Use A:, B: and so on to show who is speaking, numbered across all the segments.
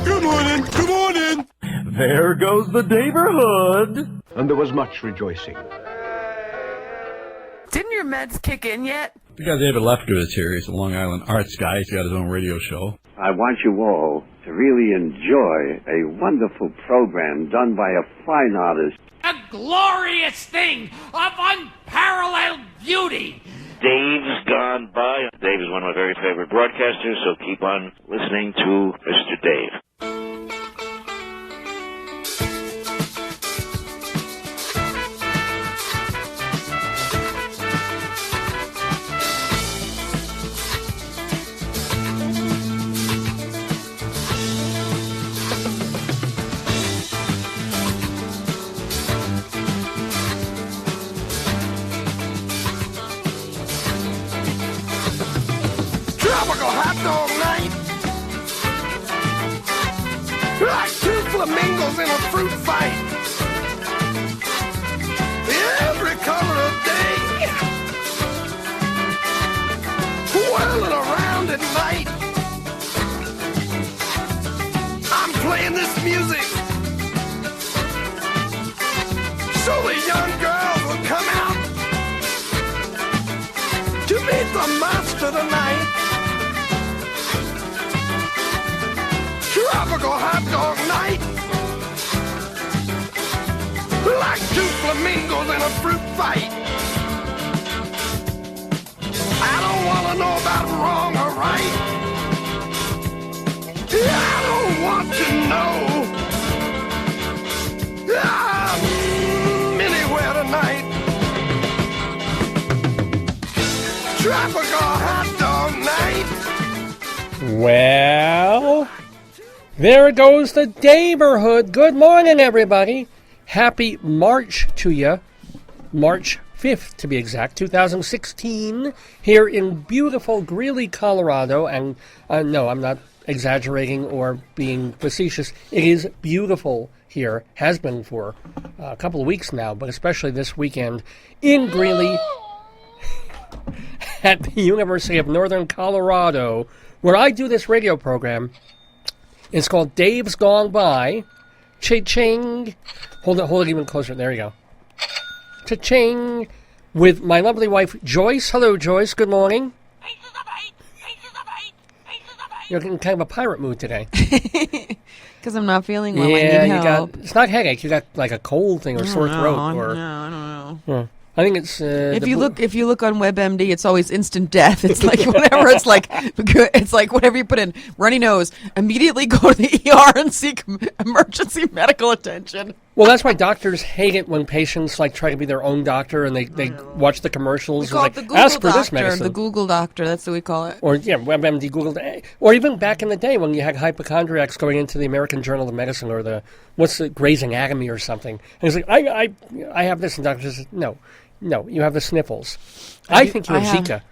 A: Good morning. Good morning.
B: There goes the neighborhood.
C: And there was much rejoicing.
D: Didn't your meds kick in yet?
A: We got David Lefkowitz here. He's a Long Island arts guy. He's got his own radio show.
E: I want you all to really enjoy a wonderful program done by a fine artist.
F: A glorious thing of unparalleled beauty.
G: Dave's gone by. Dave is one of my very favorite broadcasters, so keep on listening to Mr. Dave.
H: Tropical hot dog night. Like two flamingos in a fruit fight. Every color of day. Whirling around at night. I'm playing this music so the young girls will come out to meet the monster tonight. Tropical hot dog night. Like two flamingos in a fruit fight. I don't want to know about wrong or right. I don't want to know. I'm anywhere tonight. Tropical hot dog night.
I: Well, there goes the neighborhood. Good morning, everybody. Happy March to you. March 5th, to be exact, 2016, here in beautiful Greeley, Colorado. And no, I'm not exaggerating or being facetious. It is beautiful here. Has been for a couple of weeks now, but especially this weekend in Greeley at the University of Northern Colorado, where I do this radio program. It's called Dave's Gone By. Cha-ching. Hold it even closer. There you go. Cha-ching. With my lovely wife, Joyce. Hello, Joyce. Good morning. You're in kind of a pirate mood today.
J: Because I'm not feeling well. I need help.
I: It's not headache. You got like a cold thing or sore throat.
J: I don't know.
I: Yeah. I think it's
J: if you look on WebMD, it's always instant death. It's like whatever. It's like whatever you put in. Runny nose. Immediately go to the ER and seek emergency medical attention.
I: Well, that's why doctors hate it when patients like try to be their own doctor and they watch the commercials.
J: We call
I: and
J: it the
I: like, ask
J: Google
I: for this
J: doctor.
I: medicine.
J: The Google doctor. That's what we call it.
I: Or WebMD, Google, or even back in the day when you had hypochondriacs going into the American Journal of Medicine or the Gray's Anatomy or something. And it's like I have this, and doctors says no, you have the sniffles. I think you have Zika.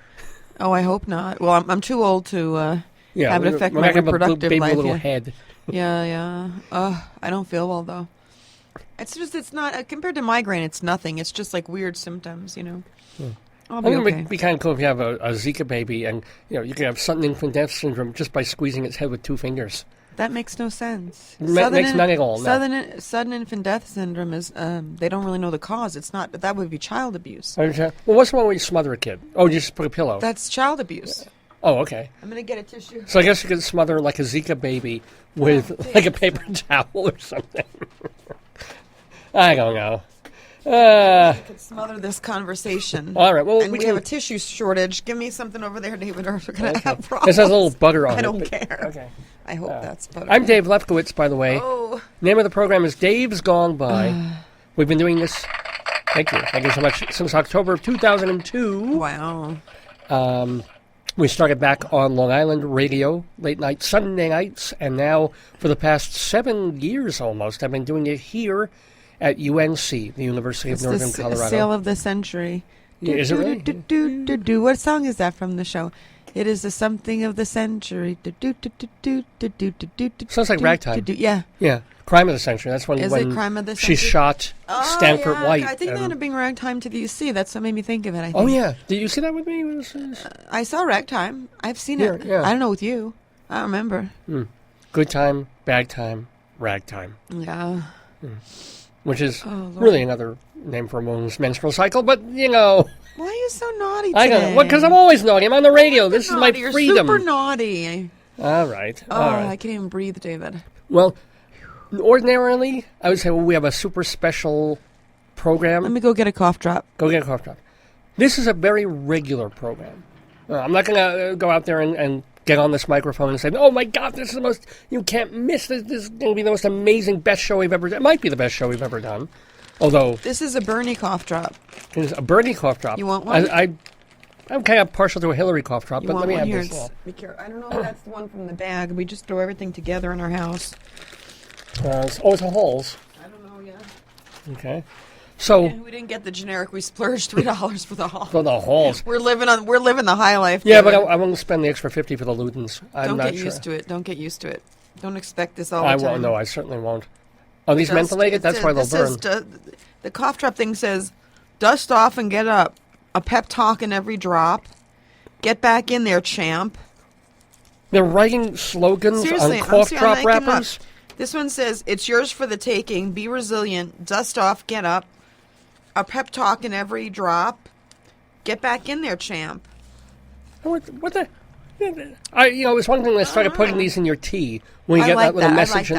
J: Oh, I hope not. Well, I'm too old to have it affect my reproductive
I: baby
J: life.
I: Little head.
J: Yeah. I don't feel well though. It's not compared to migraine. It's nothing. It's just like weird symptoms, you know. I'll be okay.
I: It'd be kind of cool if you have a Zika baby, and you can have sudden infant death syndrome just by squeezing its head with 2 fingers.
J: That makes no sense.
I: Makes none at all.
J: Sudden infant death syndrome is they don't really know the cause. It's not that would be child abuse.
I: Well, what's wrong when you smother a kid? Oh, you just put a pillow.
J: That's child abuse.
I: Oh, okay.
J: I'm gonna get a tissue.
I: So I guess you could smother like a Zika baby with like a paper towel or something. I don't know.
J: I could smother this conversation.
I: All right. Well,
J: and we have a tissue shortage. Give me something over there, David, or we're going to have problems.
I: This has a little butter on it.
J: I don't care.
I: Okay.
J: I hope that's butter.
I: I'm Dave Lefkowitz, by the way.
J: Oh.
I: Name of the program is Dave's Gone By. We've been doing this, thank you so much, since October of 2002.
J: Wow.
I: We started back on Long Island radio, late night, Sunday nights, and now for the past 7 years almost, I've been doing it here at UNC, the University of Northern Colorado.
J: It's the sale of the century.
I: Yeah, is it really?
J: What song is that from the show? It is the something of the century.
I: Sounds like ragtime.
J: Yeah.
I: Yeah. Crime of the century. That's when
J: Is it Crime of the Century?
I: She shot Stanford White.
J: I think that would have been Ragtime to the UC. That's what made me think of it, I think.
I: Oh, yeah. Did you see that with me?
J: I saw Ragtime. I've seen it.
I: Yeah.
J: I don't know with you. I don't remember.
I: Good time bag time, rag time.
J: Yeah.
I: Which is
J: Lord.
I: really another name for a woman's menstrual cycle, but, you know.
J: Why are you so naughty today?
I: I don't know. Well, because I'm always naughty. I'm on the radio. This is my
J: You're
I: freedom.
J: super naughty.
I: All right.
J: Oh,
I: All right.
J: I can't even breathe, David.
I: Well, ordinarily, I would say, well, we have a super special program.
J: Let me go get a cough drop.
I: Go get a cough drop. This is a very regular program. I'm not going to go out there and get on this microphone and say, oh, my God, this is the most, you can't miss this. This is going to be the most amazing, best show we've ever done. It might be the best show we've ever done. Although.
J: This is a Bernie cough drop.
I: It is a Bernie cough drop.
J: You want one?
I: I'm kind of partial to a Hillary cough drop,
J: You
I: but
J: want
I: let me
J: one?
I: have
J: Here,
I: this.
J: be careful. I don't know if that's the one from the bag. We just throw everything together in our house.
I: It's a Halls.
J: I don't know yet.
I: Okay. So.
J: We didn't get the generic. We splurged $3 for the Halls.
I: For the Halls.
J: We're living the high life.
I: Yeah,
J: David.
I: but I won't spend the extra $50 for the Ludens.
J: Don't get used to it. Don't get used to it. Don't expect this all the time.
I: I won't. No, I certainly won't. Are these mentholated? That's why they'll burn.
J: The cough drop thing says, dust off and get up. A pep talk in every drop. Get back in there, champ.
I: They're writing slogans
J: Seriously,
I: on cough drop
J: I'm making
I: wrappers?
J: up. This one says, it's yours for the taking. Be resilient. Dust off, get up. A pep talk in every drop. Get back in there, champ.
I: What the? It's one thing when I started putting these in your tea when you get that little message.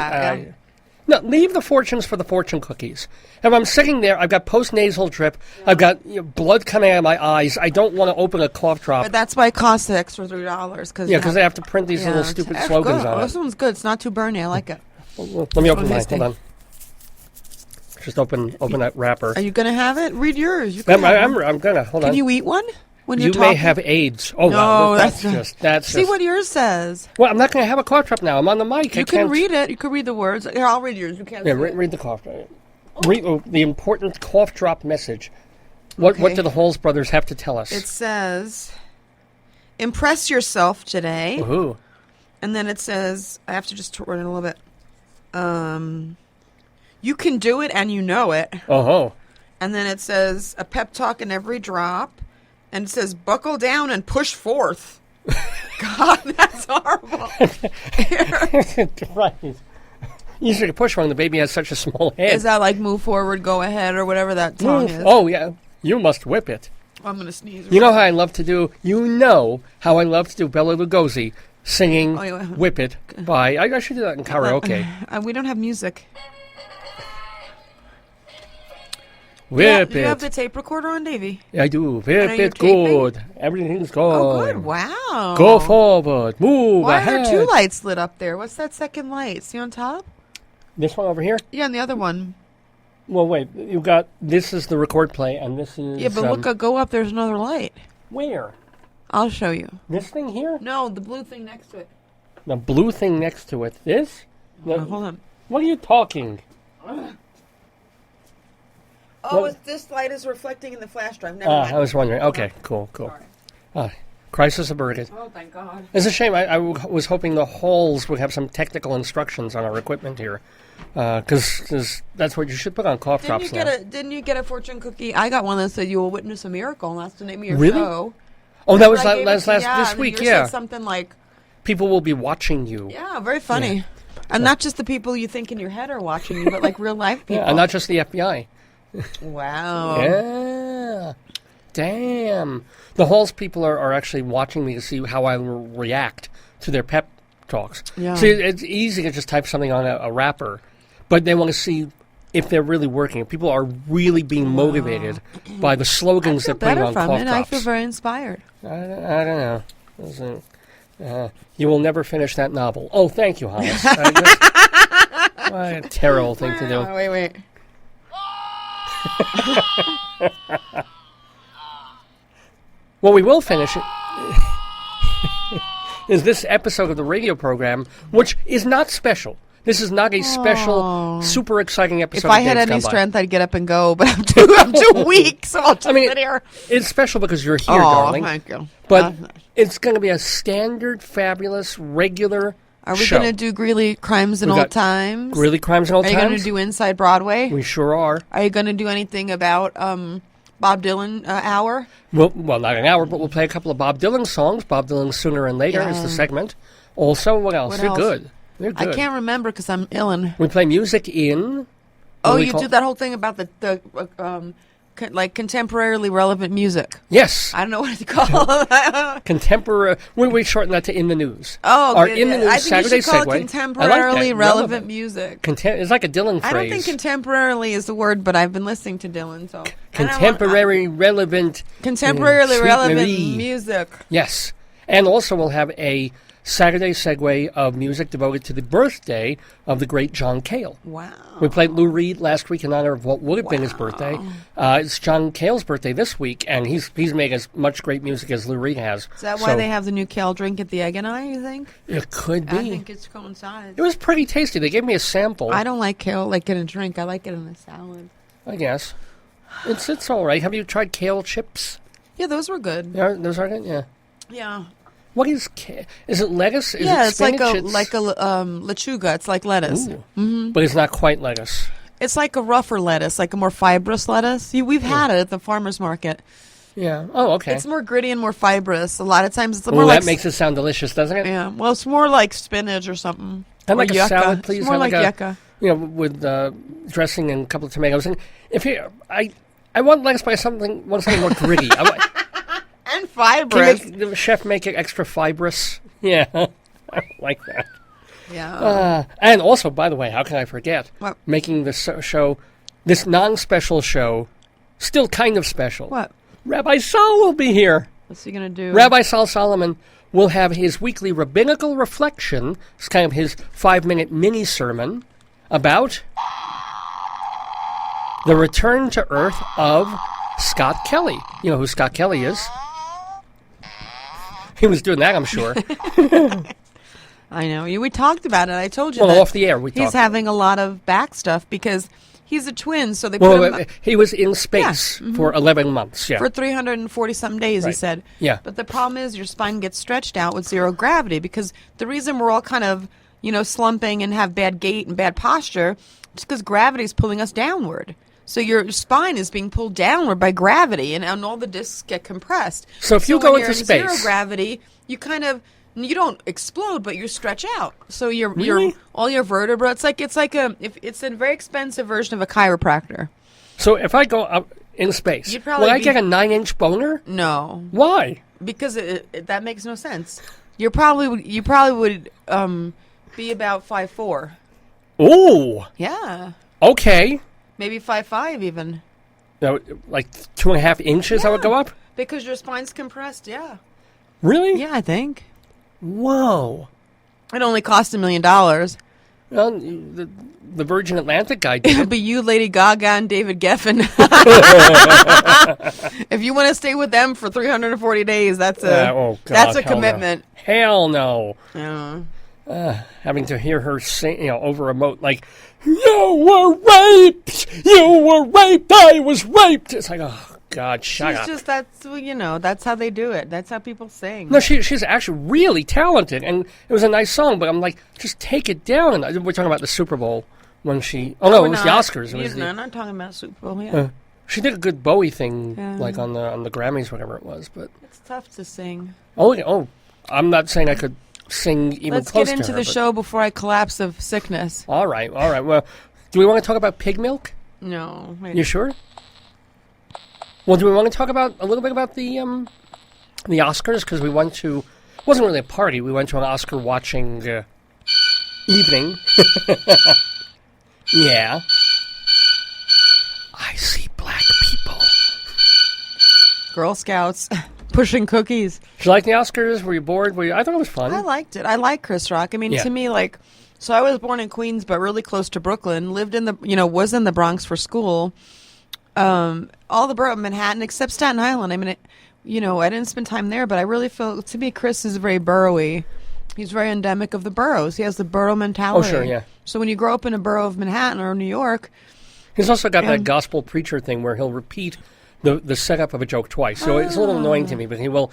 I: No, leave the fortunes for the fortune cookies. If I'm sitting there, I've got post-nasal drip, I've got blood coming out of my eyes, I don't want to open a cough drop.
J: But that's why it costs the extra $3.
I: Because they have to print these little stupid slogans on it.
J: This one's good. It's not too burny. I like it.
I: Let me open mine. Hold on. Just open that wrapper.
J: Are you going to have it? Read yours. You
I: I'm going to. Hold on.
J: Can you eat one? When
I: you may have AIDS. Oh,
J: no,
I: that's just.
J: See what yours says.
I: Well, I'm not going to have a cough drop now. I'm on the mic.
J: You can read it. You can read the words. Here, I'll read yours. You can't.
I: Yeah, read the cough drop. Read the important cough drop message. What do the Halls brothers have to tell us?
J: It says, "Impress yourself today."
I: Ooh.
J: And then it says, I have to just turn it a little bit. You can do it, and you know it.
I: Oh.
J: And then it says, a pep talk in every drop. And it says, buckle down and push forth. God, that's horrible.
I: Right. Easier to push when the baby has such a small head.
J: Is that like move forward, go ahead, or whatever that song is?
I: Oh, yeah. You must whip it.
J: I'm going to sneeze.
I: You know how I love to do, Bela Lugosi singing Whip It by, I should do that in karaoke.
J: We don't have music.
I: Whip it.
J: You have the tape recorder on, Davey?
I: I do. Whip it good. Everything's good.
J: Oh, good. Wow.
I: Go forward. Move ahead.
J: Why are there two lights lit up there? What's that second light? See on top?
I: This one over here?
J: Yeah, and the other one.
I: Well, wait. You got, this is the record play, and this is...
J: Yeah, but look, go up. There's another light.
I: Where?
J: I'll show you.
I: This thing here?
J: No, the blue thing next to it.
I: The blue thing next to it. This?
J: Hold on.
I: What are you talking?
J: Oh, this light is reflecting in the flash drive. Never mind.
I: I was wondering. Okay, cool. Crisis averted.
J: Oh, thank God.
I: It's a shame. I was hoping the Halls would have some technical instructions on our equipment here. Because that's what you should put on cough drops now.
J: Didn't you get a fortune cookie? I got one that said you will witness a miracle, and that's the name of your
I: really?
J: show.
I: Oh, that was this week,
J: Said something like...
I: People will be watching you.
J: Yeah, very funny. Yeah. And not just the people you think in your head are watching you, but like real life people.
I: Yeah, and not just the FBI.
J: Wow.
I: Yeah. Damn. The Halls people are actually watching me to see how I will react to their pep talks.
J: Yeah.
I: See, it's easy to just type something on a wrapper, but they want to see if they're really working. If people are really being motivated by the slogans they're putting on cough drops.
J: I feel very inspired.
I: I don't know. You will never finish that novel. Oh, thank you, Hollis. What a terrible thing to do.
J: Wait.
I: Well, we will finish it. Is this episode of the radio program, which is not special. This is not a special, super exciting episode.
J: If I had any strength, I'd get up and go, but I'm too weak, so I'll just sit here.
I: It's special because you're here, darling.
J: Thank you.
I: But it's going to be a standard, fabulous, regular
J: Are we going to do Greeley Crimes in Old Times?
I: Greeley Crimes in Old Times?
J: Are you going to do Inside Broadway?
I: We sure are.
J: Are you going to do anything about Bob Dylan hour?
I: Well, not an hour, but we'll play a couple of Bob Dylan songs. Bob Dylan Sooner and Later is the segment. Also, what else? You're good.
A: They're
J: I
A: good.
J: can't remember because I'm illin.
A: We play music in...
J: Oh, you do that whole thing about the like contemporarily relevant music.
A: Yes.
J: I don't know what it's called.
A: Contemporary... We shorten that to In the News.
J: Oh,
A: Or
J: good.
A: In the News
J: I think
A: Saturday
J: you should call
A: Segue.
J: it contemporarily relevant music.
A: It's like a Dylan phrase.
J: I don't think contemporarily is the word, but I've been listening to Dylan, so
A: Contemporary relevant...
J: Contemporarily
A: Sweet
J: relevant
A: Marie.
J: music.
A: Yes. And also we'll have a Saturday Segue of music devoted to the birthday of the great John Cale.
J: Wow.
A: We played Lou Reed last week in honor of what would have been his birthday. It's John Cale's birthday this week, and he's made as much great music as Lou Reed has.
J: Is that why they have the new Cale drink at the Egg and I, you think?
A: It could be.
J: I think it's coincides.
A: It was pretty tasty. They gave me a sample.
J: I don't like Cale like in a drink. I like it in a salad.
A: I guess. It's all right. Have you tried kale chips?
J: Yeah, those were good.
A: Yeah, those are good? Yeah.
J: Yeah.
A: What is kale? Is it lettuce? Is
J: Yeah,
A: it
J: it's like
A: spinach?
J: a lechuga. It's like lettuce.
A: Ooh. But it's not quite lettuce.
J: It's like a rougher lettuce, like a more fibrous lettuce. We've had it at the farmer's market.
A: Yeah. Oh, okay.
J: It's more gritty and more fibrous. A lot of times it's
A: Well,
J: more
A: that
J: like...
A: makes it sound delicious, doesn't it?
J: Yeah. Well, it's more like spinach or something.
A: I'd like
J: Or
A: a
J: yucca.
A: salad, please.
J: It's more
A: I'd
J: like yucca.
A: With dressing and a couple of tomatoes. And I want lettuce by something more gritty.
J: And fibrous.
A: Can the chef make it extra fibrous? Yeah, I like that.
J: Yeah.
A: And also, by the way, how can I forget?
J: What?
A: Making this show, this non-special show, still kind of special.
J: What?
A: Rabbi Saul will be here.
J: What's he going to do?
A: Rabbi Saul Solomon will have his weekly rabbinical reflection. It's kind of his 5-minute mini-sermon about the return to earth of Scott Kelly. You know who Scott Kelly is. He was doing that, I'm sure.
J: I know. We talked about it. I told you
A: Well,
J: that
A: off the air we talked.
J: he's having a lot of back stuff because he's a twin, so they put him
A: he was in space for 11 months,
J: for 340-something days, he
A: Right.
J: said.
A: Yeah.
J: But the problem is your spine gets stretched out with zero gravity because the reason we're all kind of, slumping and have bad gait and bad posture is because gravity is pulling us downward. So your spine is being pulled downward by gravity, and all the discs get compressed.
A: So if you go
J: when
A: into
J: you're in
A: space-
J: zero gravity, you kind of you don't explode, but you stretch out. So
A: Really?
J: all your vertebrae. It's a very expensive version of a chiropractor.
A: So if I go up in space,
J: You'd probably
A: will I
J: be-
A: get a 9-inch boner?
J: No,
A: Why?
J: because that makes no sense. You probably would be about 5'4".
A: Ooh,
J: Yeah,
A: okay.
J: maybe 5'5" even.
A: Now, like 2.5 inches I would go up?
J: Because your spine's compressed. Yeah.
A: Really?
J: Yeah, I think
A: Whoa.
J: it only cost $1 million.
A: Well, the Virgin Atlantic guy did it.
J: But you, Lady Gaga, and David Geffen. If you want to stay with them for 340 days, that's
A: God,
J: that's a
A: hell no.
J: commitment.
A: Hell no.
J: Yeah.
A: Having to hear her sing, over a remote, like, "You were raped! You were raped! I was raped!" It's like, oh, God, shut up.
J: That's how they do it. That's how people sing.
A: No, she's actually really talented, and it was a nice song, but I'm like, just take it down. And we're talking about the Super Bowl when she... Oh, no, it was the Oscars. It was
J: I'm not talking about Super Bowl, yeah.
A: she did a good Bowie thing,
J: Yeah.
A: like on the Grammys, whatever it was, but...
J: It's tough to sing.
A: Oh, I'm not saying I could sing even
J: Let's
A: close
J: get into
A: to her,
J: the
A: but-
J: show before I collapse of sickness.
A: All right. Well, do we want to talk about pig milk?
J: No.
A: You sure? Well, do we want to talk a little bit about the Oscars? Because we went to... It wasn't really a party. We went to an Oscar watching evening. Yeah. I see black people.
J: Girl Scouts pushing cookies.
A: Did you like the Oscars? Were you bored? I thought it was fun.
J: I liked it. I like Chris Rock. I mean,
A: Yeah.
J: to me, so I was born in Queens, but really close to Brooklyn. Lived in was in the Bronx for school. All the borough of Manhattan except Staten Island. I mean, I didn't spend time there, but I really feel, to me, Chris is very boroughy. He's very endemic of the boroughs. He has the borough mentality.
A: Oh, sure, yeah.
J: So when you grow up in a borough of Manhattan or New York,
A: He's also got that gospel preacher thing where he'll repeat the setup of a joke twice. So it's a little annoying to me, but he will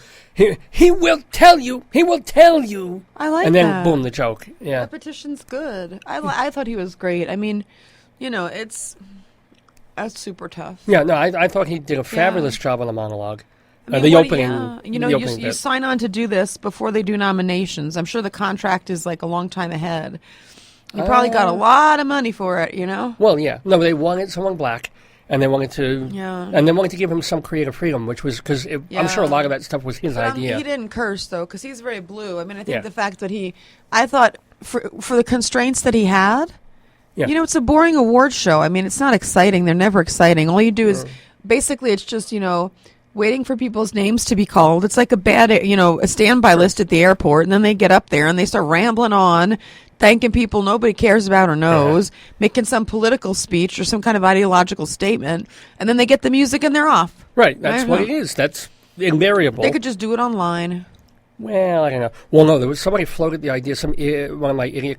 A: tell you. He will tell you.
J: I like
A: and then
J: that.
A: boom, the joke. Yeah.
J: repetition's good. I thought he was great. I mean, that's super tough.
A: Yeah, no, I thought he did a fabulous job on the monologue. the opening.
J: You know,
A: the opening
J: you
A: bit.
J: sign on to do this before they do nominations. I'm sure the contract is like a long time ahead. You probably got a lot of money for it, you know?
A: Well, yeah. No, they wanted someone black, and they wanted to,
J: Yeah.
A: and they wanted to give him some creative freedom, which was because I'm sure a lot of that stuff was his
J: But,
A: idea.
J: he didn't curse, though, because he's very blue. I mean, I think
A: Yeah.
J: the fact that I thought for the constraints that he had,
A: Yeah.
J: you know, it's a boring award show. I mean, it's not exciting. They're never exciting. All you do is, basically, it's just, you know, waiting for people's names to be called. It's like a standby list at the airport, and then they get up there and they start rambling on, thanking people nobody cares about or knows, making some political speech or some kind of ideological statement, and then they get the music and they're off.
A: Right, that's
J: I
A: what
J: don't
A: it
J: know.
A: is. That's invariable.
J: They could just do it online.
A: Well, I don't know. Well, no, there was somebody floated the idea. One of my idiot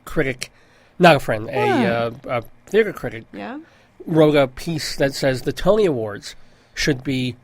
A: critic, not a friend, a theater critic,
J: Yeah.
A: wrote a piece that says the Tony Awards should be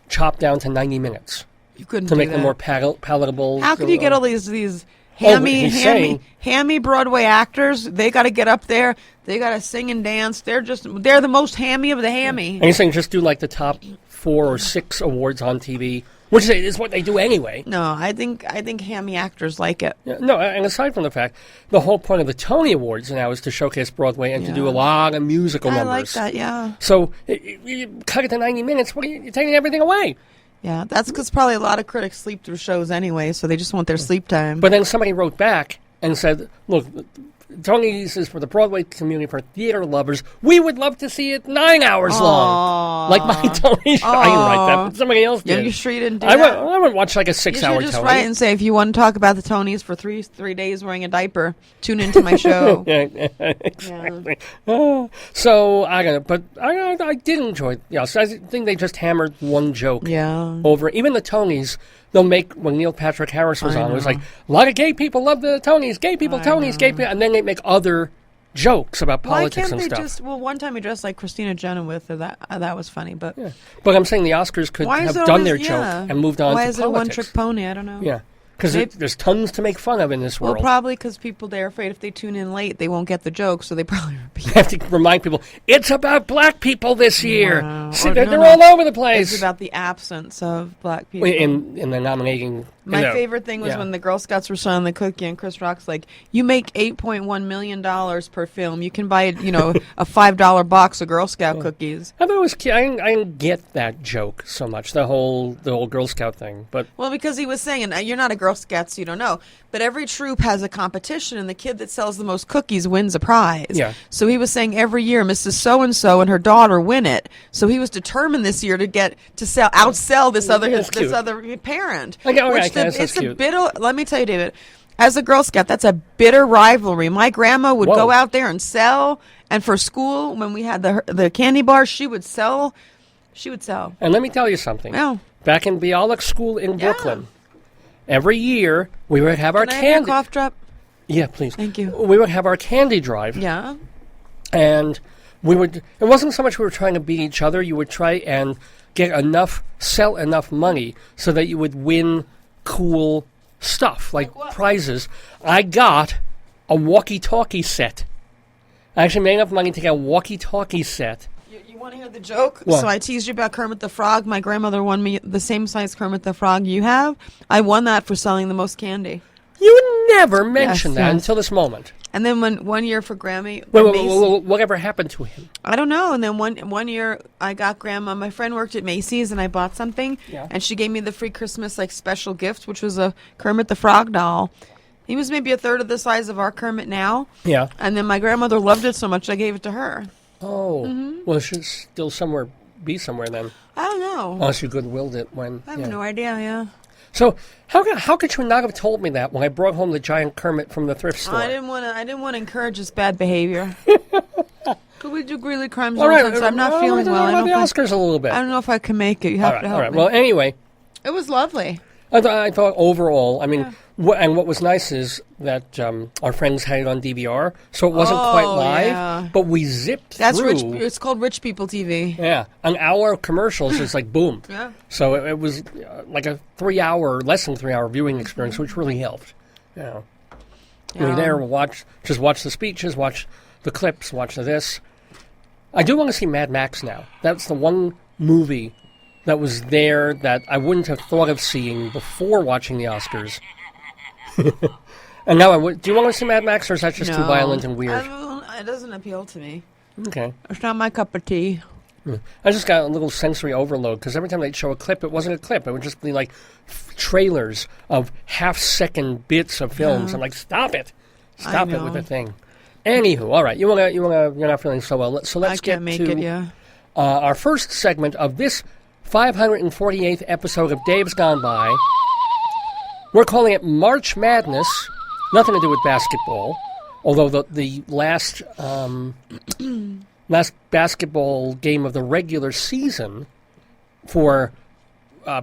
A: chopped down to 90 minutes
J: You couldn't
A: to
J: do
A: make
J: that.
A: them more palatable.
J: How can you get all these
A: he's saying-
J: hammy Broadway actors? They got to get up there. They got to sing and dance. They're the most hammy of the hammy.
A: And he's saying just do like the top 4 or 6 awards on TV, which is what they do anyway.
J: No, I think hammy actors like it.
A: Yeah, no, and aside from the fact, the whole point of the Tony Awards now is to showcase Broadway and to do a lot of musical
J: I
A: numbers.
J: like that. Yeah.
A: So you cut it to 90 minutes. You're taking everything away.
J: Yeah, that's because probably a lot of critics sleep through shows anyway, so they just want their sleep time.
A: But then somebody wrote back and said, look, Tony's is for the Broadway community, for theater lovers. We would love to see it 9 hours long. Like my Tony show. I didn't write that, but somebody else
J: Yeah,
A: did.
J: you sure you didn't do
A: I
J: that?
A: wouldn't watch like a
J: You
A: 6-hour
J: should just
A: Tony.
J: write and say, if you want to talk about the Tonys for three days wearing a diaper, tune into my show.
A: Yeah, exactly. So I don't know, but I did enjoy it. Yeah, so I think they just hammered one joke
J: Yeah.
A: over. Even the Tonys, they'll make when Neil Patrick Harris was
J: I
A: on. It was
J: know.
A: like a lot of gay people love the Tonys. Gay people, Tonys, gay people, and then they make other jokes about
J: Why
A: politics
J: can't
A: and
J: they
A: stuff.
J: just? Well, one time he dressed like Christina Chenoweth, or that was funny. But
A: But I'm saying the Oscars could
J: why is
A: have
J: it
A: done
J: always,
A: their
J: yeah.
A: joke and moved on
J: Why
A: to
J: is it a
A: politics.
J: one-trick pony? I don't know.
A: Yeah, because
J: Maybe-
A: there's tons to make fun of in this
J: Well,
A: world.
J: probably because they're afraid if they tune in late, they won't get the joke, so they probably repeat.
A: You have to remind people it's about black people this year.
J: Wow.
A: See,
J: Or
A: they're
J: no,
A: all over the place.
J: It's about the absence of black people.
A: in the nominating.
J: My favorite thing was when the Girl Scouts were selling the cookie, and Chris Rock's like, "You make $8.1 million per film. You can buy, a $5 box of Girl Scout cookies."
A: I thought it was cute. I didn't get that joke so much, the whole Girl Scout thing. But
J: Well, because he was saying, you're not a Girl Scout, so you don't know. But every troop has a competition, and the kid that sells the most cookies wins a prize.
A: Yeah.
J: So he was saying every year, Mrs. So-and-so and her daughter win it. So he was determined this year to outsell this other parent.
A: Okay, all right,
J: Which
A: that's
J: it's
A: cute.
J: a bitter. Let me tell you, David. As a Girl Scout, that's a bitter rivalry. My grandma would
A: Whoa.
J: go out there and sell, and for school, when we had the candy bars, she would sell.
A: and let me tell you something.
J: Yeah.
A: Back in Bialik School in Brooklyn, every year we would have our
J: Can I have your
A: candy.
J: cough drop?
A: Yeah, please.
J: Thank you.
A: We would have our candy drive.
J: Yeah.
A: And we would. It wasn't so much we were trying to beat each other. You would try and sell enough money so that you would win cool stuff like prizes. I got a walkie-talkie set. I actually made enough money to get a walkie-talkie set.
J: You want to hear the joke?
A: What?
J: So I teased you about Kermit the Frog. My grandmother won me the same size Kermit the Frog you have. I won that for selling the most candy.
A: You never mentioned that
J: yes.
A: until this moment.
J: And then one year for Grammy,
A: Wait, whatever happened to him?
J: I don't know. And then one year I got Grandma. My friend worked at Macy's, and I bought something, and she gave me the free Christmas special gift, which was a Kermit the Frog doll. He was maybe a third of the size of our Kermit now.
A: Yeah.
J: And then my grandmother loved it so much, I gave it to her.
A: Oh.
J: Mm-hmm.
A: Well, it should still be somewhere then.
J: I don't know.
A: Unless you goodwilled it when.
J: I have no idea. Yeah.
A: So how could you not have told me that when I brought home the giant Kermit from the thrift store?
J: I didn't want to encourage this bad behavior. Could we do Greeley Crimes?
A: All right,
J: I'm not feeling well.
A: I the Oscars a little bit.
J: I don't know if I can make it. You have to help
A: all right.
J: me.
A: Well, anyway,
J: It was lovely.
A: I thought overall, I mean, what was nice is that our friends had it on DVR, so it wasn't quite live,
J: yeah.
A: but we zipped
J: That's
A: through.
J: rich. It's called Rich People TV.
A: Yeah, an hour of commercials is like boom.
J: Yeah.
A: So it was like a less than 3 hour viewing experience, which really helped. You know, we're there. We'll watch the speeches, watch the clips, watch this. I do want to see Mad Max now. That's the one movie that was there that I wouldn't have thought of seeing before watching the Oscars. And now do you want to see Mad Max, or is that just too violent and weird?
J: It doesn't appeal to me.
A: Okay.
J: It's not my cup of tea.
A: I just got a little sensory overload because every time they'd show a clip, it wasn't a clip. It would just be like trailers of half-second bits of films.
J: Yeah.
A: I'm like, stop it. Stop it with the thing. Anywho, all right. You're not feeling so well. So let's get to our first segment of this 548th episode of Dave's Gone By. We're calling it March Madness. Nothing to do with basketball, although the last basketball game of the regular season for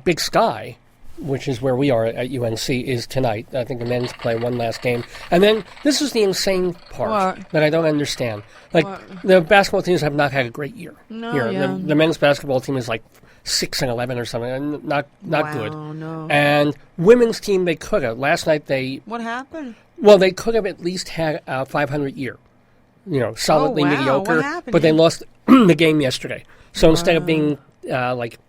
A: Big Sky, which is where we are at UNC, is tonight. I think the men's play one last game. And then this is the insane part that I don't understand. Like, the basketball teams have not had a great year.
J: No,
A: here.
J: yeah.
A: The men's basketball team is like 6-11 or something, and not good.
J: No.
A: And women's team, they could have. Last night
J: What happened?
A: well, they could have at least had a 500 year. Solidly mediocre.
J: What happened?
A: But they lost the game yesterday. So instead of being like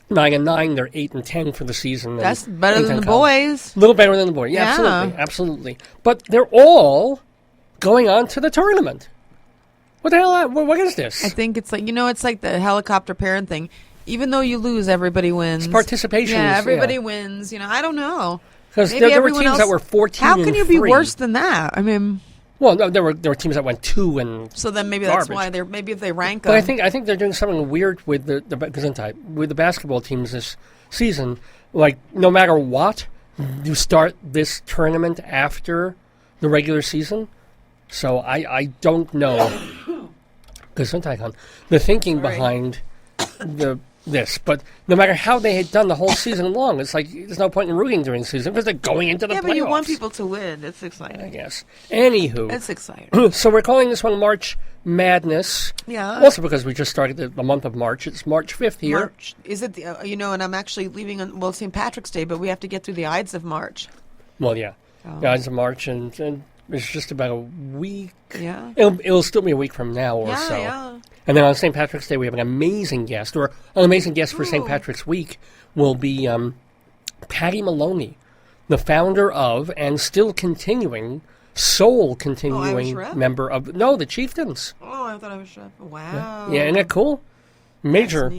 A: 9-9, they're 8-10 for the season.
J: That's better than the boys.
A: A little better than the boys. Yeah, absolutely. But they're all going on to the tournament. What the hell? What is this?
J: I think it's like, it's like the helicopter parent thing. Even though you lose, everybody wins.
A: It's participation.
J: Yeah, everybody wins. I don't know.
A: Because there were teams that were 14
J: How can you be
A: 3.
J: worse than that? I mean...
A: Well, no, there were teams that went 2 and
J: so then maybe
A: garbage.
J: That's why they're maybe if they rank
A: them.
J: them.
A: But I think they're doing something weird with the basketball teams this season. Like, no matter what, you start this tournament after the regular season. So I don't know the thinking behind this, but no matter how they had done the whole season long, it's like there's no point in rooting during the season because they're going into the playoffs.
J: Yeah, but you want people to win. It's exciting.
A: I guess. Anywho.
J: It's exciting.
A: So we're calling this one March Madness.
J: Yeah.
A: Also because we just started the month of March. It's March 5th here.
J: March. Is it, and I'm actually leaving on, St. Patrick's Day, but we have to get through the Ides of March.
A: Well, yeah. The Ides of March, and it's just about a week.
J: Yeah.
A: It'll still be a week from now or so.
J: Yeah.
A: And then on St. Patrick's Day, we have an amazing guest, or an amazing guest for St. Patrick's Week will be Patty Maloney, the founder of, and still continuing, member of, the Chieftains.
J: Oh, I thought I was Chef. Wow.
A: Yeah, isn't that cool? Major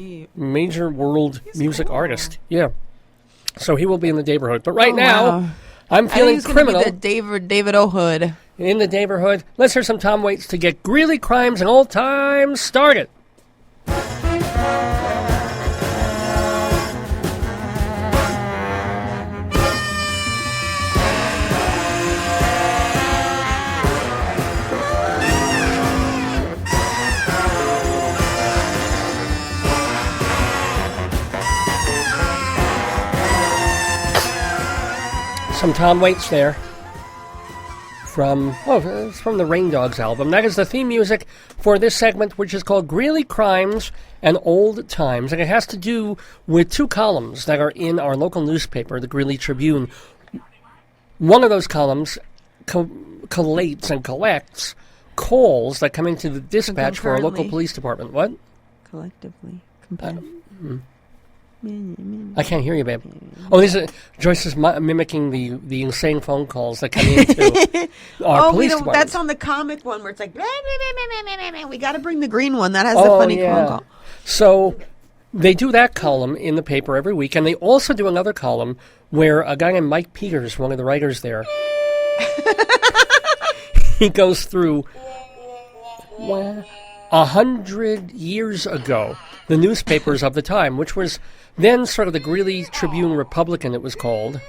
A: world music artist. Yeah. So he will be in the neighborhood. But right now, I'm feeling criminal.
J: Be the David O'Hood.
A: In the neighborhood. Let's hear some Tom Waits to get Greeley Crimes and Old Times started. Some Tom Waits there. It's from the Rain Dogs album. That is the theme music for this segment, which is called Greeley Crimes and Old Times. And it has to do with 2 columns that are in our local newspaper, the Greeley Tribune. One of those columns collates and collects calls that come into the dispatch for our local police department. What?
J: Collectively.
A: I can't hear you, babe. Oh, Joyce is mimicking the insane phone calls that come into our police department.
J: That's on the comic one where it's like, we got to bring the green one. That has the funny phone call.
A: So they do that column in the paper every week, and they also do another column where a guy named Mike Peters, one of the writers there, he goes through 100 years ago the newspapers of the time, which was then sort of the Greeley Tribune Republican, it was called.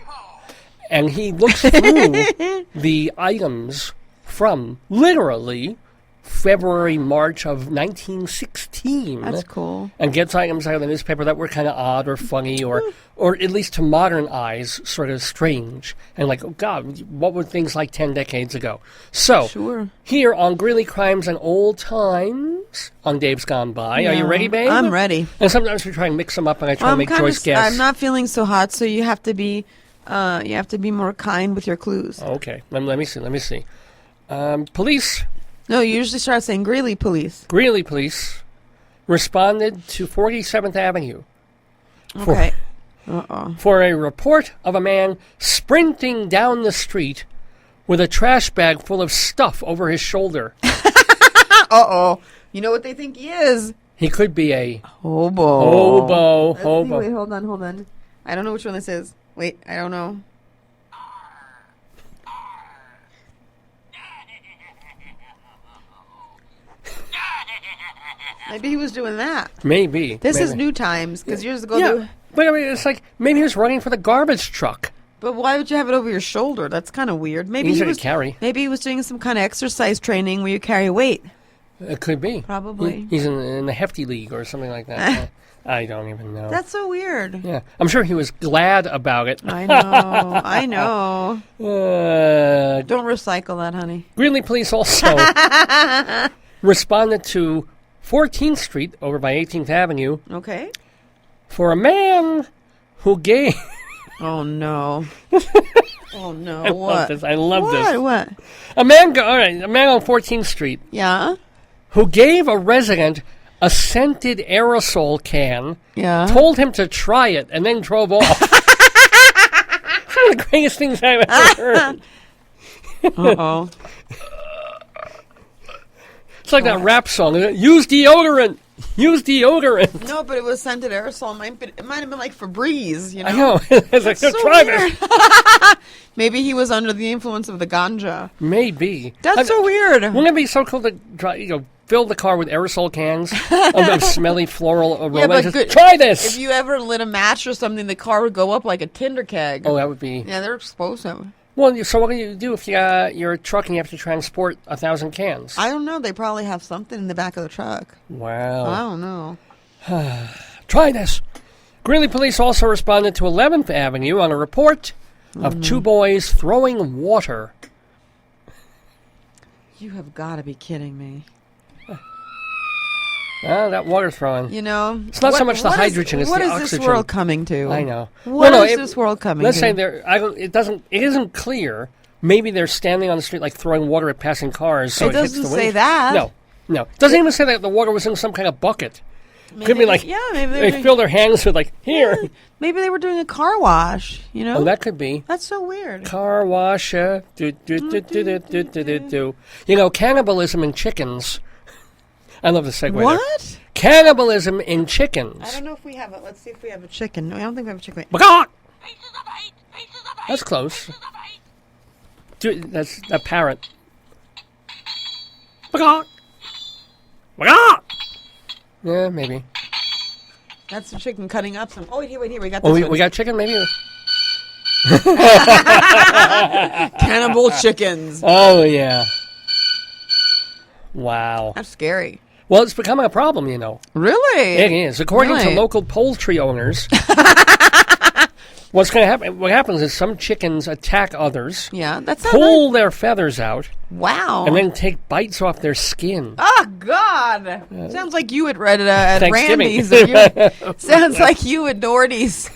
A: And he looks through the items from literally February, March of 1916.
J: That's cool.
A: And gets items out of the newspaper that were kind of odd or funny or at least to modern eyes sort of strange. And like, oh God, what were things like 10 decades ago? So, here on Greeley Crimes and Old Times on Dave's Gone By. Are you ready, babe?
J: I'm ready.
A: And sometimes we try and mix them up and I try to make Joyce guess.
J: I'm not feeling so hot, so you have to be more kind with your clues.
A: Okay, let me see. Police...
J: No, you usually start saying Greeley police.
A: Greeley police responded to 47th Avenue
J: Okay. Uh-oh.
A: For a report of a man sprinting down the street with a trash bag full of stuff over his shoulder.
J: Uh-oh. You know what they think he is?
A: He could be a
J: hobo.
A: hobo.
J: See, wait, hold on. I don't know which one this is. Wait, I don't know. Maybe he was doing that.
A: Maybe.
J: This is new times, because years ago...
A: Yeah, but I mean, it's like, maybe he was running for the garbage truck.
J: But why would you have it over your shoulder? That's kind of weird. Maybe
A: Easier
J: he was
A: to carry.
J: Maybe he was doing some kind of exercise training where you carry weight.
A: It could be.
J: Probably.
A: He's in the hefty league or something like that. I don't even know.
J: That's so weird.
A: Yeah, I'm sure he was glad about it.
J: I know. Don't recycle that, honey.
A: Greeley police also responded to 14th Street over by 18th Avenue.
J: Okay.
A: For a man who gave...
J: Oh, no. Oh, no.
A: I love this.
J: What?
A: A man on 14th Street.
J: Yeah?
A: Who gave a resident a scented aerosol can.
J: Yeah.
A: Told him to try it and then drove off. One of the greatest things I've ever heard.
J: Uh-oh.
A: It's like that rap song. Use deodorant. Use deodorant.
J: No, but it was scented aerosol. It might have been like Febreze, you know?
A: I know. It's like,
J: so
A: try this.
J: Maybe he was under the influence of the ganja.
A: Maybe.
J: That's so weird.
A: Wouldn't it be so cool to fill the car with aerosol cans of smelly floral aroma?
J: Yeah, but
A: Just try this.
J: If you ever lit a match or something, the car would go up like a tinder keg.
A: Oh, that would be...
J: Yeah, they're explosive.
A: Well, so what do you do if you're a truck and you have to transport 1,000 cans?
J: I don't know. They probably have something in the back of the truck.
A: Wow.
J: I don't know.
A: Try this. Greeley police also responded to 11th Avenue on a report of two boys throwing water.
J: You have got to be kidding me.
A: That water throwing.
J: You know,
A: it's not so much the hydrogen; it's the oxygen.
J: What is this world coming to?
A: I know.
J: What is this world coming to?
A: Let's say it isn't clear. Maybe they're standing on the street, like throwing water at passing cars. So
J: it doesn't
A: hits the
J: say
A: wind.
J: that.
A: No. It doesn't even say that the water was in some kind of bucket. Could be like,
J: maybe
A: they fill their hands with here.
J: Yeah, maybe they were doing a car wash. You know.
A: Oh, that could be.
J: That's so weird.
A: Car wash. You know, cannibalism in chickens. I love the segue.
J: What?
A: There. Cannibalism in chickens.
J: I don't know if we have it. Let's see if we have a chicken. No, I don't think we have a chicken.
A: That's close. That's a parrot. Yeah, maybe.
J: That's the chicken cutting up some. Oh, wait here. We got this.
A: Oh,
J: one.
A: we got chicken, maybe?
J: Cannibal chickens.
A: Oh, yeah. Wow.
J: That's scary.
A: Well, it's becoming a problem, you know.
J: Really?
A: It is. According to local poultry owners, what's going to happen? What happens is some chickens attack others.
J: Yeah, that's
A: pull their feathers out.
J: Wow.
A: And then take bites off their skin.
J: Oh God! Sounds like you at Randy's. Sounds like you at Nordy's.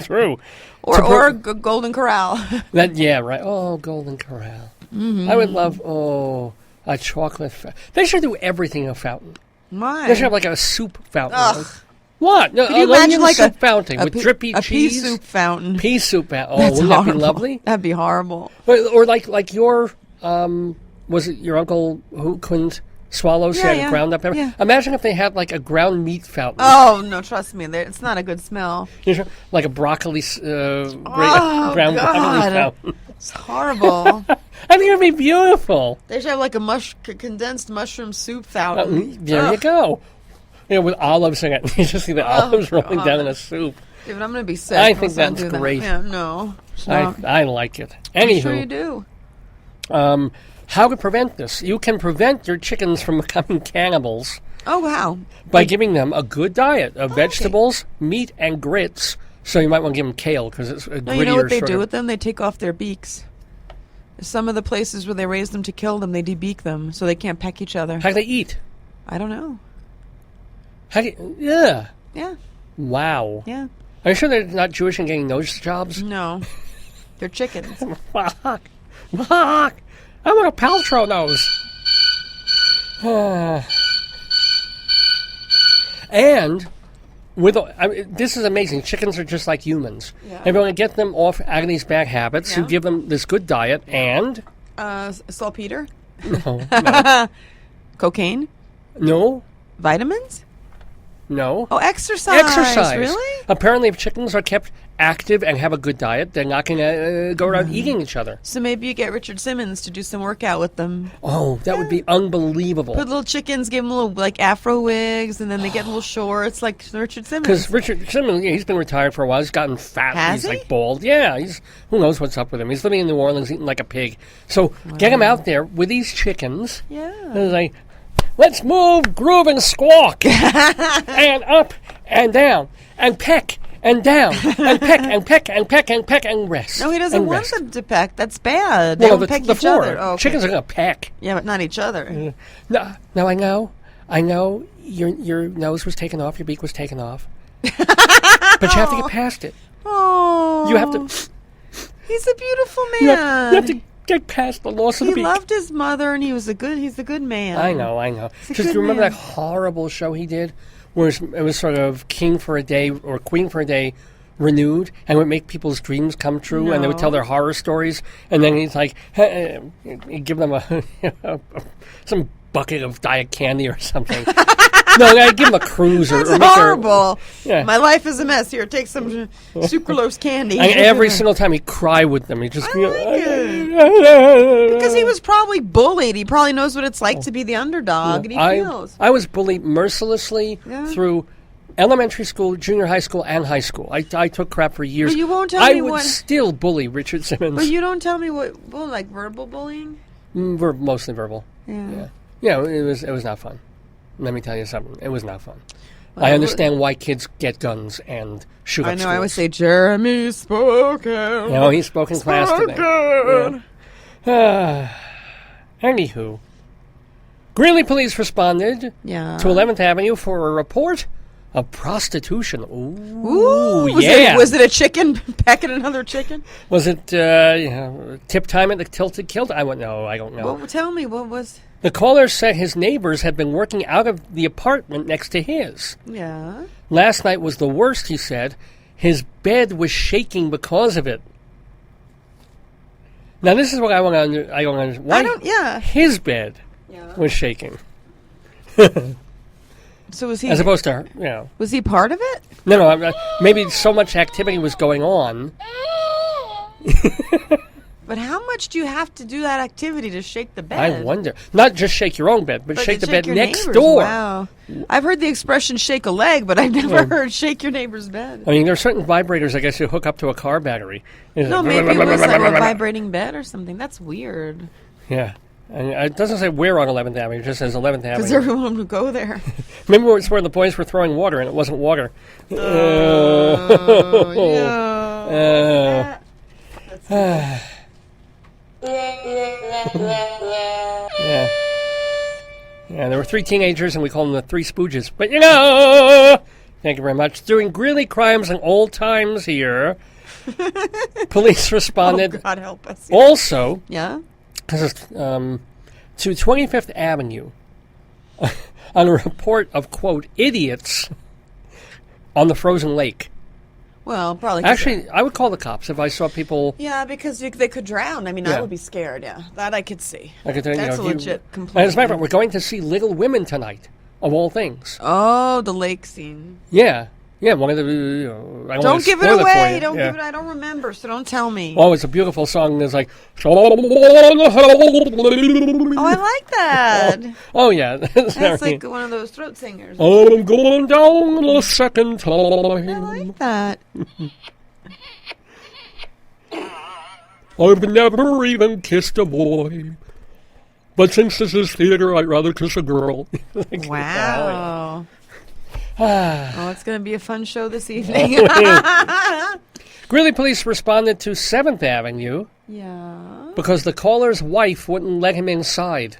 A: True.
J: Or Golden Corral.
A: Right. Oh, Golden Corral. Mm-hmm. I would love. A chocolate fountain. They should do everything a fountain.
J: Why?
A: They should have like a soup fountain.
J: Ugh.
A: What? No,
J: could you imagine like
A: soup fountain with drippy
J: a
A: cheese?
J: pea soup fountain.
A: Pea soup fountain. Oh,
J: That's
A: wouldn't
J: horrible.
A: that be lovely?
J: That'd be horrible.
A: Or like your, was it your uncle who couldn't swallow, so he had ground up everything?
J: Yeah.
A: Imagine if they had like a ground meat fountain.
J: Oh, no, trust me. It's not a good smell.
A: Like a broccoli, ground
J: God.
A: broccoli fountain.
J: It's horrible.
A: I think it would be beautiful.
J: They should have like a condensed mushroom soup fountain.
A: There you go. With olives in it. You just see the olives rolling down in a soup.
J: Dude, I'm going to be sick.
A: I think that's great.
J: Yeah, no.
A: I like it.
J: I'm
A: Anywho.
J: sure you do.
A: How to prevent this? You can prevent your chickens from becoming cannibals.
J: Oh, wow.
A: By giving them a good diet of vegetables, meat, and grits. So you might want to give them kale because it's a grittier.
J: You know what they do with them? They take off their beaks. Some of the places where they raise them to kill them, they debeak them so they can't peck each other.
A: How do they eat?
J: I don't know.
A: Yeah.
J: Yeah.
A: Wow.
J: Yeah.
A: Are you sure they're not Jewish and getting those jobs?
J: No. They're chickens.
A: Fuck. I want a Paltrow nose. And This is amazing. Chickens are just like humans.
J: Yeah.
A: If you want to get them off out of these bad habits, you
J: Yeah.
A: give them this good diet and...
J: Saltpeter?
A: No.
J: Cocaine?
A: No.
J: Vitamins?
A: No.
J: Oh, exercise.
A: Exercise.
J: Really?
A: Apparently, if chickens are kept active and have a good diet, they're not going to go around eating each other.
J: So maybe you get Richard Simmons to do some workout with them.
A: Oh, that would be unbelievable.
J: Put little chickens, give them little like afro wigs, and then they get little shorts like Richard Simmons.
A: Because Richard Simmons, he's been retired for a while. He's gotten fat.
J: Has
A: He's
J: he?
A: like bald. Yeah, who knows what's up with him. He's living in New Orleans eating like a pig. So get him out there with these chickens.
J: Yeah.
A: And like, let's move, groove, and squawk. And up and down. And peck and down. And peck and peck and peck and peck and rest.
J: No, he doesn't
A: and
J: want
A: rest.
J: them to peck. That's bad. They
A: Well,
J: don't peck
A: the
J: each
A: floor.
J: other. Oh, okay.
A: Chickens are going to peck.
J: Yeah, but not each other.
A: No, I know your nose was taken off, your beak was taken off. But you have to get past it.
J: Oh.
A: You have to...
J: He's a beautiful man.
A: You have to get past the loss of the
J: He
A: beak.
J: loved his mother, and he's a good man.
A: I know.
J: a
A: Just
J: good
A: remember
J: man.
A: that horrible show he did, where it was sort of King for a Day or Queen for a Day renewed, and it would make people's dreams come true, and they would tell their horror stories, and then he's like, he'd give them some bucket of diet candy or something. No, I'd give him a cruise or
J: That's
A: make
J: horrible.
A: Yeah.
J: My life is a mess. Here, take some sucralose candy.
A: And every single time he'd cry with them. He'd just
J: Because he was probably bullied. He probably knows what it's like to be the underdog, and he feels.
A: I was bullied mercilessly through elementary school, junior high school, and high school. I took crap for years.
J: But you won't tell
A: I
J: me
A: would
J: what-
A: still bully Richard Simmons.
J: But you don't tell me what, like verbal bullying?
A: Mostly verbal.
J: Yeah.
A: Yeah, it was not fun. Let me tell you something. It was not fun. I understand why kids get guns and shoot up
J: I know.
A: schools.
J: I always say Jeremy spoken.
A: No, he spoke in class today. Yeah. Anywho, Greeley police responded
J: Yeah.
A: to 11th Avenue for a report of prostitution.
J: Ooh,
A: yeah.
J: Was it a chicken pecking another chicken?
A: Was it tip time at the Tilted Kilt? I don't know.
J: Well, tell me, what was...
A: The caller said his neighbors had been working out of the apartment next to his.
J: Yeah.
A: Last night was the worst, he said. His bed was shaking because of it. Now, this is what I want to understand. Why
J: yeah.
A: his bed was shaking?
J: So was he...
A: As opposed to,
J: Was he part of it?
A: No, maybe so much activity was going on.
J: But how much do you have to do that activity to shake the bed?
A: I wonder. Not just shake your own bed, but shake
J: to
A: the bed
J: your
A: next
J: neighbor's.
A: door.
J: Wow. I've heard the expression shake a leg, but I've never heard shake your neighbor's bed.
A: I mean, there are certain vibrators, I guess, you hook up to a car battery. It's
J: No,
A: like,
J: maybe it was like a vibrating bed or something. That's weird.
A: Yeah. And it doesn't say where on 11th Avenue. It just says 11th
J: Because
A: Avenue.
J: everyone would go there.
A: Remember it's where the boys were throwing water, and it wasn't water.
J: Oh, yeah.
A: Yeah. Yeah, there were 3 teenagers, and we called them the 3 Spooges. But, thank you very much. During Greeley crimes and old times here, police responded
J: Oh, God help us.
A: also
J: Yeah?
A: to 25th Avenue on a report of, quote, idiots on the frozen lake.
J: Well, probably. 'cause
A: Actually, I would call the cops if I saw people...
J: yeah, because they could drown. I mean,
A: Yeah.
J: I would be scared, yeah. That I could see.
A: I could tell you,
J: That's
A: if
J: a
A: you-
J: legit
A: And
J: complaint.
A: as a matter of fact, we're going to see Little Women tonight, of all things.
J: Oh, the lake scene.
A: Yeah. Yeah, one of the... I don't
J: Don't
A: wanna
J: give it
A: spoil for
J: away.
A: you.
J: Don't
A: Yeah.
J: give it. I don't remember, so don't tell me.
A: Oh, it's a beautiful song. There's like...
J: Oh, I like that.
A: Oh, yeah. That's
J: That's
A: very-
J: like one of those throat singers.
A: I'm going down the second time.
J: I like that.
A: I've never even kissed a boy. But since this is theater, I'd rather kiss a girl. Like,
J: Wow. Oh, it's going to be a fun show this evening.
A: Greeley police responded to 7th Avenue
J: Yeah.
A: because the caller's wife wouldn't let him inside.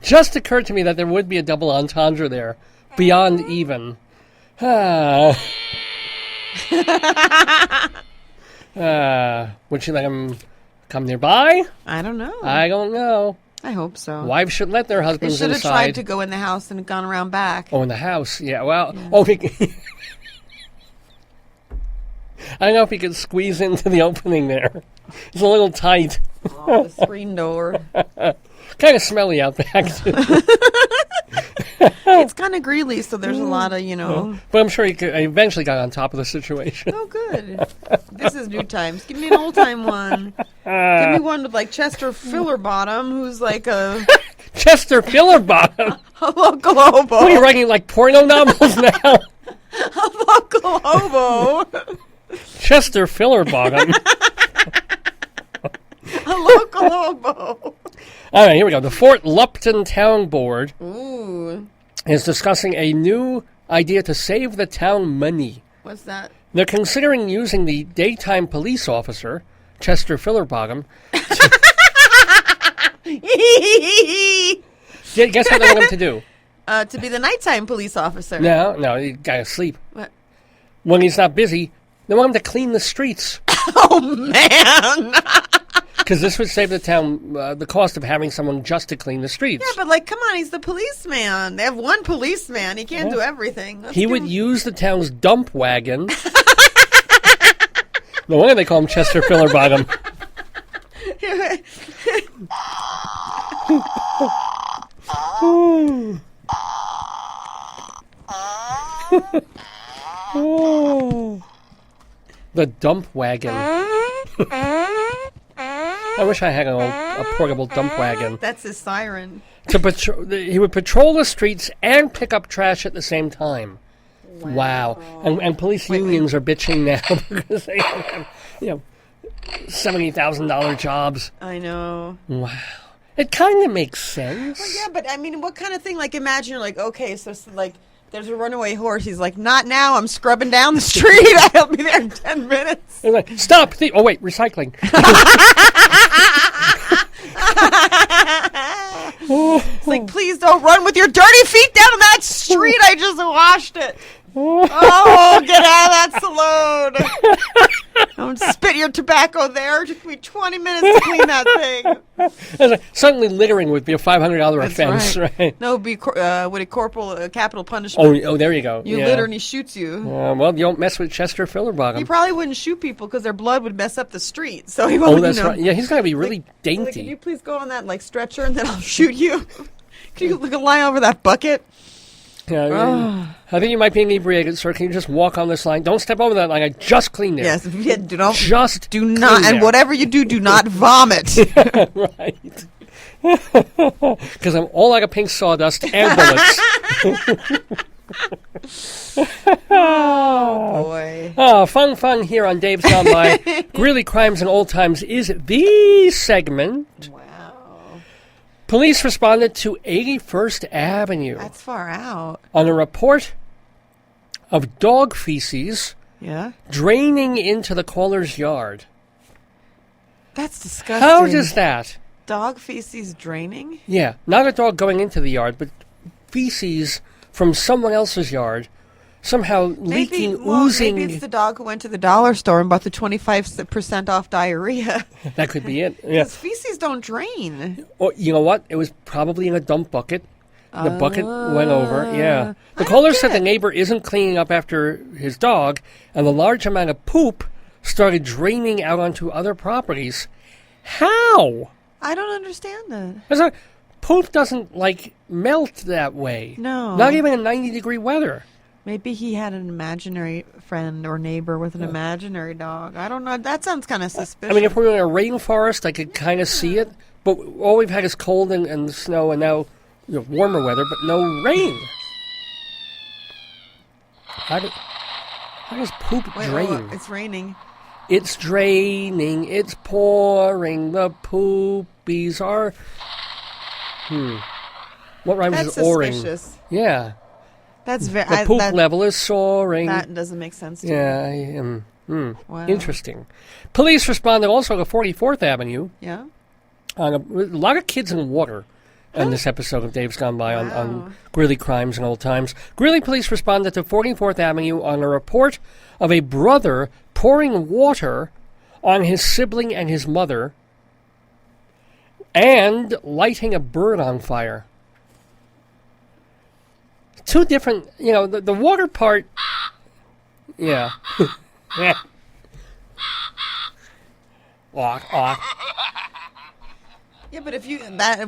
A: Just occurred to me that there would be a double entendre there. Beyond even. Would she let him come nearby?
J: I don't know.
A: I don't know.
J: I hope so.
A: Wives should let their
J: They
A: husbands
J: should have
A: inside.
J: tried to go in the house and gone around back.
A: Oh, in the house. Yeah, well, oh, I don't know if he could squeeze into the opening there. It's a little tight.
J: Oh, the screen door.
A: Kind of smelly out back, too.
J: It's kind of Greeley, so there's a lot of,
A: But I'm sure he eventually got on top of the situation.
J: Oh, good. This is new times. Give me an old time one. Give me one with like Chester Fillerbottom, who's like a
A: Chester Fillerbottom?
J: local hobo.
A: What are you writing, like porno novels now?
J: A local hobo.
A: Chester Fillerbottom.
J: A local hobo.
A: All right, here we go. The Fort Lupton Town Board
J: Ooh.
A: is discussing a new idea to save the town money.
J: What's that?
A: They're considering using the daytime police officer, Chester Fillerbottom. Guess what they want him to do?
J: To be the nighttime police officer.
A: No, you gotta sleep.
J: What?
A: When he's not busy, they want him to clean the streets.
J: Oh, man.
A: Because this would save the town the cost of having someone just to clean the streets.
J: Yeah, but like, come on, he's the policeman. They have one policeman. He can't do everything.
A: He would use the town's dump wagon. No wonder they call him Chester Fillerbottom. The dump wagon. I wish I had a portable dump wagon.
J: That's his siren.
A: He would patrol the streets and pick up trash at the same time. Wow. And police unions are bitching now because they have, $70,000 jobs.
J: I know.
A: Wow. It kind of makes sense.
J: Well, yeah, but I mean, what kind of thing? Like, imagine you're like, okay, so like, there's a runaway horse. He's like, not now. I'm scrubbing down the street. I'll be there in 10 minutes.
A: They're like, stop. Oh, wait, recycling.
J: It's like, please don't run with your dirty feet down that street. I just washed it. Oh, get out of that saloon. Don't spit your tobacco there. It took me 20 minutes to clean that thing.
A: Suddenly littering would be a $500 offense, right?
J: No, it'd be capital punishment.
A: Oh, there you go.
J: You litter and he shoots you.
A: Well, you don't mess with Chester Fillerbottom.
J: He probably wouldn't shoot people because their blood would mess up the street. So he won't.
A: Oh, that's right. Yeah, he's got to be really dainty.
J: Like, can you please go on that stretcher and then I'll shoot you? Can you lie over that bucket?
A: Yeah, I think you might be inebriated, sir. Can you just walk on this line? Don't step over that line. I just cleaned it.
J: Yes, do not.
A: Just
J: do not, and whatever you do not vomit.
A: Right. Because I'm all out of pink sawdust and bullets.
J: Oh, boy.
A: Oh, fun here on Dave's Gone By. Greeley Crimes and Old Times is the segment.
J: Wow.
A: Police responded to 81st Avenue.
J: That's far out.
A: On a report of dog feces draining into the caller's yard.
J: That's disgusting.
A: How does that?
J: Dog feces draining?
A: Yeah, not a dog going into the yard, but feces from someone else's yard somehow leaking, oozing.
J: Maybe it's the dog who went to the dollar store and bought the 25% off diarrhea.
A: That could be it. Yeah.
J: Because feces don't drain.
A: Or, you know what? It was probably in a dump bucket. The bucket went over. Yeah. The caller said the neighbor isn't cleaning up after his dog, and the large amount of poop started draining out onto other properties. How?
J: I don't understand that.
A: Poop doesn't, melt that way.
J: No.
A: Not even in 90-degree weather.
J: Maybe he had an imaginary friend or neighbor with an imaginary dog. I don't know. That sounds kind of suspicious.
A: I mean, if we were in a rainforest, I could kind of see it. But all we've had is cold and snow, and now warmer weather, but no rain. How does poop drain?
J: Wait, it's raining.
A: It's draining. It's pouring. The poopies are... What rhymes
J: That's
A: with oring?
J: suspicious.
A: Yeah.
J: That's very...
A: The poop level is soaring.
J: That doesn't make sense to me.
A: Yeah.
J: Wow.
A: Interesting. Police responded also to 44th Avenue.
J: Yeah?
A: On a lot of kids in water in this episode of Dave's Gone By on Greeley Crimes and Old Times. Greeley police responded to 44th Avenue on a report of a brother pouring water on his sibling and his mother and lighting a bird on fire. Two different, the water part, yeah. Yeah.
J: Yeah, but if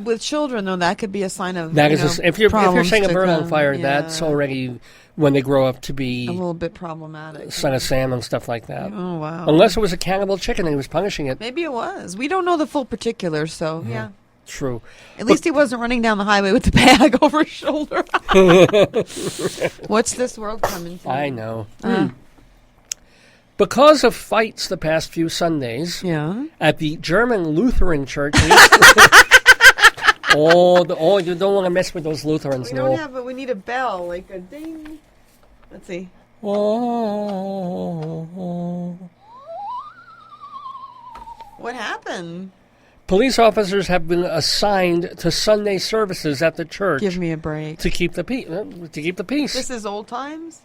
J: with children though, that could be a sign of
A: That is if you're setting a bird on fire,
J: yeah.
A: that's already when they grow up to be
J: a little bit problematic.
A: Son of Sam and stuff like that.
J: Oh wow!
A: Unless it was a cannibal chicken and he was punishing it.
J: Maybe it was. We don't know the full particulars, so yeah.
A: True.
J: At least he wasn't running down the highway with the bag over his shoulder. What's this world coming to?
A: I know. Because of fights the past few Sundays at the German Lutheran Church. You don't want to mess with those Lutherans.
J: We don't have, but we need a bell, like a ding. Let's see. What happened?
A: Police officers have been assigned to Sunday services at the church.
J: Give me a break.
A: To keep the peace.
J: This is old times?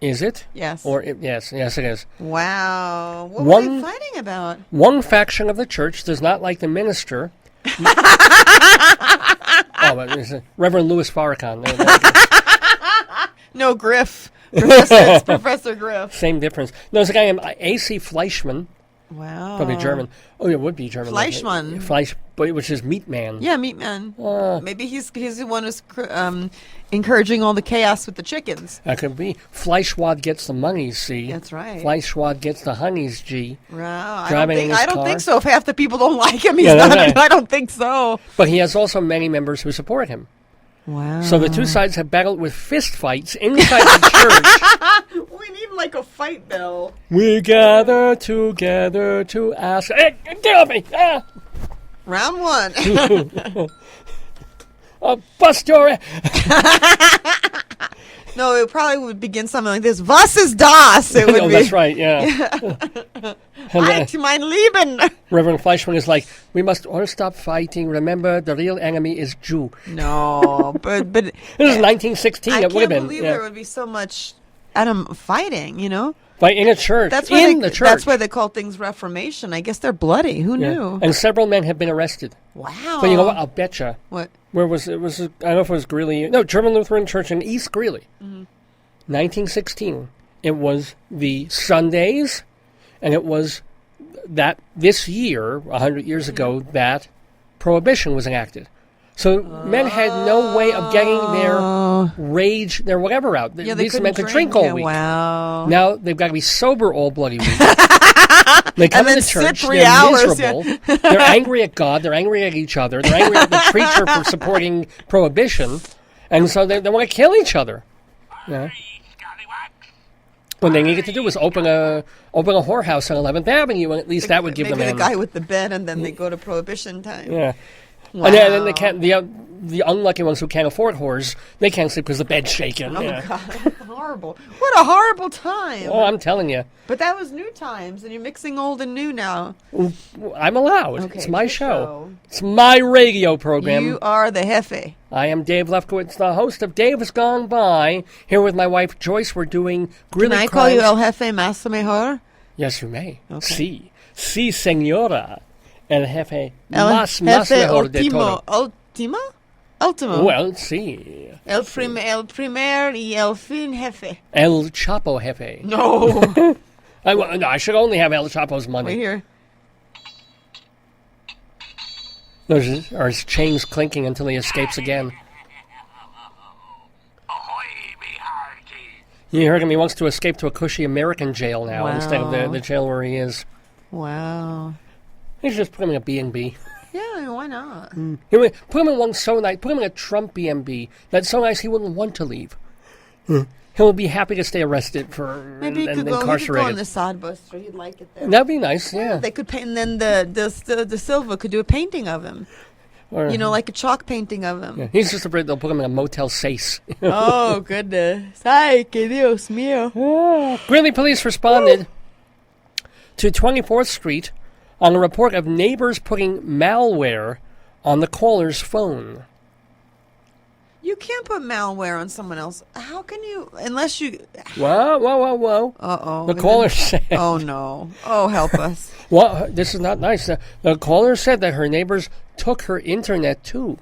A: Is it?
J: Yes.
A: Yes, it is.
J: Wow. What were they fighting about?
A: One faction of the church does not like the minister. Reverend Louis Farrakhan.
J: No, Griff. It's Professor Griff.
A: Same difference. No, there's a guy named A.C. Fleischman.
J: Wow.
A: Probably German. Oh, it would be German.
J: Fleischmann.
A: Which is Meat Man.
J: Yeah, Meat Man. Maybe he's the one who's encouraging all the chaos with the chickens.
A: That could be. Fleischwad gets the money, see?
J: That's right.
A: Fleischwad gets the honeys, G.
J: Wow.
A: I
J: don't think so. If half the people don't like him, I don't think so.
A: But he has also many members who support him.
J: Wow.
A: So the two sides have battled with fist fights inside the church.
J: We need like a fight bell.
A: We gather together to ask. Hey, get off me! Ah!
J: Round one.
A: Bust your.
J: No, it probably would begin something like this. Was ist das? It would be.
A: That's right, yeah.
J: Halt mein Leben.
A: Reverend Fleischman is like, we must all stop fighting. Remember, the real enemy is Jew.
J: No, but
A: this is 1916. It would have been.
J: I can't believe there would be so much fighting,
A: Like in a church.
J: That's why they call things Reformation. I guess they're bloody. Who knew?
A: And several men have been arrested.
J: Wow.
A: But you know what? I'll betcha.
J: What?
A: Where was it? I don't know if it was Greeley. No, German Lutheran Church in East Greeley. 1916. It was the Sundays, and it was that this year, 100 years ago, that Prohibition was enacted. So men had no way of getting their rage, their whatever out. These men could drink all week.
J: Wow.
A: Now they've got to be sober all bloody week. They come to church,
J: sit 3
A: they're
J: hours,
A: miserable, they're angry at God, they're angry at each other, they're angry at the preacher for supporting Prohibition, and so they want to kill each other. Yeah. What they needed to do was open a whorehouse on 11th Avenue, and at least that would give them...
J: Maybe the guy with the bed, and then they go to Prohibition time.
A: Yeah.
J: Wow.
A: And then they can't. The unlucky ones who can't afford whores, they can't sleep because the bed's shaking.
J: Oh God, horrible! What a horrible time!
A: Oh, I'm telling you.
J: But that was new times, and you're mixing old and new now.
A: I'm allowed.
J: Okay,
A: it's my show. It's my radio program.
J: You are the jefe.
A: I am Dave Lefkowitz, the host of Dave Has Gone By. Here with my wife Joyce, we're doing Greeley
J: Can I call you El Jefe Más Mejor?
A: Yes, you may.
J: Okay.
A: Sí, señora. El Jefe
J: El
A: Más
J: Jefe
A: Mejor de todo.
J: Último.
A: Well, sí.
J: El primer y el fin jefe.
A: El Chapo Jefe.
J: No.
A: I should only have El Chapo's money.
J: Wait here.
A: Or his chains clinking until he escapes again. You heard him. He wants to escape to a cushy American jail now instead of the jail where he is.
J: Wow.
A: He should just put him in a B&B.
J: Yeah, why not?
A: Put him in one so nice. Put him in a Trump B&B that's so nice he wouldn't want to leave. He'll be happy to stay arrested
J: Maybe he could go on the sod buster. He'd like it there.
A: That'd be nice. Yeah.
J: They could paint, and then the Silva could do a painting of him.
A: Or,
J: like a chalk painting of him.
A: Yeah, he's just afraid they'll put him in a Motel 6.
J: Oh, goodness. Ay, que Dios mío.
A: Greeley police responded to 24th Street on a report of neighbors putting malware on the caller's phone.
J: You can't put malware on someone else. How can you? Unless you.
A: Whoa.
J: Uh-oh.
A: The caller said...
J: Oh, no. Oh, help us.
A: Well, this is not nice. The caller said that her neighbors took her internet, too.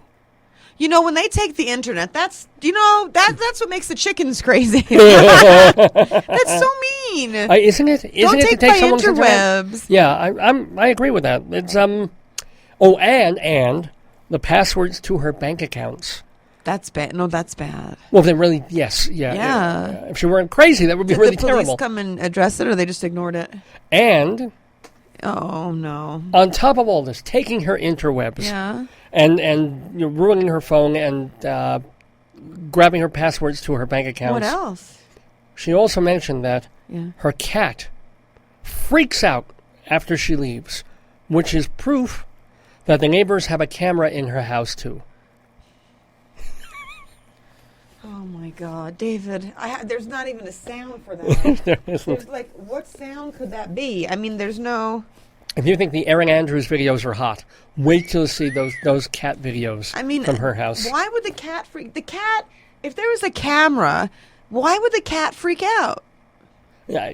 J: You know, when they take the internet, that's what makes the chickens crazy. That's so mean.
A: Isn't it? Isn't
J: Don't
A: it to
J: take
A: take
J: my
A: someone's internet?
J: interwebs.
A: Yeah, I agree with that. It's Oh, and the passwords to her bank accounts.
J: That's bad. No, that's bad.
A: Well, they really, yes, yeah.
J: Yeah.
A: If she weren't crazy, that would be really
J: Did the police
A: terrible.
J: come and address it, or they just ignored it?
A: And
J: Oh no!
A: on top of all this, taking her interwebs.
J: Yeah.
A: And ruining her phone and grabbing her passwords to her bank accounts.
J: What else?
A: She also mentioned that
J: Yeah.
A: her cat freaks out after she leaves, which is proof that the neighbors have a camera in her house too.
J: Oh my God, David! There's not even a sound for that. There's like, what sound could that be? I mean, there's no.
A: If you think the Erin Andrews videos are hot, wait till you see those cat videos from her house.
J: Why would the cat freak? The cat, if there was a camera, why would the cat freak out?
A: Yeah,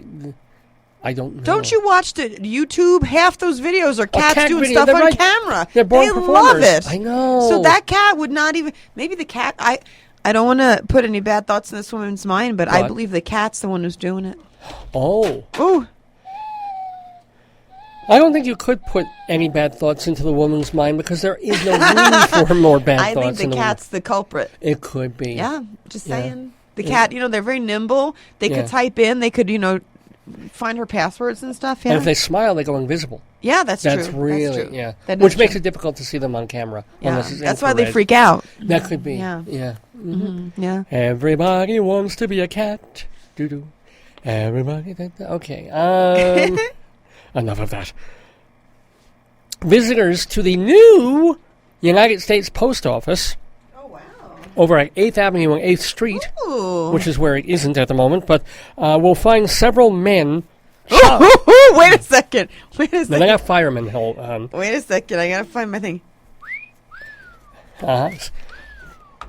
A: I don't know.
J: Don't you watch the YouTube? Half those videos are cats
A: cat
J: doing
A: video,
J: stuff
A: they're
J: on
A: right.
J: camera.
A: They're born
J: they
A: performers.
J: love it.
A: I know.
J: So that cat would not even. Maybe the cat. I don't want to put any bad thoughts in this woman's mind, but I
A: What?
J: believe the cat's the one who's doing it.
A: Oh.
J: Ooh.
A: I don't think you could put any bad thoughts into the woman's mind because there is no room for more bad
J: I
A: thoughts.
J: think the cat's the culprit.
A: It could be.
J: Yeah, just
A: Yeah.
J: saying. The cat, they're very nimble. They
A: Yeah.
J: could type in. They could, find her passwords and stuff. Yeah,
A: And if they smile, they go invisible.
J: yeah, that's true.
A: That's really,
J: that's true.
A: yeah.
J: That
A: Which
J: is
A: makes
J: true.
A: it difficult to see them on camera.
J: Yeah,
A: Unless it's
J: that's why they
A: infrared.
J: freak out.
A: That could be.
J: Yeah.
A: Yeah.
J: Mm-hmm. Yeah.
A: Everybody wants to be a cat. Doo-doo. Everybody. Okay. Enough of that. Visitors to the new United States Post Office over at 8th Avenue and 8th Street,
J: Ooh.
A: which is where it isn't at the moment, but we'll find several men.
J: Wait a second.
A: Then I got firemen. Hold on.
J: Wait a second. I gotta find my thing.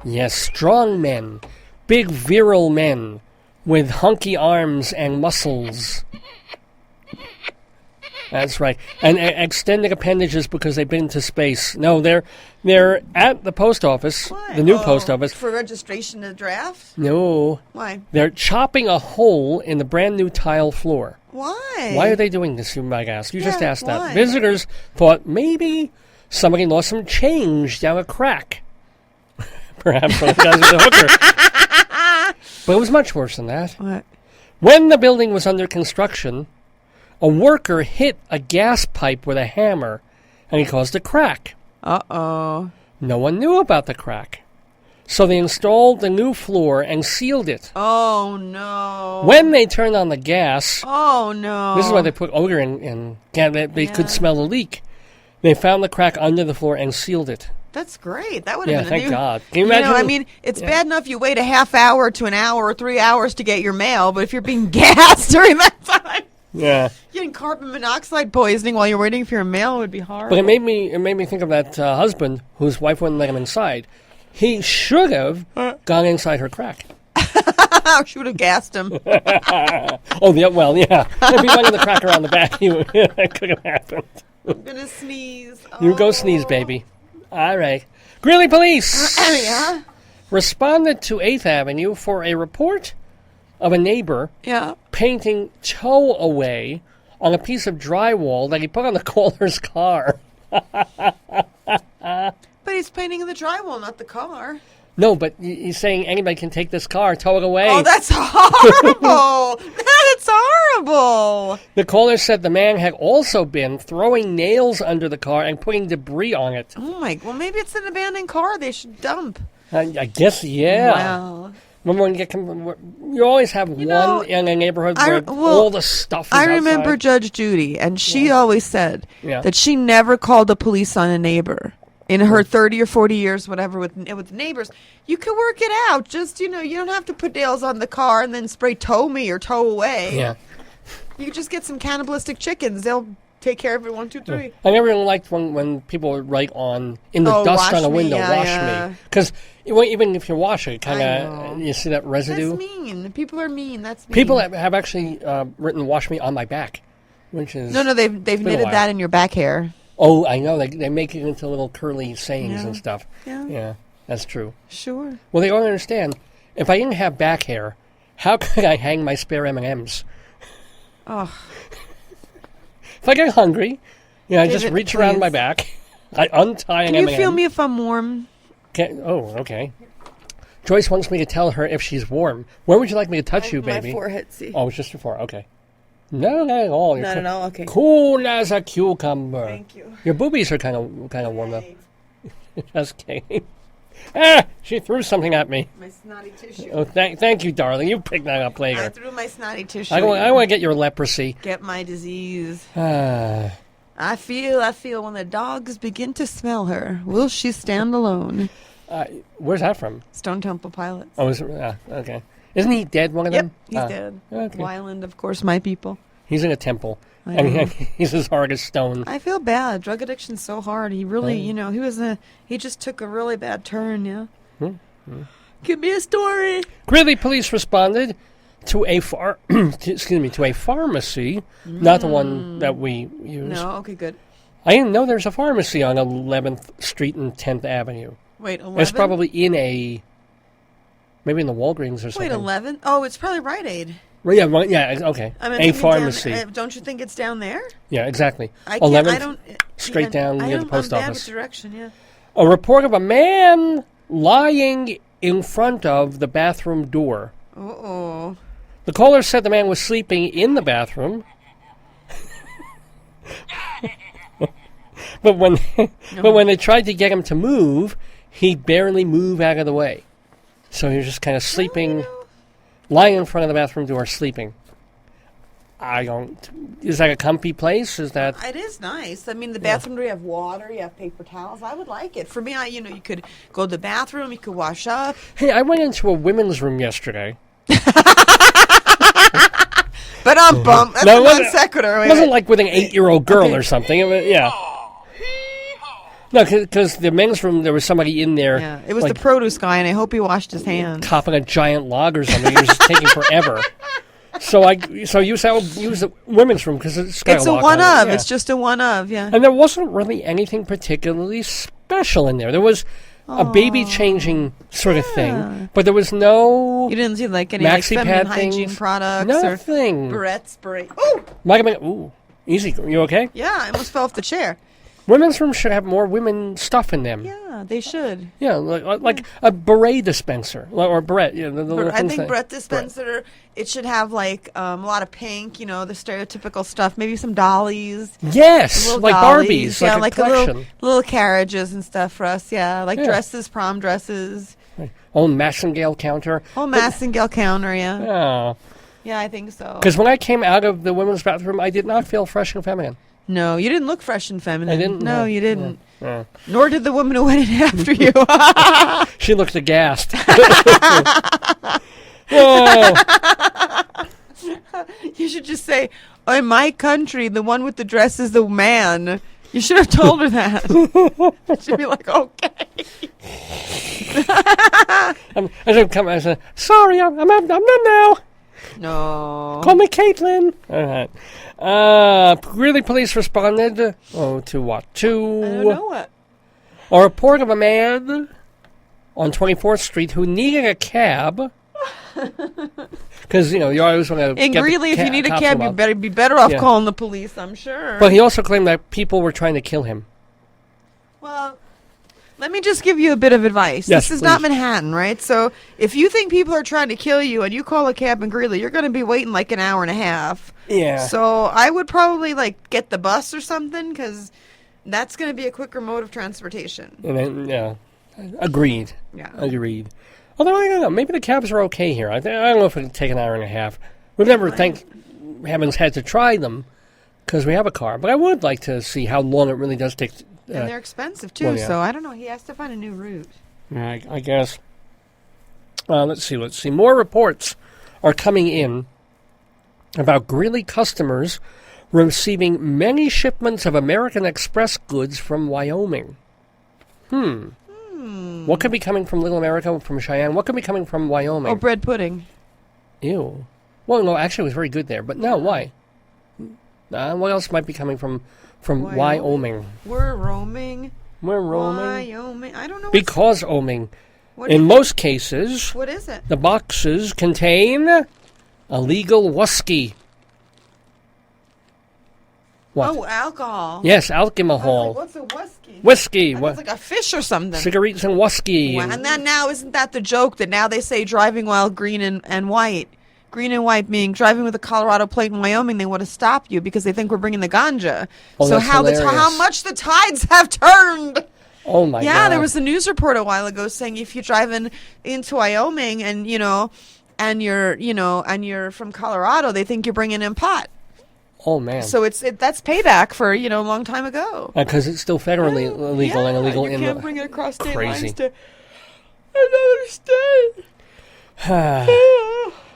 A: Yes, strong men, big virile men with hunky arms and muscles. That's right. And extended appendages because they've been to space. No, they're at the post office,
J: Why?
A: the new post office.
J: For registration to draft?
A: No.
J: Why?
A: They're chopping a hole in the brand new tile floor.
J: Why?
A: Why are they doing this, you might ask? You just
J: Yeah,
A: asked
J: why?
A: that. Visitors thought maybe somebody lost some change down a crack. Perhaps one of the guys with a hooker. But it was much worse than that.
J: What?
A: When the building was under construction, a worker hit a gas pipe with a hammer, and he caused a crack.
J: Uh-oh.
A: No one knew about the crack. So they installed the new floor and sealed it.
J: Oh, no.
A: When they turned on the gas,
J: Oh, no.
A: this is why they put odor in. They could smell the leak. They found the crack under the floor and sealed it.
J: That's great. That would have been
A: Thank
J: a new...
A: God. Can you imagine?
J: I mean, it's bad enough you wait a half hour to an hour or 3 hours to get your mail, but if you're being gassed during that time...
A: Yeah.
J: Getting carbon monoxide poisoning while you're waiting for your mail would be horrible.
A: But it made me think of that husband whose wife wouldn't let him inside. He should have gone inside her crack.
J: She would have gassed him.
A: Oh, yeah, well, yeah. If he went in the crack around the back, that could have happened.
J: I'm going to sneeze.
A: You go sneeze, baby. All right. Greeley Police
J: Yeah?
A: responded to 8th Avenue for a report of a neighbor
J: Yeah.
A: painting tow away on a piece of drywall that he put on the caller's car.
J: But he's painting the drywall, not the car.
A: No, but he's saying anybody can take this car, tow it away.
J: Oh, that's horrible. That's horrible.
A: The caller said the man had also been throwing nails under the car and putting debris on it.
J: Oh, my. Well, maybe it's an abandoned car they should dump.
A: I guess, yeah.
J: Wow.
A: Remember when you always have one in a neighborhood where all the stuff is
J: I remember
A: outside.
J: Judge Judy, and she always said
A: Yeah.
J: that she never called the police on a neighbor. In her 30 or 40 years, whatever, with neighbors, you can work it out. Just, you don't have to put nails on the car and then spray tow me or tow away.
A: Yeah.
J: You just get some cannibalistic chickens. They'll take care of it. 1, 2, 3.
A: I never really liked when people would write in the dust on a window, wash me. Because even if you wash it, kind of, you see that residue.
J: That's mean. People are mean. That's mean.
A: People have actually written wash me on my back, which is...
J: No, they've knitted that in your back hair.
A: Oh, I know. They make it into little curly sayings and stuff. Yeah, that's true.
J: Sure.
A: Well, they don't understand. If I didn't have back hair, how could I hang my spare M&Ms?
J: Oh.
A: If I get hungry, I just
J: David,
A: reach around my back, I untie an M&M.
J: Can you feel me if I'm warm?
A: Okay. Joyce wants me to tell her if she's warm. Where would you like me to touch you, baby?
J: My forehead, see.
A: Oh, it's just your forehead. Okay. No, not at all.
J: Not at all. Okay.
A: Cool as a cucumber.
J: Thank you.
A: Your boobies are kind of warm though. Just kidding. She threw something at me.
J: My snotty tissue.
A: Oh, thank you, darling. You pick that up later.
J: I threw my snotty tissue.
A: I want to get your leprosy.
J: Get my disease. I feel when the dogs begin to smell her, will she stand alone?
A: Where's that from?
J: Stone Temple Pilots.
A: Oh, okay. Isn't he dead, one of them?
J: Yep, he's dead.
A: Okay.
J: Wyland, of course, my people.
A: He's in a temple. And he's as hard as stone.
J: I feel bad. Drug addiction's so hard. He really, he just took a really bad turn, yeah. Give me a story.
A: Greeley police responded to a pharmacy, not the one that we use.
J: No, okay, good.
A: I didn't know there's a pharmacy on 11th Street and 10th Avenue.
J: Wait, 11?
A: It's probably maybe in the Walgreens or something.
J: Wait, 11? Oh, it's probably Rite Aid.
A: Well, yeah, okay. A pharmacy.
J: Don't you think it's down there?
A: Yeah, exactly.
J: 11th,
A: straight down near the post office.
J: I'm bad with direction, yeah.
A: A report of a man lying in front of the bathroom door.
J: Uh-oh.
A: The caller said the man was sleeping in the bathroom. But when they tried to get him to move, he'd barely move out of the way. So he was just kind of sleeping, lying in front of the bathroom door, sleeping. Is that a comfy place? Is that?
J: It is nice. I mean, the bathroom door, you have water, you have paper towels. I would like it. For me, you could go to the bathroom, you could wash up.
A: Hey, I went into a women's room yesterday.
J: But I'm bummed. That's a non sequitur.
A: It wasn't like with an 8-year-old girl or something. Yeah. No, because the men's room, there was somebody in there.
J: Yeah, it was the produce guy, and I hope he washed his hands.
A: Copping a giant log or something. It was just taking forever. So you said use the women's room because it's got
J: a one of. It's just a one of, yeah.
A: And there wasn't really anything particularly special in there. There was a baby changing sort of thing, but there was no.
J: You didn't see any
A: feminine
J: hygiene products,
A: nothing.
J: Or Barrette spray. Ooh,
A: ooh, easy. You okay?
J: Yeah, I almost fell off the chair.
A: Women's rooms should have more women stuff in them.
J: Yeah, they should.
A: Yeah, like a beret dispenser or Barrette. Yeah,
J: I think Barrette dispenser. It should have a lot of pink. The stereotypical stuff. Maybe some dollies.
A: Yes, like
J: dollies.
A: Barbies. Yeah, like
J: a little carriages and stuff for us. Yeah, dresses, prom dresses.
A: Right. Old Massengale counter.
J: Massengale counter. Yeah.
A: Oh.
J: Yeah, I think so.
A: Because when I came out of the women's bathroom, I did not feel fresh and feminine.
J: No, you didn't look fresh and feminine.
A: I didn't.
J: No, you didn't. Yeah. Nor did the woman who went in after you.
A: She looked aghast. Whoa.
J: You should just say, in my country, the one with the dress is the man. You should have told her that. She'd be like, okay.
A: I said, sorry, I'm done now.
J: No.
A: Call me Caitlin. All right. Greeley police responded. To what?
J: I don't know what.
A: A report of a man on 24th Street who needed a cab. Because, you always want to.
J: In Greeley, if you need a cab, you better be better off calling the police, I'm sure.
A: But he also claimed that people were trying to kill him.
J: Well, let me just give you a bit of advice.
A: Yes,
J: this is
A: please.
J: not Manhattan, right? So if you think people are trying to kill you and you call a cab in Greeley, you're going to be waiting like an hour and a half.
A: Yeah.
J: So I would probably get the bus or something because that's going to be a quicker mode of transportation.
A: And then, agreed.
J: Yeah.
A: Agreed. Although, I don't know, maybe the cabs are okay here. I don't know if it would take an hour and a half. We've never, thank heavens, had to try them because we have a car. But I would like to see how long it really does take.
J: And they're expensive, too, so I don't know. He has to find a new route.
A: I guess. Let's see. More reports are coming in about Greeley customers receiving many shipments of American Express goods from Wyoming. What could be coming from Little America, from Cheyenne? What could be coming from Wyoming?
J: Oh, bread pudding.
A: Ew. Well, no, actually, it was very good there. But no, why? What else might be coming from Wyoming?
J: We're roaming.
A: We're roaming.
J: Wyoming. I don't know.
A: Because oming.
J: What
A: In
J: is
A: most cases,
J: What is it?
A: the boxes contain illegal whiskey. What?
J: Oh, alcohol.
A: Yes,
J: I was
A: alcohol.
J: like, what's a whiskey?
A: Whiskey.
J: It's like a fish or something.
A: Cigarettes and whiskey.
J: Wow, and then now, isn't that the joke that now they say driving while green and white? Green and white meaning driving with a Colorado plate in Wyoming, they want to stop you because they think we're bringing the ganja.
A: Oh,
J: so
A: that's
J: how
A: hilarious.
J: much the tides have turned.
A: Oh my God.
J: Yeah, there was a news report a while ago saying if you're driving into Wyoming and you're from Colorado, they think you're bringing in pot.
A: Oh man.
J: So that's payback for a long time ago.
A: Because it's still federally illegal and illegal
J: you
A: in
J: can't
A: the
J: bring it across state
A: crazy.
J: lines to another state.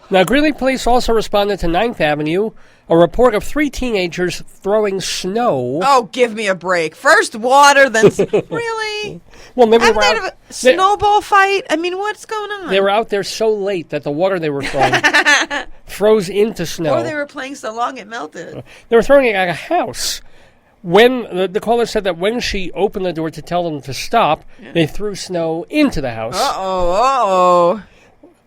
A: Now, Greeley police also responded to 9th Avenue, a report of 3 teenagers throwing snow.
J: Oh, give me a break. First water, then really?
A: Well, maybe
J: Haven't
A: they
J: they
A: were
J: had a snowball fight? I mean, what's going on?
A: they were out there so late that the water they were throwing froze into snow.
J: Or they were playing so long it melted.
A: They were throwing it at a house. When the caller said that when she opened the door to tell them to stop, they threw snow into the house.
J: Uh-oh.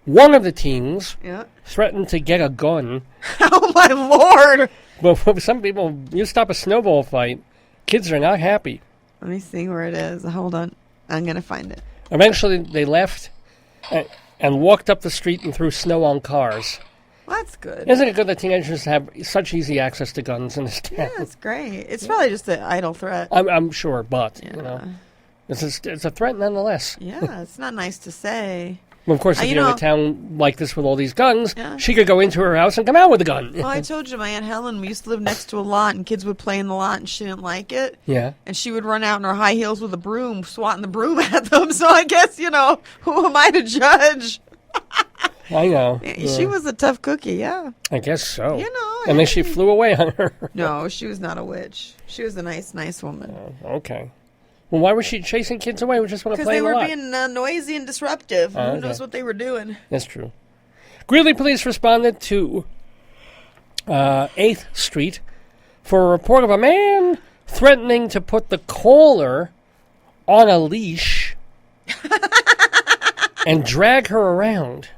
A: One of the teens
J: Yeah.
A: threatened to get a gun.
J: Oh, my Lord.
A: But for some people, you stop a snowball fight, kids are not happy.
J: Let me see where it is. Hold on. I'm going to find it.
A: Eventually, they left and walked up the street and threw snow on cars.
J: Well, that's good.
A: Isn't it good that teenagers have such easy access to guns in this town?
J: Yeah, that's great. It's probably just an idle threat.
A: I'm sure, but, it's a threat nonetheless.
J: Yeah, it's not nice to say.
A: Well, of course, if
J: you
A: you're in
J: know-
A: a town like this with all these guns,
J: Yeah.
A: she could go into her house and come out with a gun.
J: Well, I told you, my Aunt Helen, we used to live next to a lot, and kids would play in the lot, and she didn't like it.
A: Yeah.
J: And she would run out in her high heels with a broom, swatting the broom at them. So I guess, who am I to judge?
A: I know.
J: She was a tough cookie, yeah.
A: I guess so.
J: And
A: then she flew away on her.
J: No, she was not a witch. She was a nice woman.
A: Okay. Well, why was she chasing kids away? We just want to
J: Because
A: play
J: they
A: in the
J: were
A: lot.
J: being noisy and disruptive.
A: Oh,
J: Who
A: okay.
J: knows what they were doing?
A: That's true. Greeley police responded to 8th Street for a report of a man threatening to put the caller on a leash and drag her around.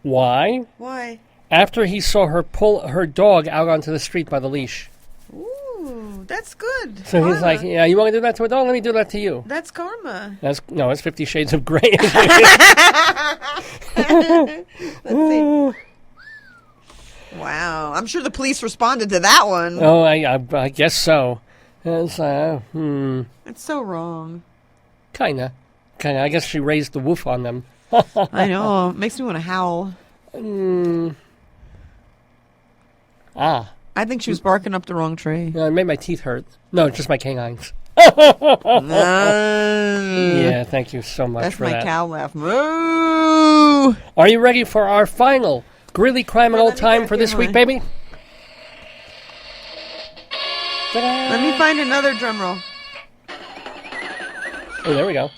A: Why?
J: Why?
A: After he saw her pull her dog out onto the street by the leash.
J: Ooh, that's good.
A: So
J: karma.
A: he's like, yeah, you want to do that to a dog? Let me do that to you.
J: That's karma.
A: It's 50 Shades of Grey.
J: Let's see. Wow. I'm sure the police responded to that one.
A: Oh, I guess so. It's,
J: It's so wrong.
A: Kinda. I guess she raised the woof on them.
J: I know. It makes me want to howl. I think she was barking up the wrong tree.
A: It made my teeth hurt. No, just my canines.
J: Yeah,
A: Yeah, thank you so much
J: that's
A: for
J: my
A: that.
J: cow laugh. Moo!
A: Are you ready for our final Greeley Crime and
J: Well,
A: Old
J: let me
A: Time
J: get
A: for
J: it
A: this
J: here,
A: week,
J: honey.
A: baby? Ta-da!
J: Let me find another drum roll.
A: Oh, there we go.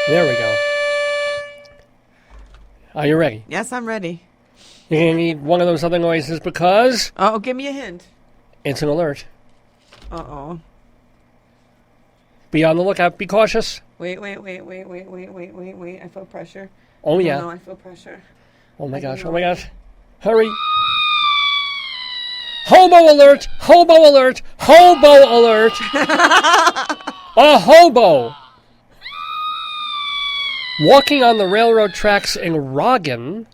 A: There we go. Are you ready?
J: Yes, I'm ready.
A: You're going to need one of those other noises because
J: Oh, give me a hint.
A: it's an alert.
J: Uh-oh.
A: Be on the lookout. Be cautious.
J: Wait. I feel pressure.
A: Oh, yeah.
J: No, I feel pressure.
A: Oh, my gosh. Oh, my gosh. Hurry. Hobo alert! Hobo alert! Hobo alert! A hobo! Walking on the railroad tracks in Roggen.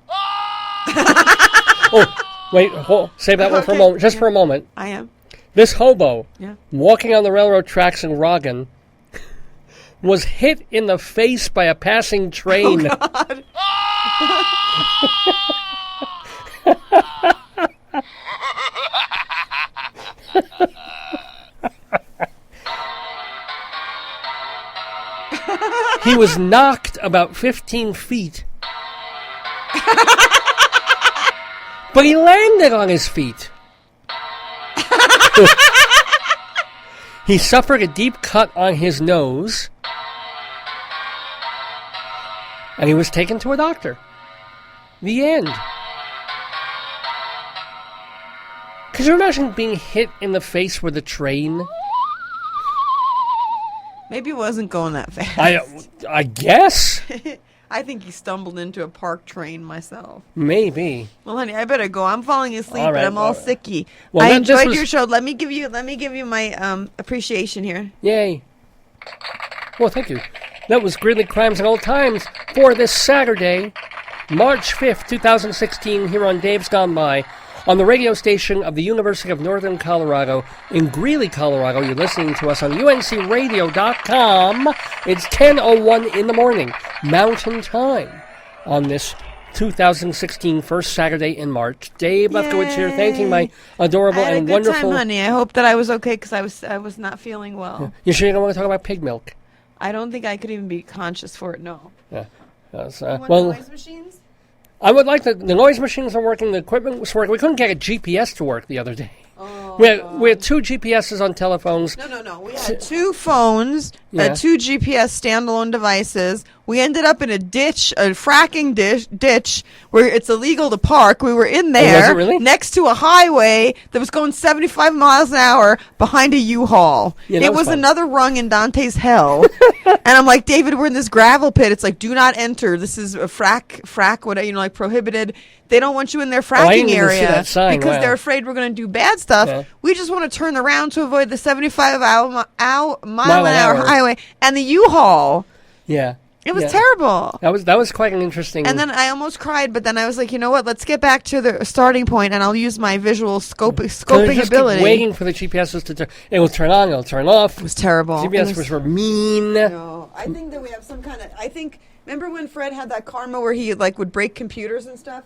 A: Oh, wait. Save that one for a
J: Okay.
A: moment. Just for a moment.
J: I am.
A: This hobo,
J: Yeah.
A: walking on the railroad tracks in Roggen, was hit in the face by a passing train.
J: Oh, God.
A: He was knocked about 15 feet But he landed on his feet. He suffered a deep cut on his nose. And he was taken to a doctor. The end. Could you imagine being hit in the face with a train?
J: Maybe it wasn't going that fast.
A: I guess.
J: I think he stumbled into a park train myself.
A: Maybe.
J: Well, honey, I better go. I'm falling asleep,
A: All right,
J: but I'm all
A: all right.
J: sicky.
A: Well,
J: I
A: then this
J: enjoyed
A: was-
J: your show. Let me give you my appreciation here.
A: Yay. Well, thank you. That was Greeley Crimes and Old Times for this Saturday, March 5th, 2016, here on Dave's Gone By, on the radio station of the University of Northern Colorado in Greeley, Colorado. You're listening to us on uncradio.com. It's 10:01 in the morning, Mountain Time, on this 2016 first Saturday in March. Dave Lefkowitz here, thanking my adorable
J: I had
A: and
J: a good
A: wonderful...
J: time, honey. I hope that I was okay because I was not feeling well.
A: You sure you don't want to talk about pig milk?
J: I don't think I could even be conscious for it. No.
A: Yeah.
J: Well, noise machines?
A: I would like the noise machines are working, the equipment was working. We couldn't get a GPS to work the other day.
J: Oh,
A: we had two GPSs on telephones.
J: No. We had two phones,
A: Yeah.
J: two GPS standalone devices. We ended up in a fracking ditch where it's illegal to park. We were in there
A: was it really?
J: next to a highway that was going 75 miles an hour behind a U-Haul.
A: Yeah, that
J: it
A: was
J: was
A: fun.
J: another rung in Dante's hell. And I'm like, David, we're in this gravel pit. It's like, do not enter. This is a frack, whatever, like prohibited. They don't want you in their
A: I
J: fracking
A: didn't even see
J: area
A: that sign.
J: because
A: Wow.
J: they're afraid we're going to do bad stuff.
A: Yeah.
J: We just want to turn around to avoid the 75 mile an
A: Mile an
J: hour
A: hour.
J: highway and the U-Haul.
A: Yeah.
J: It was
A: Yeah.
J: terrible.
A: That was quite an interesting...
J: And then I almost cried, but then I was like, you know what? Let's get back to the starting point, and I'll use my visual scoping
A: just
J: ability.
A: keep waiting for the GPSs to turn. It will turn on, it'll turn off.
J: It was terrible.
A: GPS were mean.
J: No, I think that we have some kind of. Remember when Fred had that karma where he would break computers and stuff?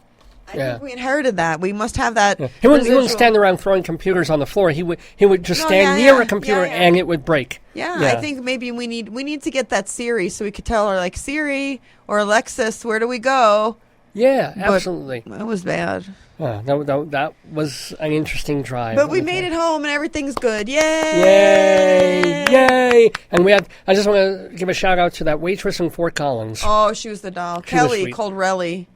J: I think we inherited that. We must have that.
A: Yeah. He wouldn't
J: residual-
A: stand around throwing computers on the floor. He would just
J: No,
A: stand
J: yeah,
A: near
J: yeah.
A: a computer
J: Yeah, yeah.
A: and it would break.
J: Yeah, I think maybe we need to get that Siri so we could tell her, like, Siri or Alexis, where do we go?
A: Yeah,
J: But
A: absolutely.
J: That was bad.
A: That was an interesting drive.
J: But we made it home and everything's good. Yay!
A: Yay! Yay! And I just want to give a shout out to that waitress in Fort Collins.
J: Oh, she was the doll.
A: She was
J: Kelly,
A: sweet.
J: called Relly.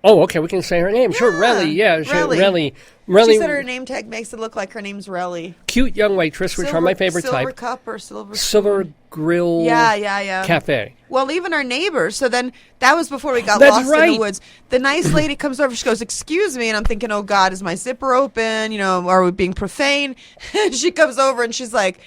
A: Oh, okay, we can say her name. Sure,
J: Yeah,
A: Relly. Yeah,
J: Relly.
A: Relly.
J: She said her name tag makes it look like her name's Relly.
A: Cute young waitress, which are my favorite
J: silver
A: type.
J: cup or silver
A: Silver
J: spoon?
A: Grill
J: Yeah.
A: Cafe.
J: Well, even our neighbors. So then that was before we got
A: That's
J: lost in
A: right.
J: the woods. The nice lady comes over. She goes, "Excuse me," and I'm thinking, "Oh God, is my zipper open? You know, are we being profane?" She comes over and she's like,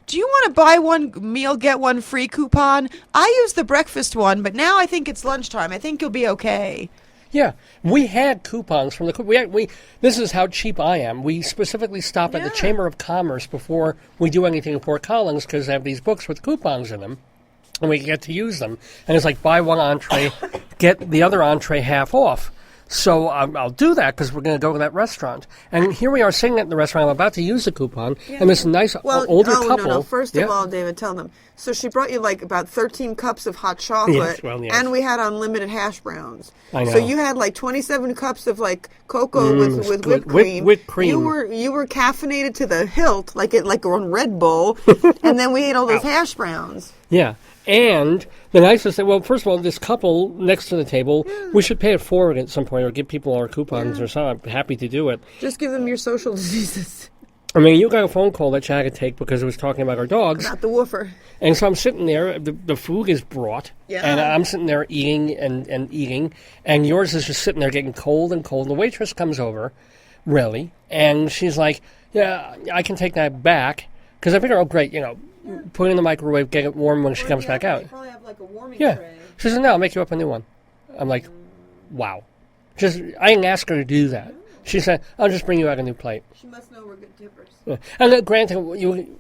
J: "Do you want to buy one meal, get one free coupon? I use the breakfast one, but now I think it's lunchtime. I think you'll be okay."
A: Yeah, we had coupons from the... We this is how cheap I am. We specifically stop at the Chamber of Commerce before we do anything in Fort Collins because they have these books with coupons in them, and we get to use them. And it's like, buy one entree, get the other entree half off. So I'll do that because we're going to go to that restaurant. And here we are sitting at the restaurant. I'm about to use the coupon, and this nice older couple...
J: No. First
A: Yeah.
J: of all, David, tell them. So she brought you like about 13 cups of hot chocolate,
A: Yes, well, yes.
J: and we had unlimited hash browns.
A: I know.
J: So you had like 27 cups of like cocoa with
A: good.
J: whipped cream.
A: Whipped cream.
J: You were caffeinated to the hilt, like on Red Bull, and then we ate all those hash browns.
A: Yeah. And the nicest thing, well, first of all, this couple next to the table, we should pay it forward at some point or give people our coupons or something. I'm happy to do it.
J: Just give them your social diseases.
A: I mean, you got a phone call that you had to take because it was talking about our dogs.
J: About the woofer.
A: And so I'm sitting there, the food is brought, and I'm sitting there eating and eating, and yours is just sitting there getting cold and cold. The waitress comes over, really, and she's like, yeah, I can take that back. Because I figure, oh, great, put it in the microwave, get it warm when she comes back out.
J: You probably have like a warming
A: Yeah.
J: tray.
A: She said, no, I'll make you up a new one. I'm like, wow. I didn't ask her to do that. She said, I'll just bring you out a new plate.
J: She must know we're good tippers.
A: Yeah. And granted,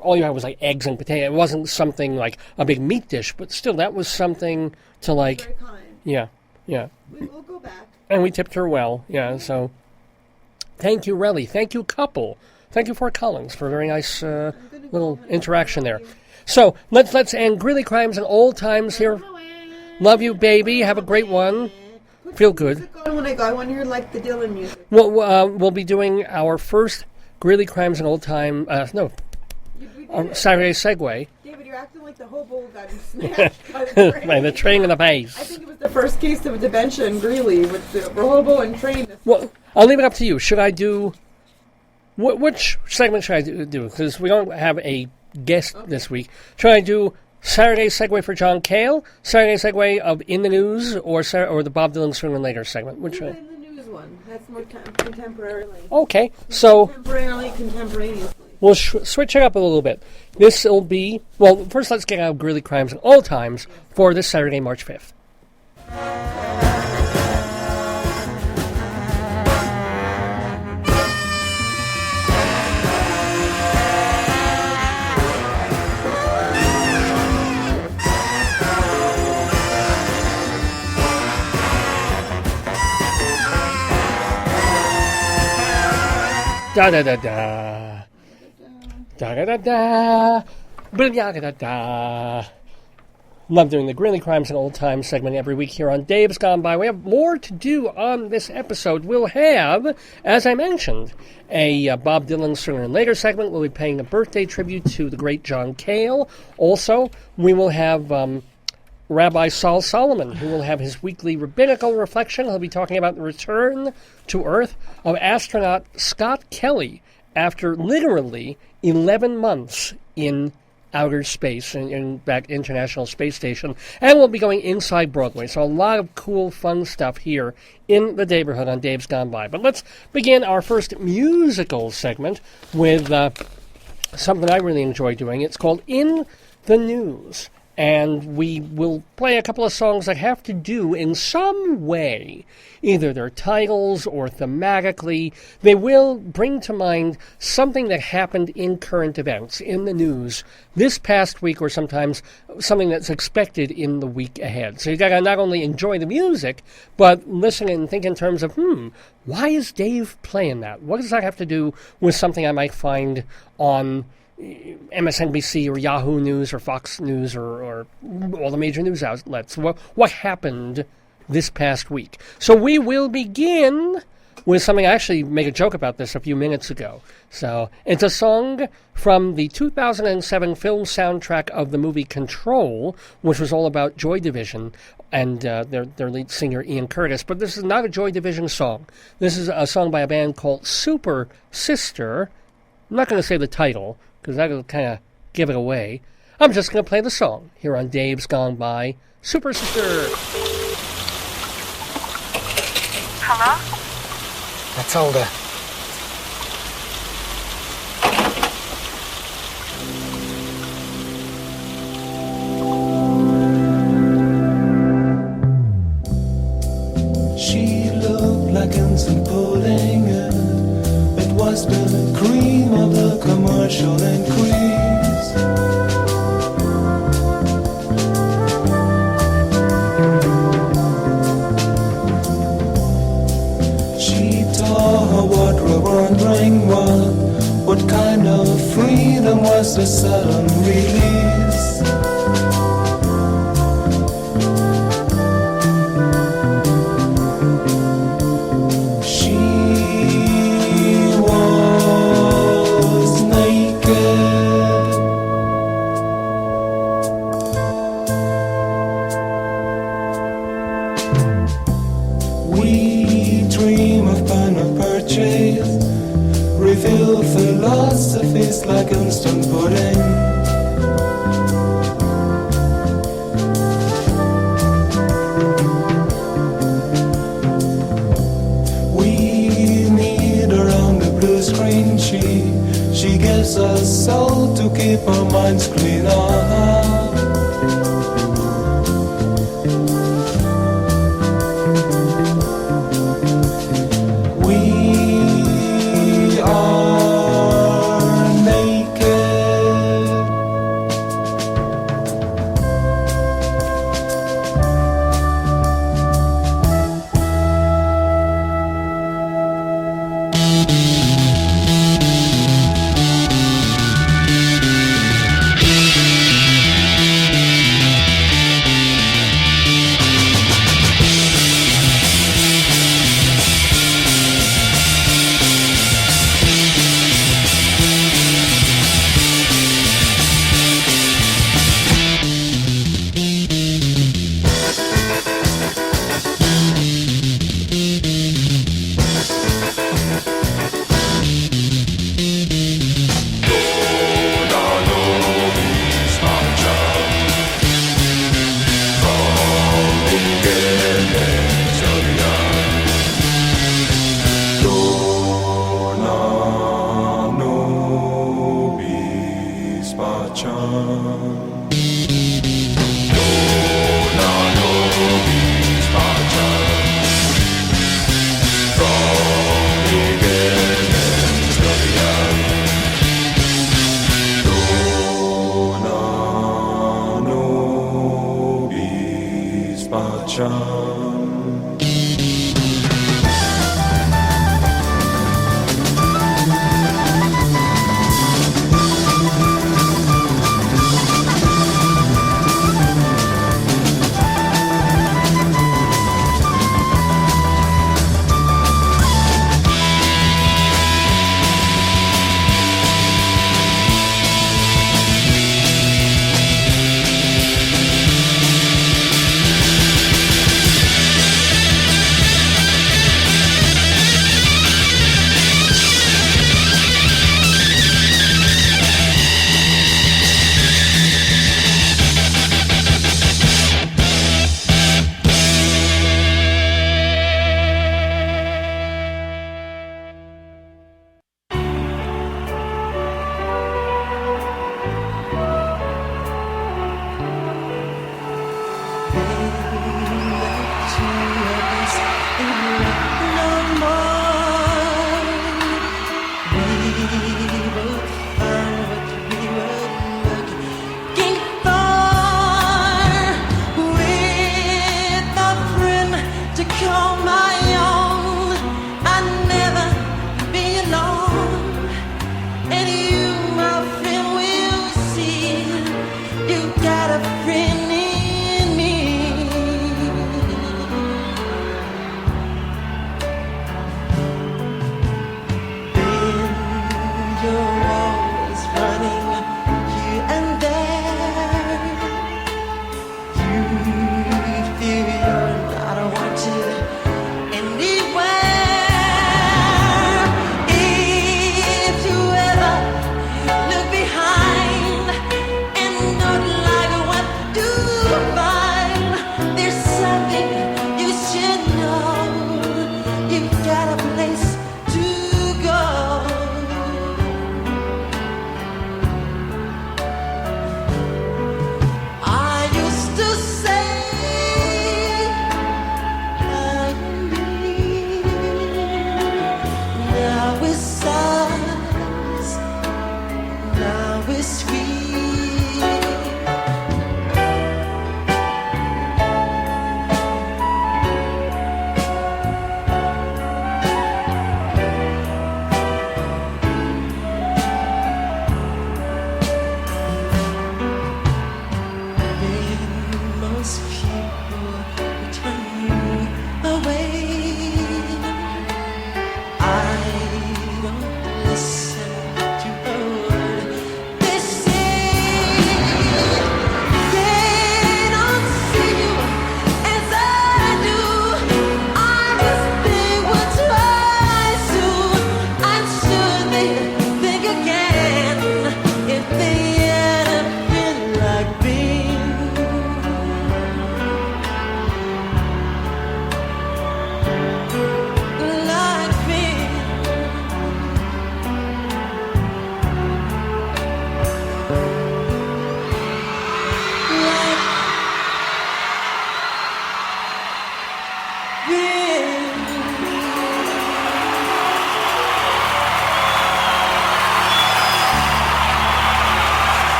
A: all you had was like eggs and potato. It wasn't something like a big meat dish, but still, that was something to like.
J: Very kind.
A: Yeah.
J: We'll go back.
A: And we tipped her well. Yeah. So, thank you, Relly. Thank you, couple. Thank you, Fort Collins, for a very nice little interaction there. So let's end Greeley Crimes and Old Times here. Love you, baby. Have a great one. Feel good.
J: When I go, I want to hear like the Dylan music.
A: Well, we'll be doing our first Greeley Crimes and Old Time. Saturday Segue.
J: David, you're acting like the hobo got smashed by the train.
A: By the train in the face.
J: I think it was the first case of dementia in Greeley with the hobo and train.
A: Well, I'll leave it up to you. Should I do... Which segment should I do? Because we don't have a guest this week. Should I do Saturday Segue for John Cale, Saturday Segue of In the News, or the Bob Dylan Sooner and Later segment? Which one?
J: In the News one. That's more contemporarily.
A: Okay, so...
J: Contemporaneously.
A: We'll switch it up a little bit. This will be... Well, first let's get out Greeley Crimes and Old Times for this Saturday, March 5th. Da-da-da-da. Da-da-da-da. Blah-da-da-da. Love doing the Greeley Crimes and Old Times segment every week here on Dave's Gone By. We have more to do on this episode. We'll have, as I mentioned, a Bob Dylan Sooner and Later segment. We'll be paying a birthday tribute to the great John Cale. Also, we will have Rabbi Saul Solomon, who will have his weekly rabbinical reflection. He'll be talking about the return to Earth of astronaut Scott Kelly after literally 11 months in outer space, in back International Space Station. And we'll be going inside Broadway. So a lot of cool, fun stuff here in the neighborhood on Dave's Gone By. But let's begin our first musical segment with something I really enjoy doing. It's called In the News. And we will play a couple of songs that have to do in some way, either their titles or thematically. They will bring to mind something that happened in current events, in the news, this past week, or sometimes something that's expected in the week ahead. So you got to not only enjoy the music, but listen and think in terms of, why is Dave playing that? What does that have to do with something I might find on MSNBC or Yahoo News or Fox News or all the major news outlets? What happened this past week? So we will begin with something. I actually made a joke about this a few minutes ago. So it's a song from the 2007 film soundtrack of the movie Control, which was all about Joy Division and their lead singer Ian Curtis. But this is not a Joy Division song. This is a song by a band called Super Sister. I'm not going to say the title, because that will kind of give it away. I'm just going to play the song here on Dave's Gone By. Super Sister.
C: Hello?
K: That's older.
L: She looked like instant pudding. It was the cream of the commercial increase. She taught her what wondering what kind of freedom was the sudden release. Philosophies like instant pudding. We meet her on the blue screen. She gives us soul to keep our minds clean up. Pacham. Dona nobis pacem. From beginnings to the end. Dona nobis pacem.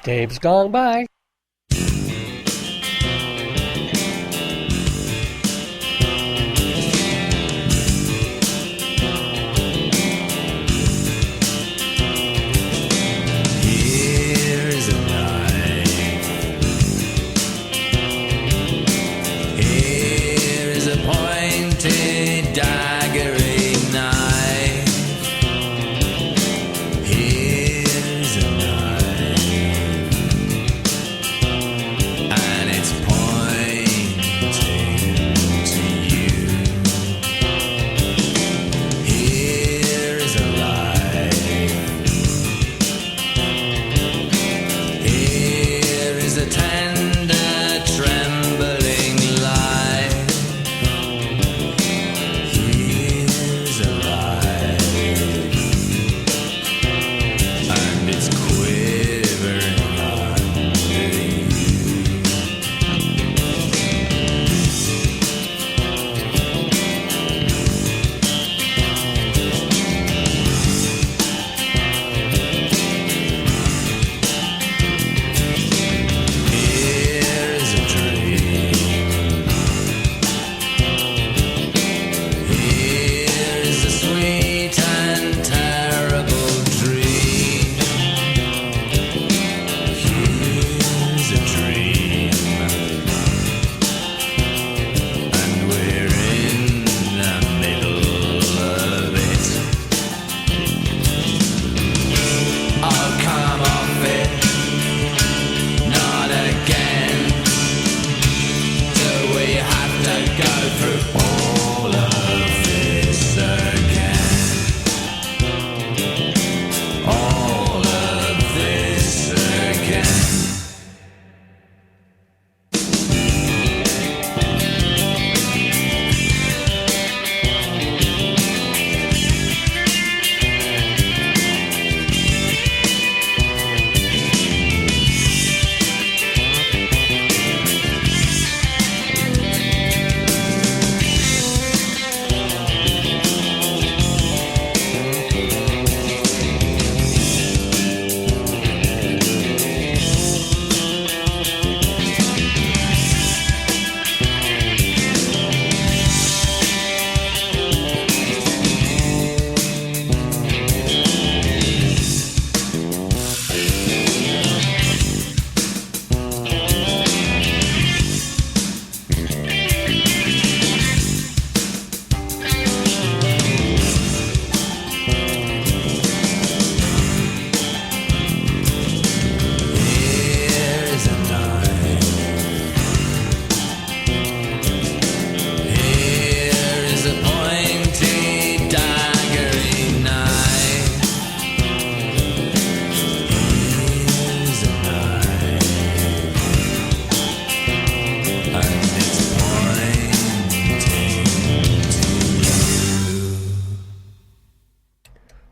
A: Dave's gone by.
L: Here's a knife. Here's a pointed daggery knife. Here's a knife.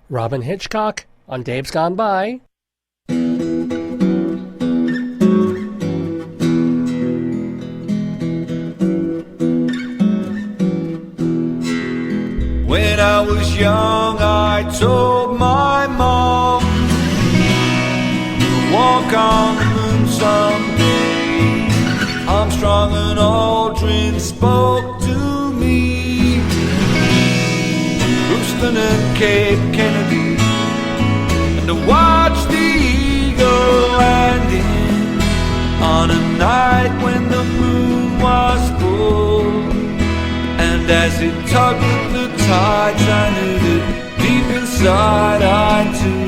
A: Robin Hitchcock on Dave's Gone By.
L: When I was young, I told my mom we'll walk on the moon someday. Armstrong and Aldrin spoke to me. Houston and Cape Kennedy, and to watch the eagle landing on a night when the moon was full. And as it tugged at the tides, I knew that deep inside I too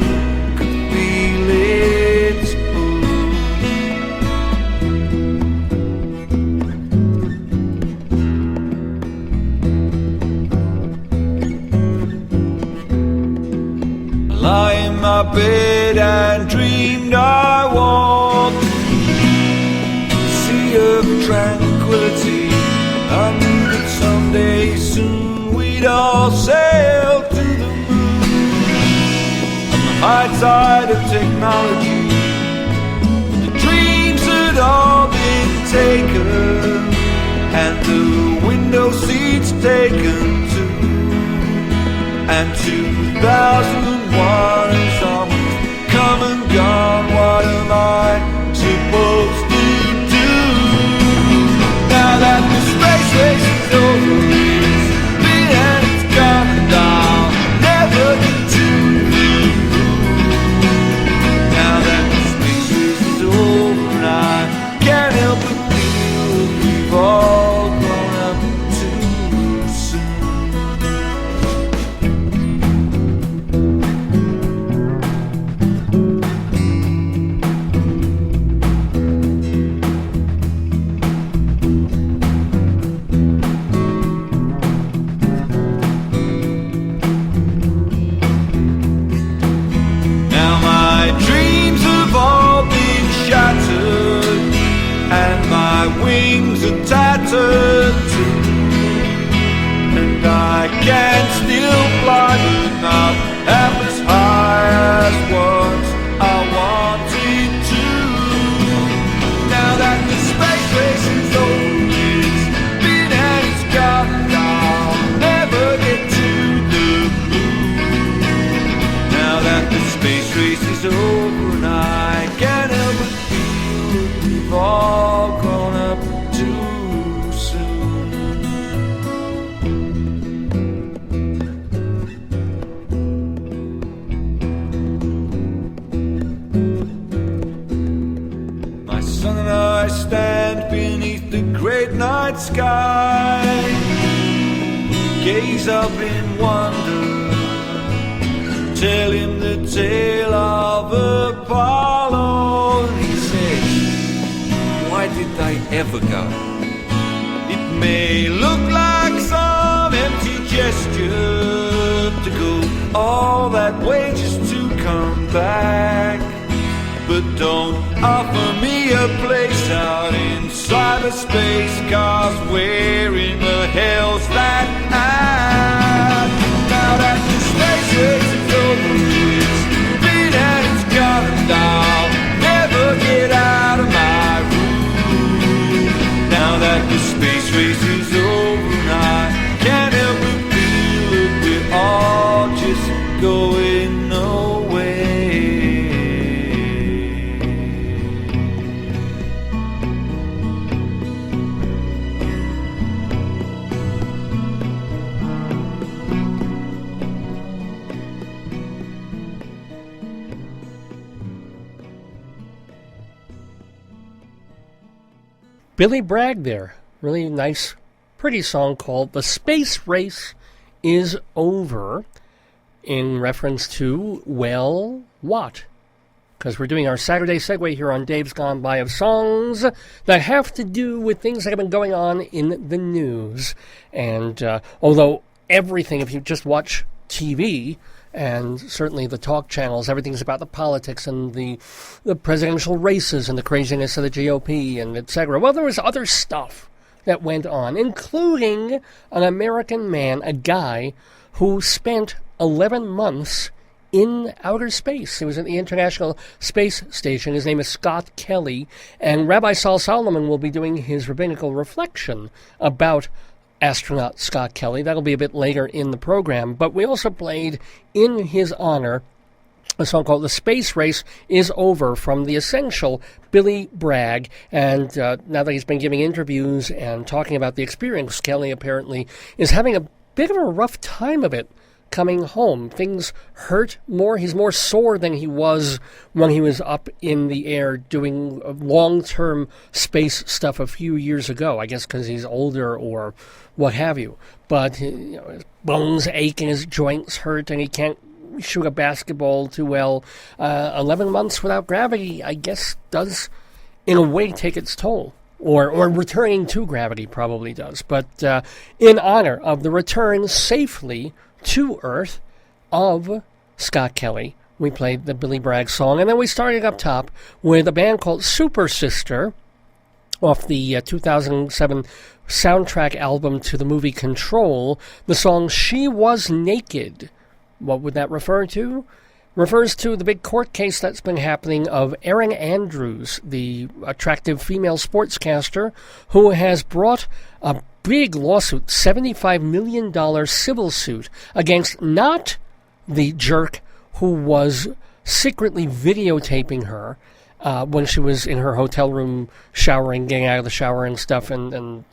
L: could feel its pull. I lie in my bed and dreamed I walked a sea of tranquility. I knew that someday soon we'd all sail to the moon. On the high tide of technology, the dreams had all been taken, and the window seats taken too. And 2001 is almost come and gone. What am I supposed to do now that the space race is over? It's been and it's gone, and I'll never get to the moon. Now that the space race is over, and I can't help but feel we've all grown up too soon. Wings are tattered too, and I can still fly, but not half as high as once I wanted to. Now that the space race is over, it's been and it's gone, and I'll never get to the moon. Now that the space race is over, and I can't help but feel we've all grown up too soon. My son and I stand beneath the great night sky, gaze up in wonder, tell him the tale of Apollo. And he says, why did they ever go? It may look like some empty gesture to go all that way just to come back, but don't offer me a place out in cyberspace, 'cause where in the hell's that at? Now that the space race is over, it's been and it's gone, and I'll never get out of my room. Now that the space race is over, and I can't help but feel that we're all just going nowhere.
A: Billy Bragg there. Really nice, pretty song called The Space Race is Over, in reference to, well, what? Because we're doing our Saturday segue here on Dave's Gone By of songs that have to do with things that have been going on in the news. And although everything, if you just watch TV, and certainly the talk channels, everything's about the politics and the presidential races and the craziness of the GOP and etc. Well, there was other stuff that went on, including an American man, a guy who spent 11 months in outer space. He was at the International Space Station. His name is Scott Kelly, and Rabbi Saul Solomon will be doing his rabbinical reflection about astronaut Scott Kelly. That'll be a bit later in the program, but we also played in his honor a song called The Space Race Is Over from the essential Billy Bragg. And now that he's been giving interviews and talking about the experience, Kelly apparently is having a bit of a rough time of it coming home. Things hurt more. He's more sore than he was when he was up in the air doing long-term space stuff a few years ago, I guess because he's older or what have you. But his bones ache and his joints hurt and he can't shoot a basketball too well. 11 months without gravity, I guess, does in a way take its toll. Or returning to gravity probably does. But in honor of the return safely to Earth of Scott Kelly, we played the Billy Bragg song. And then we started up top with a band called Super Sister off the 2007 soundtrack album to the movie Control, the song She Was Naked. What would that refer to? Refers to the big court case that's been happening of Erin Andrews, the attractive female sportscaster who has brought a big lawsuit, $75 million civil suit, against not the jerk who was secretly videotaping her when she was in her hotel room showering, getting out of the shower and stuff, and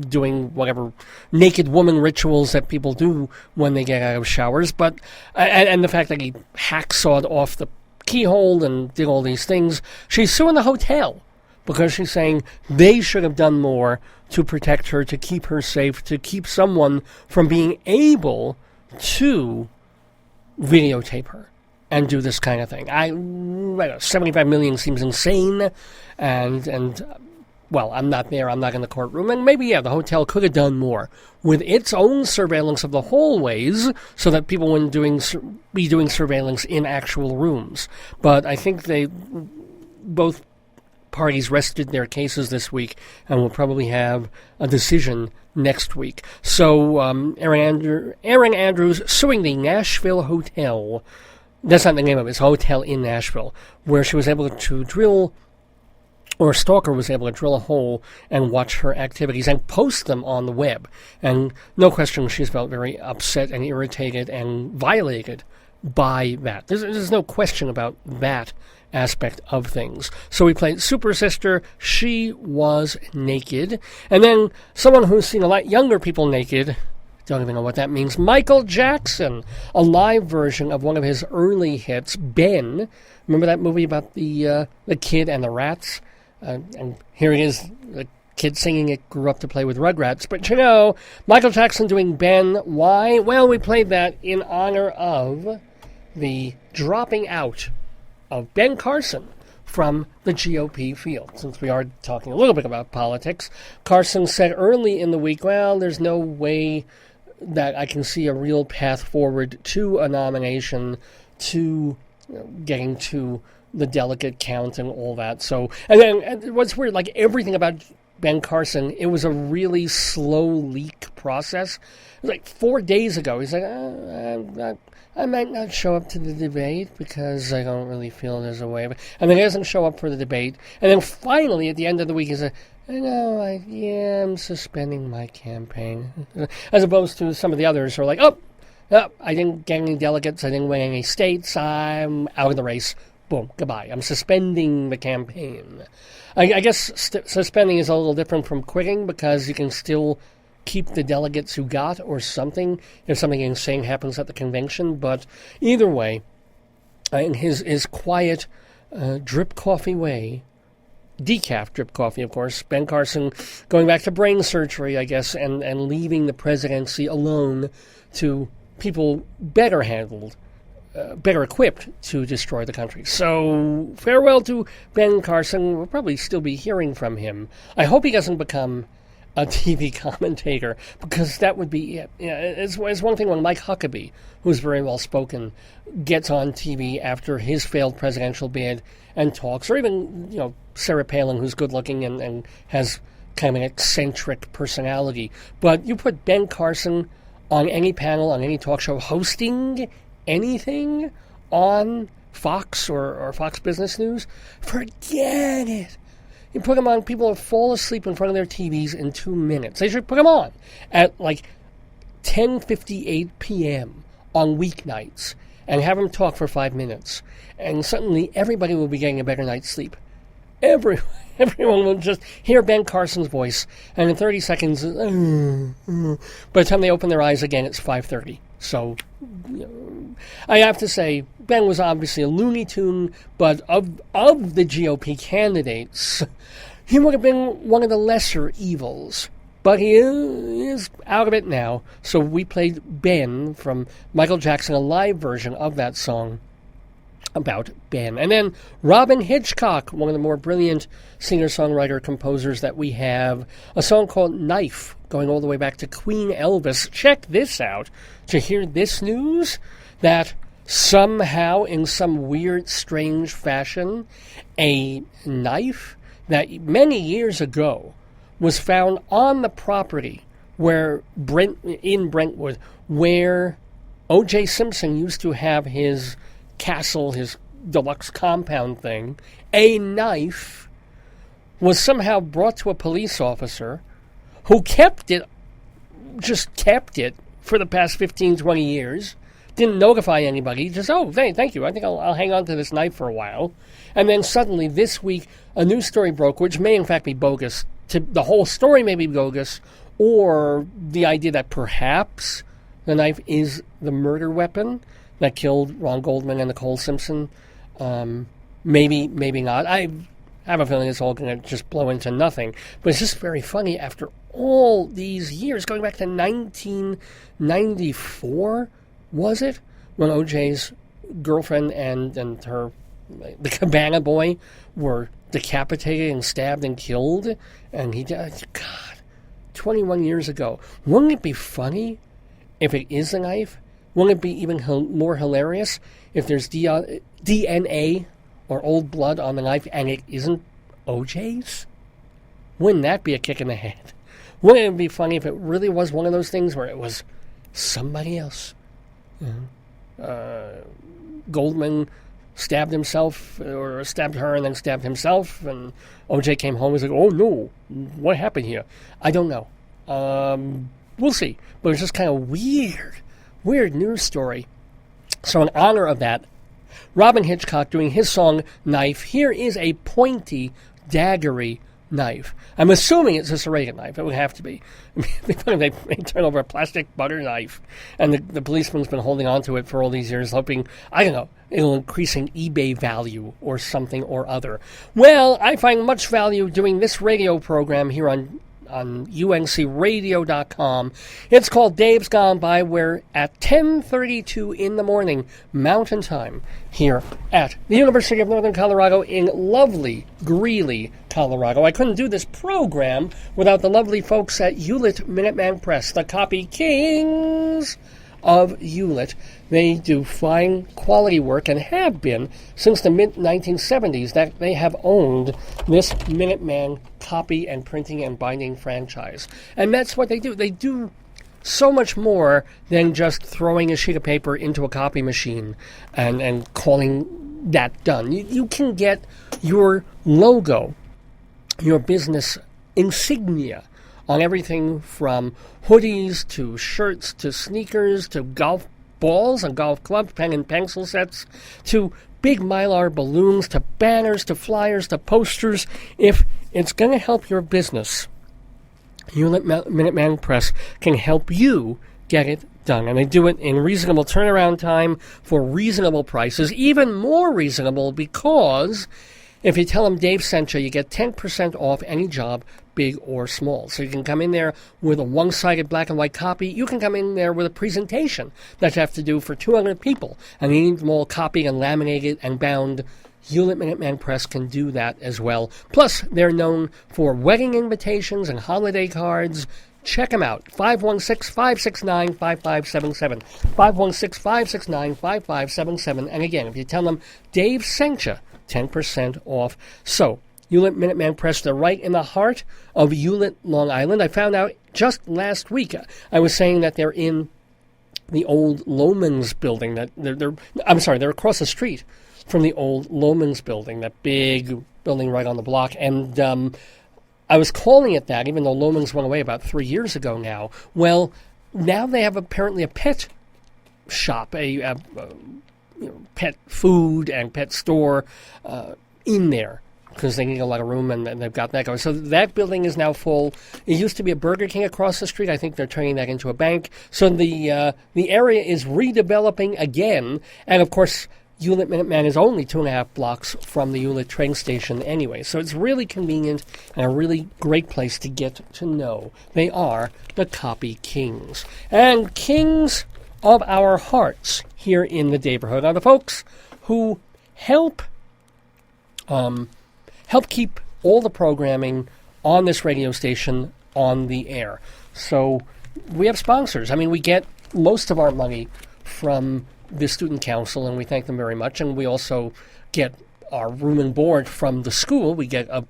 A: doing whatever naked woman rituals that people do when they get out of showers. But and the fact that he hacksawed off the keyhole and did all these things. She's suing the hotel because she's saying they should have done more to protect her, to keep her safe, to keep someone from being able to videotape her and do this kind of thing. I don't know, $75 million seems insane, and well, I'm not there, I'm not in the courtroom, and maybe, the hotel could have done more with its own surveillance of the hallways so that people wouldn't be doing surveillance in actual rooms. But I think both parties rested their cases this week and will probably have a decision next week. So, Erin Andrews suing the Nashville Hotel. That's not the name of it. It's a hotel in Nashville, where she was able to drill, or a stalker was able to drill a hole and watch her activities and post them on the web. And no question, she's felt very upset and irritated and violated by that. There's no question about that aspect of things. So we played Super Sister, She Was Naked. And then someone who's seen a lot younger people naked, don't even know what that means, Michael Jackson, a live version of one of his early hits, Ben. Remember that movie about the kid and the rats? And here it is, the kid singing it, grew up to play with Rugrats. But Michael Jackson doing Ben. Why? Well, we played that in honor of the dropping out of Ben Carson from the GOP field. Since we are talking a little bit about politics, Carson said early in the week, well, there's no way that I can see a real path forward to a nomination, to getting to the delegate count and all that. So, and then what's weird, like everything about Ben Carson, it was a really slow leak process. It was like 4 days ago, he's like, I might not show up to the debate because I don't really feel there's a way. And then he doesn't show up for the debate. And then finally, at the end of the week, he said, I'm suspending my campaign. As opposed to some of the others who are like, I didn't get any delegates, I didn't win any states, I'm out of the race. Boom, goodbye. I'm suspending the campaign. I guess suspending is a little different from quitting because you can still keep the delegates you got or something if something insane happens at the convention. But either way, in his quiet drip coffee way, decaf drip coffee, of course, Ben Carson going back to brain surgery, I guess, and leaving the presidency alone to people better handled, better equipped to destroy the country. So farewell to Ben Carson. We'll probably still be hearing from him. I hope he doesn't become a TV commentator, because that would be it. It's one thing when Mike Huckabee, who's very well spoken, gets on TV after his failed presidential bid and talks, or even Sarah Palin, who's good looking and has kind of an eccentric personality. But you put Ben Carson on any panel, on any talk show, hosting anything, on Fox or Fox Business News, forget it. You put them on, people will fall asleep in front of their TVs in 2 minutes. They should put them on at like 10:58 p.m. on weeknights and have them talk for 5 minutes. And suddenly everybody will be getting a better night's sleep. Everyone will just hear Ben Carson's voice, and in 30 seconds, by the time they open their eyes again, it's 5:30. So, I have to say, Ben was obviously a Looney Tune, but of the GOP candidates, he would have been one of the lesser evils. But he is out of it now, so we played Ben from Michael Jackson, a live version of that song about Ben. And then Robin Hitchcock, one of the more brilliant singer-songwriter-composers that we have, a song called Knife, going all the way back to Queen Elvis. Check this out. To hear this news, that somehow, in some weird, strange fashion, a knife that many years ago was found on the property in Brentwood, where O.J. Simpson used to have his castle, his deluxe compound thing. A knife was somehow brought to a police officer who kept it for the past 15, 20 years. Didn't notify anybody. Just, thank you. I think I'll hang on to this knife for a while. And then suddenly this week, a news story broke, which may in fact be bogus. The whole story may be bogus, or the idea that perhaps the knife is the murder weapon that killed Ron Goldman and Nicole Simpson. Maybe not. I have a feeling it's all going to just blow into nothing. But it's just very funny after all these years, going back to 1994, was it? When O.J.'s girlfriend and the Cabana boy were decapitated and stabbed and killed. And he died. God, 21 years ago. Wouldn't it be funny if it is a knife? Wouldn't it be even more hilarious if there's DNA or old blood on the knife and it isn't O.J.'s? Wouldn't that be a kick in the head? Wouldn't it be funny if it really was one of those things where it was somebody else? Goldman stabbed himself, or stabbed her and then stabbed himself, and O.J. came home and was like, oh no, what happened here? I don't know. We'll see. But it's just kind of weird news story. So in honor of that, Robin Hitchcock doing his song Knife. Here is a pointy, daggery knife. I'm assuming it's a serrated knife. It would have to be. They turn over a plastic butter knife, and the policeman's been holding on to it for all these years, hoping, I don't know, it'll increase in eBay value or something or other. Well, I find much value doing this radio program here on uncradio.com. It's called Dave's Gone By. We're at 10:32 in the morning Mountain Time here at the University of Northern Colorado in lovely Greeley, Colorado. I couldn't do this program without the lovely folks at Hewlett Minuteman Press, the copy kings of Hewlett. They do fine quality work and have been since the mid-1970s that they have owned this Minuteman copy and printing and binding franchise. And that's what they do. They do so much more than just throwing a sheet of paper into a copy machine and calling that done. You can get your logo, your business insignia, on everything from hoodies to shirts to sneakers to golf balls and golf clubs, pen and pencil sets, to big Mylar balloons, to banners, to flyers, to posters. If it's going to help your business, Hewlett Minuteman Press can help you get it done. And they do it in reasonable turnaround time for reasonable prices, even more reasonable because if you tell them Dave sent you get 10% off any job, big or small. So you can come in there with a one-sided black and white copy. You can come in there with a presentation that you have to do for 200 people. And you need them all copied and laminated and bound. Hewlett Minuteman Press can do that as well. Plus, they're known for wedding invitations and holiday cards. Check them out. 516-569-5577. 516-569-5577. And again, if you tell them Dave sent you, 10% off. So, Hewlett Minuteman Press, they're right in the heart of Hewlett, Long Island. I found out just last week. I was saying that they're in the old Loman's building. They're across the street from the old Loman's building, that big building right on the block. And I was calling it that, even though Loman's went away about 3 years ago now. Well, now they have apparently a pet shop, a pet food and pet store in there, because they need a lot of room, and they've got that going. So that building is now full. It used to be a Burger King across the street. I think they're turning that into a bank. So the area is redeveloping again. And, of course, Hewlett Minuteman is only 2.5 blocks from the Hewlett train station anyway. So it's really convenient and a really great place to get to know. They are the Copy Kings. And kings of our hearts here in the neighborhood are the folks who help keep all the programming on this radio station on the air. So we have sponsors. I mean, we get most of our money from the student council, and we thank them very much. And we also get our room and board from the school. We get a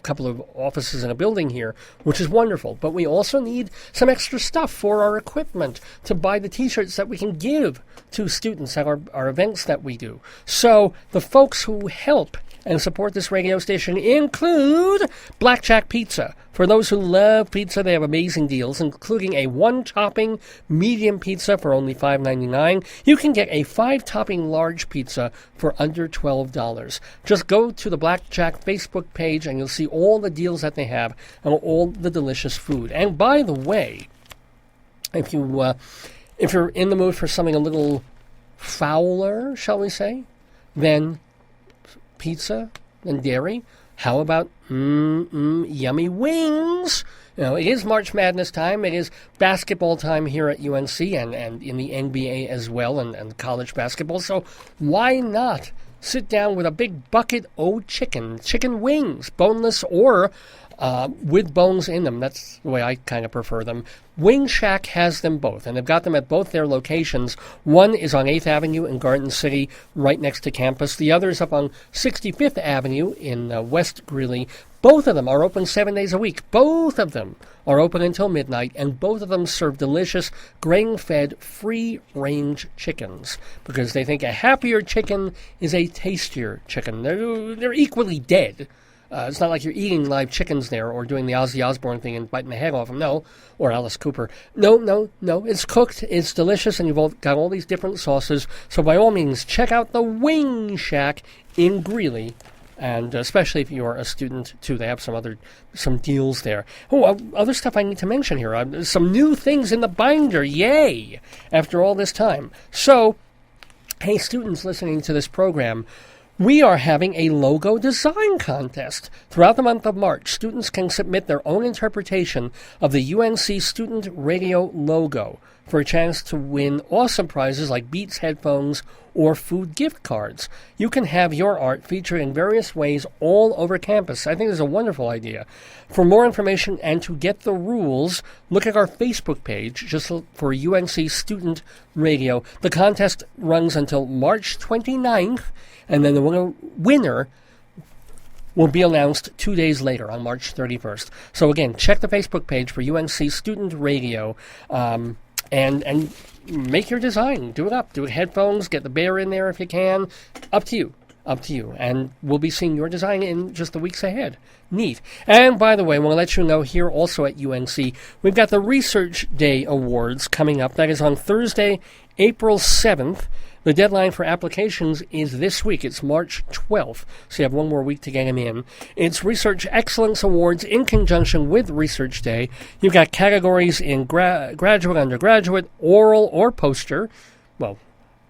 A: couple of offices in a building here, which is wonderful. But we also need some extra stuff for our equipment to buy the T-shirts that we can give to students at our events that we do. So the folks who help and support this radio station include Blackjack Pizza. For those who love pizza, they have amazing deals, including a 1-topping medium pizza for only $5.99. You can get a 5-topping large pizza for under $12. Just go to the Blackjack Facebook page and you'll see all the deals that they have and all the delicious food. And by the way, if you're in the mood for something a little fouler, shall we say, then pizza and dairy, how about yummy wings? You know, it is March Madness time. It is basketball time here at UNC and in the NBA as well, and college basketball. So why not sit down with a big bucket of chicken wings, boneless or with bones in them? That's the way I kind of prefer them. Wing Shack has them both, and they've got them at both their locations. One is on 8th Avenue in Garden City, right next to campus. The other is up on 65th Avenue in West Greeley. Both of them are open 7 days a week. Both of them are open until midnight, and both of them serve delicious, grain-fed, free-range chickens, because they think a happier chicken is a tastier chicken. They're equally dead. It's not like you're eating live chickens there or doing the Ozzy Osbourne thing and biting the head off them. No. Or Alice Cooper. No. It's cooked. It's delicious, and you've got all these different sauces. So by all means, check out the Wing Shack in Greeley, and especially if you're a student, too. They have some deals there. Oh, other stuff I need to mention here. Some new things in the binder. Yay! After all this time. So, hey, students listening to this program, we are having a logo design contest. Throughout the month of March, students can submit their own interpretation of the UNC Student Radio logo for a chance to win awesome prizes like Beats headphones or food gift cards. You can have your art featured in various ways all over campus. I think it's a wonderful idea. For more information and to get the rules, look at our Facebook page, just look for UNC Student Radio. The contest runs until March 29th, and then the winner will be announced 2 days later on March 31st. So again, check the Facebook page for UNC Student Radio, and make your design. Do it up. Do it headphones. Get the bear in there if you can. Up to you. And we'll be seeing your design in just the weeks ahead. Neat. And by the way, I want to let you know here also at UNC, we've got the Research Day Awards coming up. That is on Thursday, April 7th. The deadline for applications is this week. It's March 12th, so you have one more week to get them in. It's Research Excellence Awards in conjunction with Research Day. You've got categories in graduate, undergraduate, oral, or poster. Well,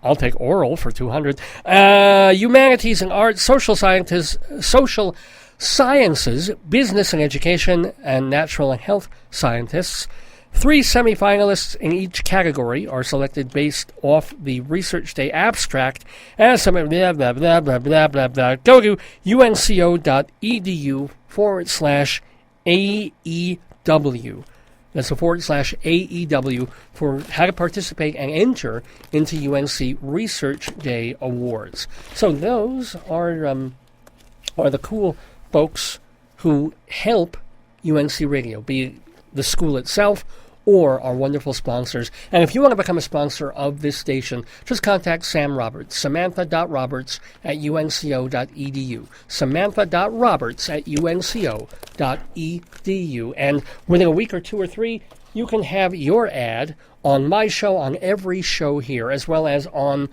A: I'll take oral for 200. Humanities and arts, social sciences, business and education, and natural and health scientists. 3 semifinalists in each category are selected based off the Research Day abstract. And some blah, blah, blah, blah, blah, blah, blah. Go to unco.edu/AEW. That's a /AEW for how to participate and enter into UNC Research Day Awards. So those are the cool folks who help UNC Radio, be it the school itself or our wonderful sponsors. And if you want to become a sponsor of this station, just contact Sam Roberts, samantha.roberts@unco.edu, samantha.roberts@unco.edu. And within a week or two or three, you can have your ad on my show, on every show here, as well as on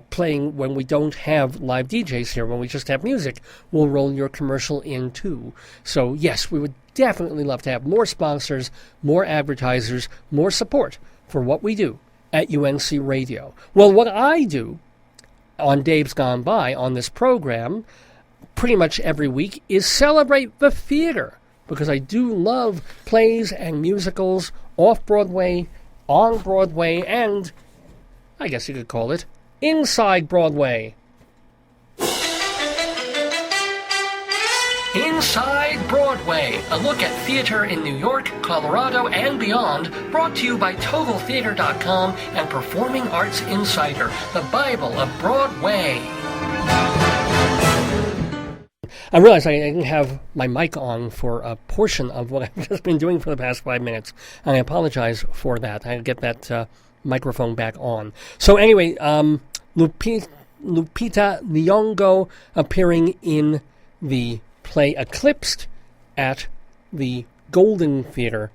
A: playing when we don't have live DJs here, when we just have music. We'll roll your commercial in too. So yes, we would definitely love to have more sponsors, more advertisers, more support for what we do at UNC Radio. Well, what I do on Dave's Gone By on this program pretty much every week is celebrate the theater, because I do love plays and musicals off-Broadway, on Broadway, and I guess you could call it inside Broadway. Inside Broadway, a look at theater in New York, Colorado, and beyond, brought to you by TotalTheater.com and Performing Arts Insider, the Bible of Broadway. I realized I didn't have my mic on for a portion of what I've just been doing for the past 5 minutes, and I apologize for that. I'll get that microphone back on. So anyway, Lupita Nyong'o appearing in the play Eclipsed at the Golden Theater,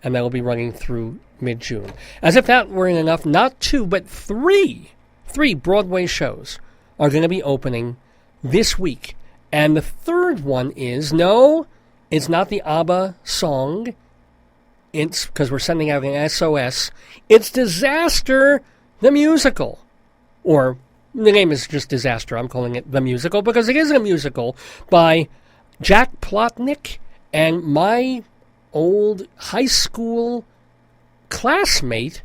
A: and that will be running through mid-June. As if that weren't enough, not two, but three Broadway shows are going to be opening this week. And the third one is, no, it's not the ABBA song. It's, because we're sending out an SOS, it's Disaster, the musical. Or, the name is just Disaster. I'm calling it the musical, because it is a musical by Jack Plotnick and my old high school classmate,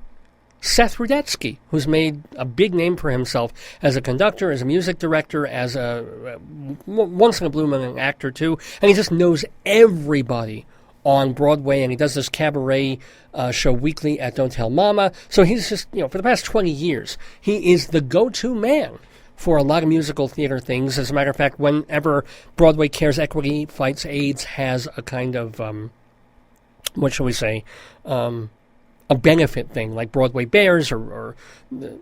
A: Seth Rudetsky, who's made a big name for himself as a conductor, as a music director, as a once-in-a-blue moon actor, too. And he just knows everybody on Broadway, and he does this cabaret show weekly at Don't Tell Mama. So he's just, for the past 20 years, he is the go-to man for a lot of musical theater things. As a matter of fact, whenever Broadway Cares Equity Fights AIDS has a kind of, what shall we say, a benefit thing, like Broadway Bears or the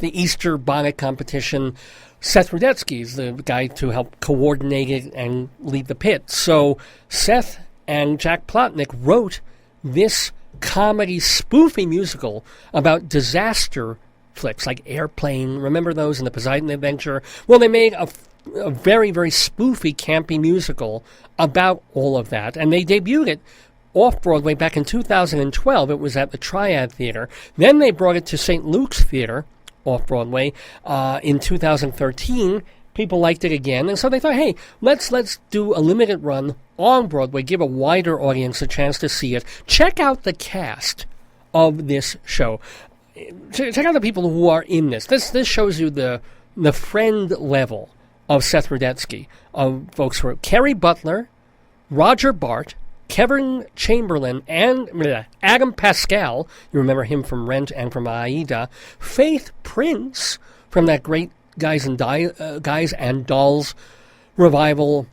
A: Easter bonnet competition, Seth Rudetsky is the guy to help coordinate it and lead the pit. So Seth and Jack Plotnick wrote this comedy spoofy musical about disaster flicks like Airplane. Remember those, and The Poseidon Adventure? Well, they made a very, very spoofy, campy musical about all of that, and they debuted it off-Broadway back in 2012. It was at the Triad Theater. Then they brought it to St. Luke's Theater, off-Broadway, in 2013. People liked it again, and so they thought, hey, let's do a limited run on Broadway, give a wider audience a chance to see it. Check out the cast of this show. Check out the people who are in this. This shows you the friend level of Seth Rudetsky, of folks who are Kerry Butler, Roger Bart, Kevin Chamberlain, and Adam Pascal, you remember him from Rent and from Aida, Faith Prince from that great Guys and Dolls revival,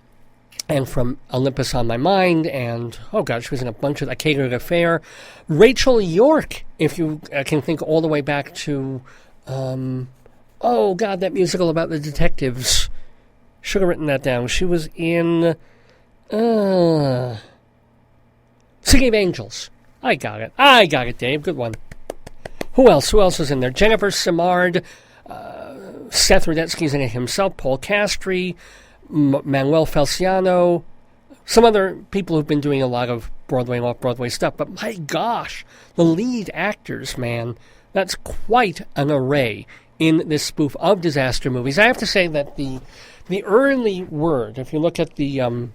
A: and from Olympus on My Mind, and, oh God, she was in a bunch of A Catered Affair. Rachel York, if you can think all the way back to, oh God, that musical about the detectives. Should have written that down. She was in, City of Angels. I got it, Dave. Good one. Who else is in there? Jennifer Simard, Seth Rudetsky's in it himself, Paul Castry, Manuel Feliciano, some other people who've been doing a lot of Broadway and off-Broadway stuff. But my gosh, the lead actors, man, that's quite an array in this spoof of disaster movies. I have to say that the early word, if you look at the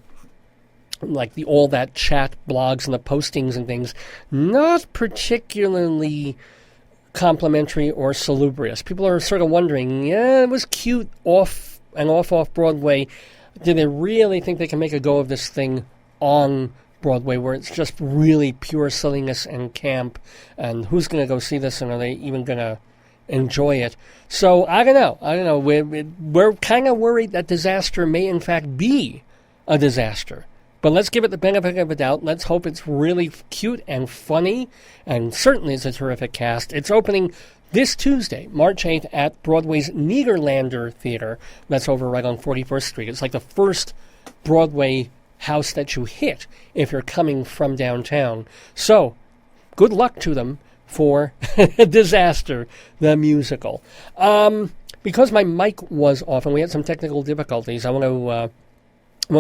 A: like the all that chat blogs and the postings and things, not particularly complimentary or salubrious. People are sort of wondering, yeah, it was cute off Broadway. Do they really think they can make a go of this thing on Broadway, where it's just really pure silliness and camp? And who's going to go see this, and are they even going to enjoy it? So I don't know. We're kind of worried that disaster may in fact be a disaster. But let's give it the benefit of the doubt. Let's hope it's really cute and funny, and certainly it's a terrific cast. It's opening this Tuesday, March 8th, at Broadway's Nederlander Theater. That's over right on 41st Street. It's like the first Broadway house that you hit if you're coming from downtown. So, good luck to them for Disaster, the musical. Because my mic was off and we had some technical difficulties, I want to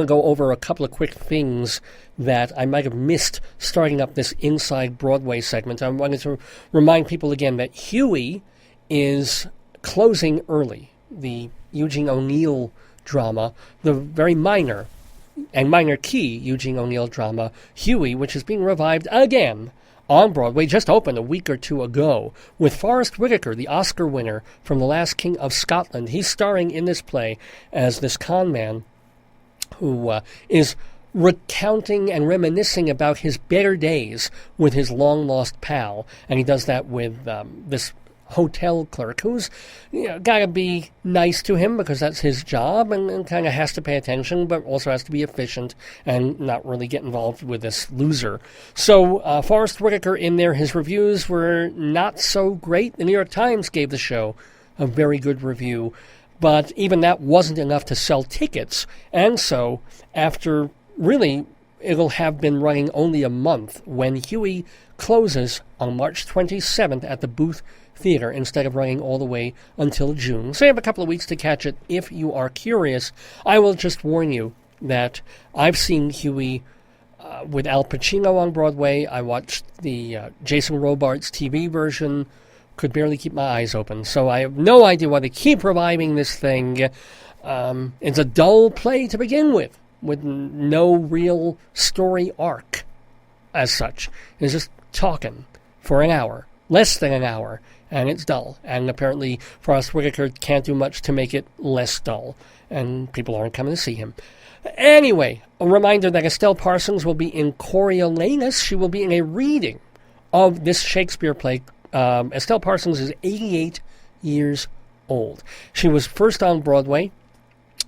A: go over a couple of quick things that I might have missed starting up this Inside Broadway segment. I wanted to remind people again that Huey is closing early. The Eugene O'Neill drama, the very minor key Eugene O'Neill drama, Huey, which is being revived again on Broadway, just opened a week or two ago, with Forrest Whitaker, the Oscar winner from The Last King of Scotland. He's starring in this play as this con man who is recounting and reminiscing about his better days with his long-lost pal. And he does that with this hotel clerk who's got to be nice to him because that's his job and kind of has to pay attention, but also has to be efficient and not really get involved with this loser. So Forrest Whitaker in there, his reviews were not so great. The New York Times gave the show a very good review, but even that wasn't enough to sell tickets. And so after really it'll have been running only a month when Huey closes on March 27th at the Booth Theater instead of running all the way until June. So you have a couple of weeks to catch it if you are curious. I will just warn you that I've seen Huey with Al Pacino on Broadway. I watched the Jason Robards TV version. Could barely keep my eyes open. So I have no idea why they keep reviving this thing. It's a dull play to begin with no real story arc as such. It's just talking for an hour, less than an hour, and it's dull. And apparently Forrest Whitaker can't do much to make it less dull, and people aren't coming to see him. Anyway, a reminder that Estelle Parsons will be in Coriolanus. She will be in a reading of this Shakespeare play. Estelle Parsons is 88 years old. She was first on Broadway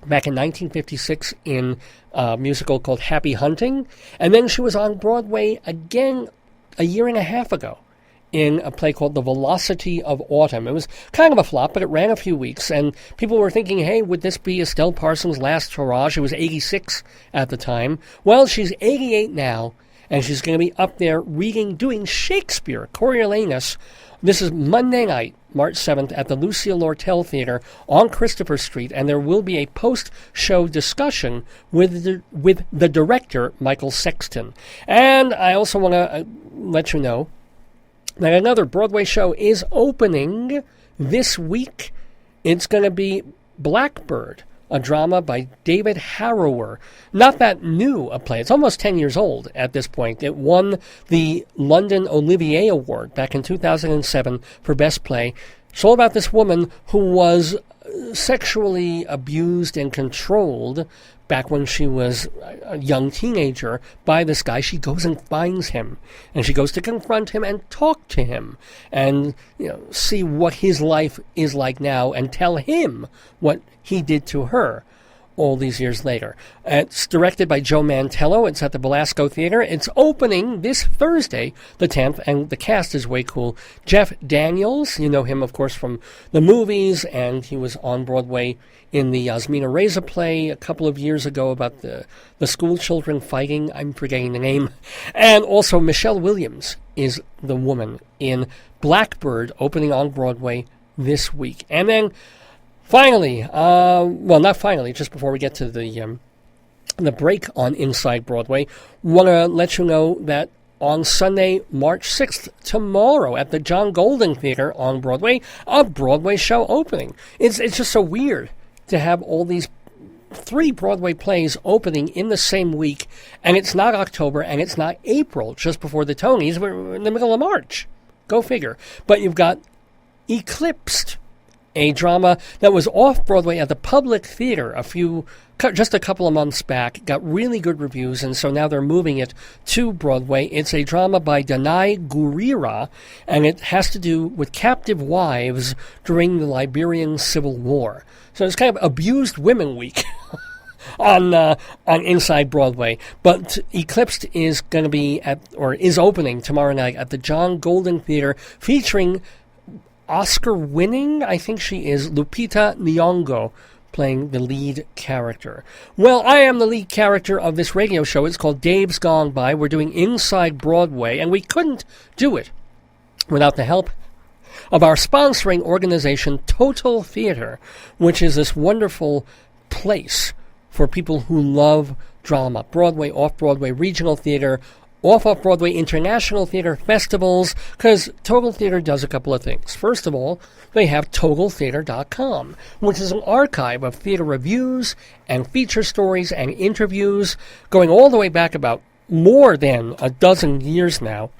A: back in 1956 in a musical called Happy Hunting, and then she was on Broadway again a year and a half ago in a play called The Velocity of Autumn. It was kind of a flop, but it ran a few weeks, and people were thinking, hey, would this be Estelle Parsons' last hurrah? She was 86 at the time. Well, she's 88 now, and she's going to be up there doing Shakespeare, Coriolanus. This is Monday night, March 7th, at the Lucille Lortel Theater on Christopher Street, and there will be a post-show discussion with the director, Michael Sexton. And I also want to let you know that another Broadway show is opening this week. It's going to be Blackbird, a drama by David Harrower. Not that new a play. It's almost 10 years old at this point. It won the London Olivier Award back in 2007 for Best Play. It's all about this woman who was sexually abused and controlled back when she was a young teenager by this guy. She goes and finds him, and she goes to confront him and talk to him and see what his life is like now and tell him what he did to her all these years later. It's directed by Joe Mantello. It's at the Belasco Theater. It's opening this Thursday, the 10th, and the cast is way cool. Jeff Daniels, you know him, of course, from the movies, and he was on Broadway in the Yasmina Reza play a couple of years ago about the school children fighting. I'm forgetting the name. And also Michelle Williams is the woman in Blackbird, opening on Broadway this week. And then finally, not finally, just before we get to the break on Inside Broadway, want to let you know that on Sunday, March 6th, tomorrow, at the John Golden Theater on Broadway, a Broadway show opening. It's just so weird to have all these 3 Broadway plays opening in the same week, and it's not October, and it's not April, just before the Tonys. We're in the middle of March. Go figure. But you've got Eclipsed, a drama that was off Broadway at the Public Theater just a couple of months back, got really good reviews, and so now they're moving it to Broadway. It's a drama by Danai Gurira, and it has to do with captive wives during the Liberian Civil War. So it's kind of Abused Women Week on Inside Broadway. But Eclipsed is going to be is opening tomorrow night at the John Golden Theater, featuring Oscar-winning, I think she is, Lupita Nyong'o, playing the lead character. Well, I am the lead character of this radio show. It's called Dave's Gone By. We're doing Inside Broadway, and we couldn't do it without the help of our sponsoring organization, Total Theater, which is this wonderful place for people who love drama, Broadway, off-Broadway, regional theater, off-Broadway international theater festivals, because Total Theater does a couple of things. First of all, they have TotalTheater.com, which is an archive of theater reviews and feature stories and interviews going all the way back about more than a dozen years now.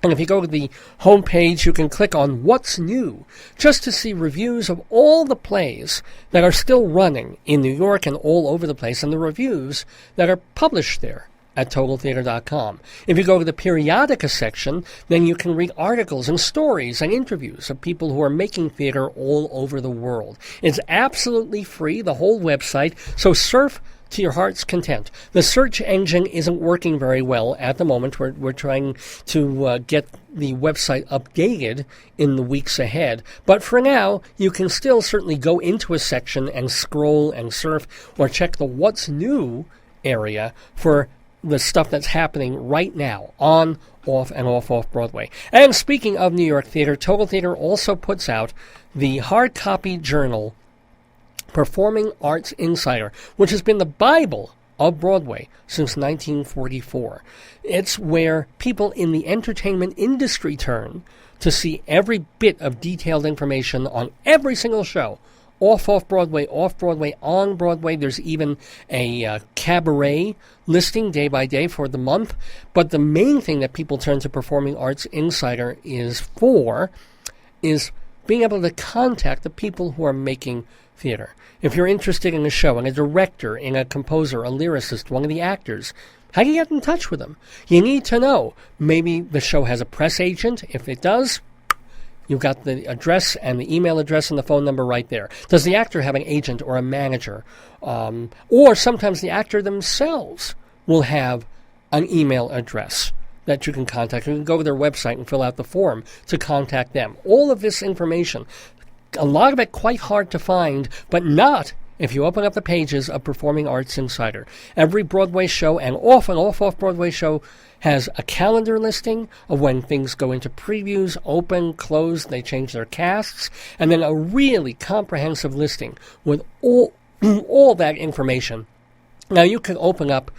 A: And if you go to the homepage, you can click on What's New, just to see reviews of all the plays that are still running in New York and all over the place, and the reviews that are published there at TotalTheater.com. If you go to the Periodica section, then you can read articles and stories and interviews of people who are making theater all over the world. It's absolutely free, the whole website, so surf to your heart's content. The search engine isn't working very well at the moment. We're trying to get the website updated in the weeks ahead. But for now, you can still certainly go into a section and scroll and surf or check the What's New area for the stuff that's happening right now on, off, and off Broadway. And speaking of New York theater, Total Theater also puts out the hard copy journal Performing Arts Insider, which has been the Bible of Broadway since 1944. It's where people in the entertainment industry turn to see every bit of detailed information on every single show. Off-Broadway, off-Broadway, on Broadway. There's even a cabaret listing day by day for the month. But the main thing that people turn to Performing Arts Insider is being able to contact the people who are making theater. If you're interested in a show, in a director, in a composer, a lyricist, one of the actors, how do you get in touch with them? You need to know. Maybe the show has a press agent. If it does, you've got the address and the email address and the phone number right there. Does the actor have an agent or a manager? Or sometimes the actor themselves will have an email address that you can contact. You can go to their website and fill out the form to contact them. All of this information, a lot of it quite hard to find, but not if you open up the pages of Performing Arts Insider. Every Broadway show and off-Broadway show has a calendar listing of when things go into previews, open, close, they change their casts, and then a really comprehensive listing with all that information. Now, you can open up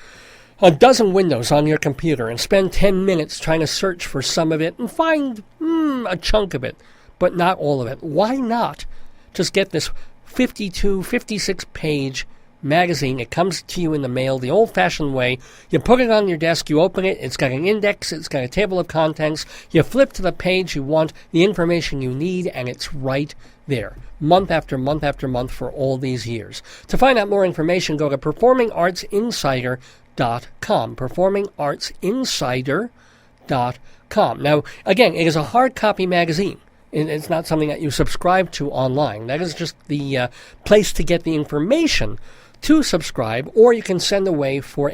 A: a dozen windows on your computer and spend 10 minutes trying to search for some of it and find a chunk of it, but not all of it. Why not just get this 52, 56-page magazine? It comes to you in the mail the old-fashioned way. You put it on your desk, you open it, it's got an index, it's got a table of contents, you flip to the page you want, the information you need, and it's right there, month after month after month for all these years. To find out more information, go to performingartsinsider.com, performingartsinsider.com. Now, again, it is a hard copy magazine. It's not something that you subscribe to online. That is just the place to get the information to subscribe, or you can send away for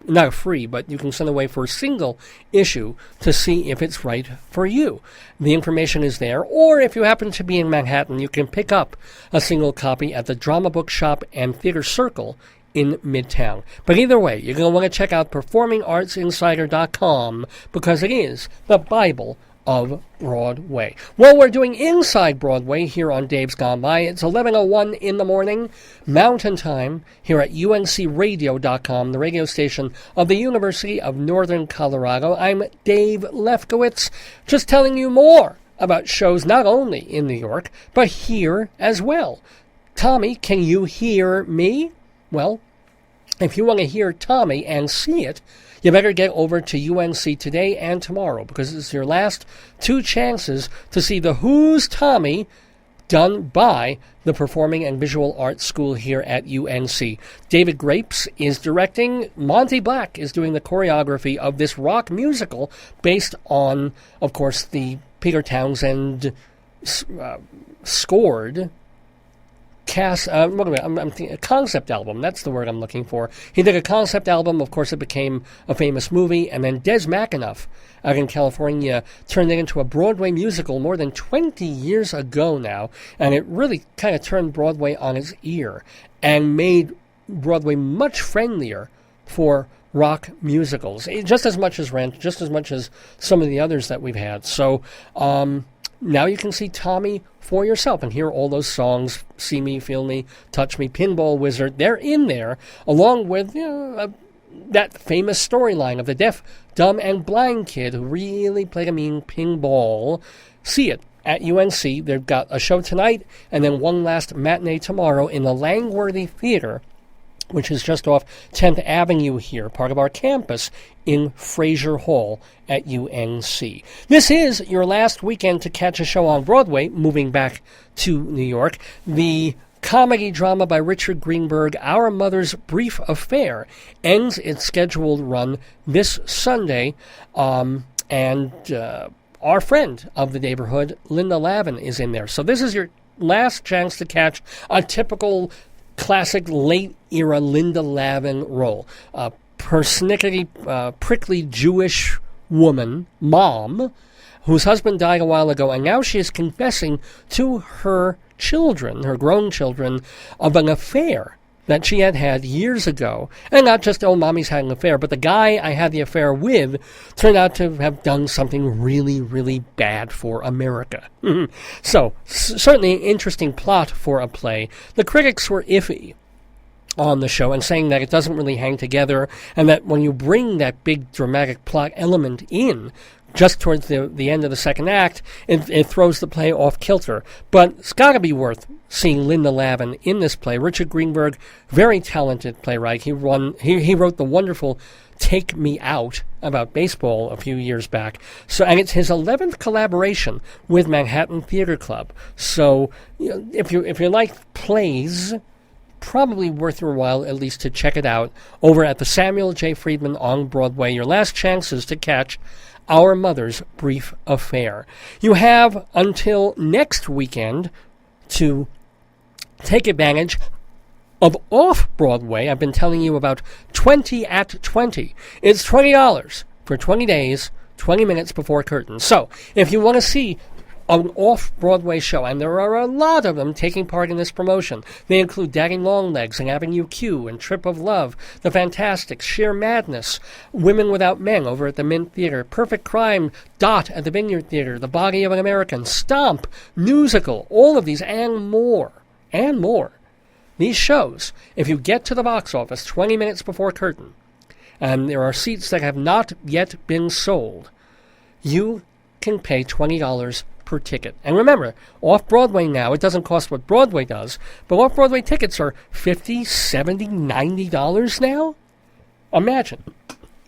A: not free, but you can send away for a single issue to see if it's right for you. The information is there, or if you happen to be in Manhattan, you can pick up a single copy at the Drama Book Shop and Theater Circle in Midtown. But either way, you're going to want to check out performingartsinsider.com because it is the Bible of Broadway. Well, we're doing Inside Broadway here on Dave's Gone By. It's 11:01 in the morning, Mountain Time, here at uncradio.com, the radio station of the University of Northern Colorado. I'm Dave Lefkowitz, just telling you more about shows not only in New York, but here as well. Tommy, can you hear me? Well, if you want to hear Tommy and see it, you better get over to UNC today and tomorrow, because it's your last two chances to see the Who's Tommy done by the Performing and Visual Arts School here at UNC. David Grapes is directing. Monty Black is doing the choreography of this rock musical based on, of course, the Peter Townsend scored a concept album. That's the word I'm looking for. He did a concept album. Of course, it became a famous movie. And then Des McAnuff out in California turned it into a Broadway musical more than 20 years ago now. And it really kind of turned Broadway on its ear and made Broadway much friendlier for rock musicals, just as much as Rent, just as much as some of the others that we've had. So now you can see Tommy for yourself and hear all those songs, See Me, Feel Me, Touch Me, Pinball Wizard. They're in there, along with that famous storyline of the deaf, dumb, and blind kid who really played a mean pinball. See it at UNC. They've got a show tonight and then one last matinee tomorrow in the Langworthy Theater, which is just off 10th Avenue here, part of our campus in Fraser Hall at UNC. This is your last weekend to catch a show on Broadway, moving back to New York. The comedy drama by Richard Greenberg, Our Mother's Brief Affair, ends its scheduled run this Sunday, and our friend of the neighborhood, Linda Lavin, is in there. So this is your last chance to catch a typical classic late-era Linda Lavin role. A persnickety, prickly Jewish woman, mom, whose husband died a while ago, and now she is confessing to her children, her grown children, of an affair that she had years ago. And not just, oh, mommy's had an affair, but the guy I had the affair with turned out to have done something really, really bad for America. So, certainly an interesting plot for a play. The critics were iffy on the show and saying that it doesn't really hang together, and that when you bring that big dramatic plot element in, just towards the end of the second act, it throws the play off kilter. But it's got to be worth seeing Linda Lavin in this play. Richard Greenberg, very talented playwright. He wrote the wonderful Take Me Out about baseball a few years back. So, and it's his 11th collaboration with Manhattan Theater Club. So, if you like plays, probably worth your while at least to check it out over at the Samuel J. Friedman on Broadway. Your last chances to catch Our Mother's Brief Affair. You have until next weekend to take advantage of Off-Broadway. I've been telling you about 20 at 20. It's $20 for 20 days, 20 minutes before curtain. So, if you want to see an off-Broadway show, and there are a lot of them taking part in this promotion. They include Daddy Longlegs and Avenue Q and Trip of Love, The Fantastics, Sheer Madness, Women Without Men over at the Mint Theater, Perfect Crime, Dot at the Vineyard Theater, The Body of an American, Stomp, Musical, all of these and more. And more. These shows, if you get to the box office 20 minutes before curtain, and there are seats that have not yet been sold, you can pay $20 per ticket. And remember, off-Broadway now, it doesn't cost what Broadway does, but off-Broadway tickets are $50, $70, $90 now? Imagine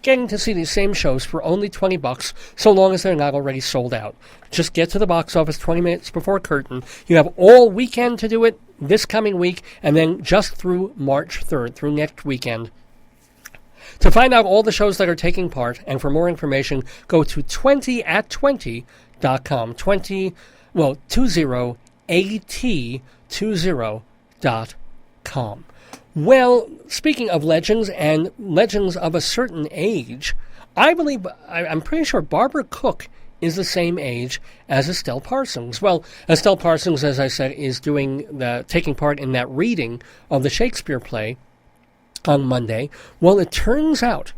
A: getting to see these same shows for only $20, so long as they're not already sold out. Just get to the box office 20 minutes before curtain. You have all weekend to do it this coming week, and then just through March 3rd, through next weekend. To find out all the shows that are taking part, and for more information, go to 20at20.com. 20at20.com. Well, speaking of legends and legends of a certain age, I'm pretty sure Barbara Cook is the same age as Estelle Parsons. Well, Estelle Parsons, as I said, is taking part in that reading of the Shakespeare play on Monday. Well, it turns out,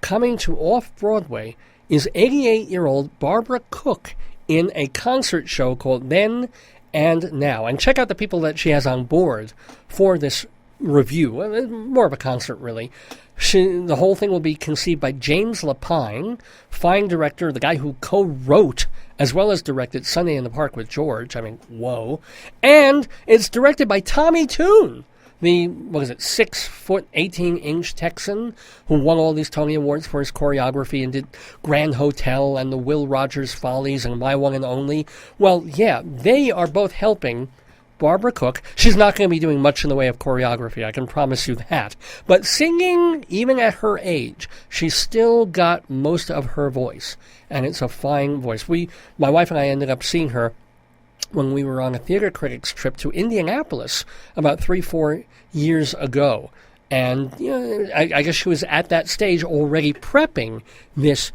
A: coming to Off-Broadway is 88-year-old Barbara Cook in a concert show called Then and Now. And check out the people that she has on board for this review. More of a concert, really. The whole thing will be conceived by James Lapine, fine director, the guy who co-wrote as well as directed Sunday in the Park with George. I mean, whoa. And it's directed by Tommy Tune, the, 6-foot, 18-inch Texan who won all these Tony Awards for his choreography and did Grand Hotel and the Will Rogers Follies and My One and Only. Well, yeah, they are both helping Barbara Cook. She's not going to be doing much in the way of choreography, I can promise you that. But singing, even at her age, she's still got most of her voice. And it's a fine voice. My wife and I ended up seeing her when we were on a theater critics trip to Indianapolis about 3-4 years ago. And I guess she was at that stage already prepping this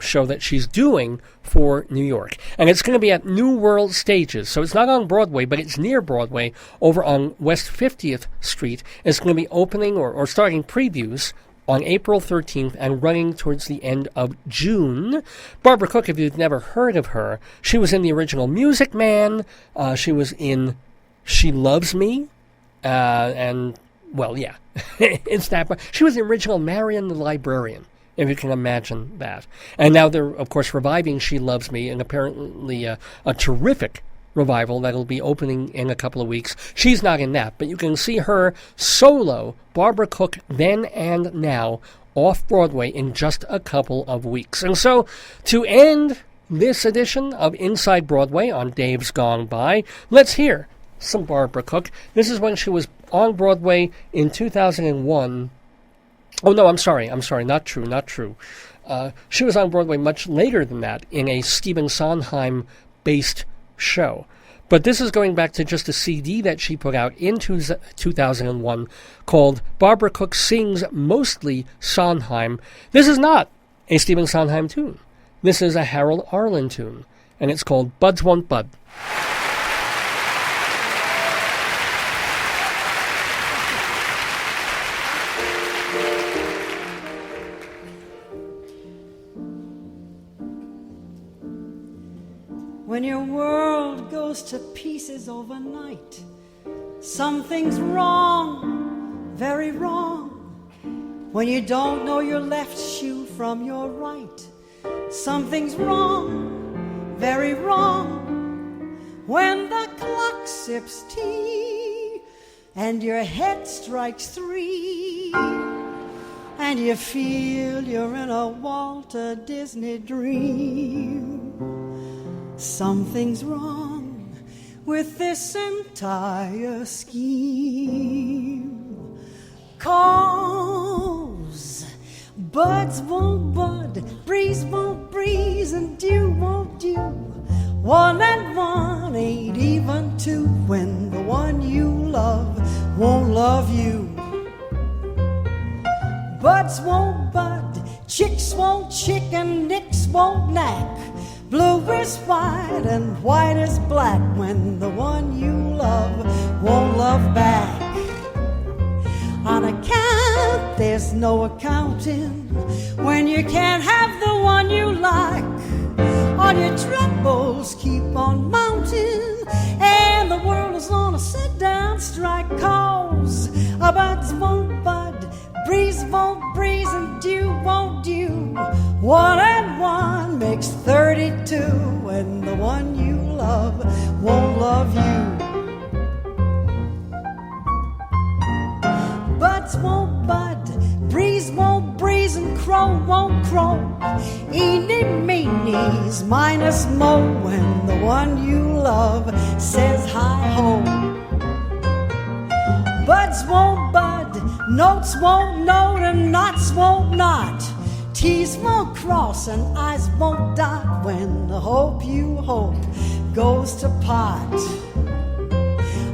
A: show that she's doing for New York. And it's going to be at New World Stages. So it's not on Broadway, but it's near Broadway over on West 50th Street. It's going to be opening or starting previews on April 13th and running towards the end of June. Barbara Cook, if you've never heard of her, she was in the original Music Man. She was in She Loves Me. And, well, yeah, it's that. But she was the original Marion the Librarian, if you can imagine that. And now they're, of course, reviving She Loves Me, and apparently a terrific revival that'll be opening in a couple of weeks. She's not in that, but you can see her solo, Barbara Cook, Then and Now, off Broadway in just a couple of weeks. And so, to end this edition of Inside Broadway on Dave's Gone By, let's hear some Barbara Cook. This is when she was on Broadway in 2001. Oh, no, I'm sorry, not true. She was on Broadway much later than that in a Stephen Sondheim-based show. But this is going back to just a CD that she put out in 2001 called Barbara Cook Sings Mostly Sondheim. This is not a Stephen Sondheim tune. This is a Harold Arlen tune, and it's called Buds Won't Bud.
M: When your world goes to pieces overnight, something's wrong, very wrong. When you don't know your left shoe from your right, something's wrong, very wrong. When the clock sips tea and your head strikes 3 and you feel you're in a Walter Disney dream, something's wrong with this entire scheme. 'Cause buds won't bud, breeze won't breeze, and dew won't dew. 1 and 1 ain't even 2 when the one you love won't love you. Buds won't bud, chicks won't chick, and nicks won't knack. Blue is white and white is black when the one you love won't love back. On account, there's no accounting when you can't have the one you like. All your troubles keep on mounting and the world is on a sit-down strike. 'Cause buds won't bud, breeze won't breeze, and dew won't dew. 1 and 1 makes 32 when the one you love won't love you. Buds won't bud, breeze won't breeze, and crow won't crow. Eeny meenies minus mo when the one you love says hi-ho. Buds won't bud, notes won't note, and knots won't knot. T's won't cross and I's won't dot when the hope you hope goes to pot.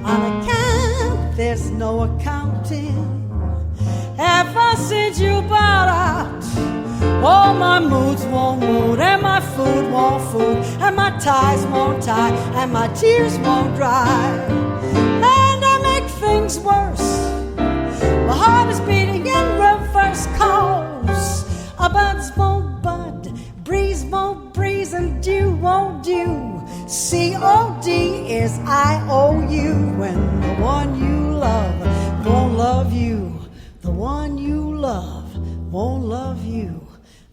M: On account, there's no accounting. Ever since you bought out, all my moods won't mood, and my food won't food, and my ties won't tie, and my tears won't dry. And I make things worse, my heart is beating in reverse. 'Cause buds won't bud, breeze won't breeze, and dew won't dew. COD is IOU when the one you love won't love you. The one you love won't love you.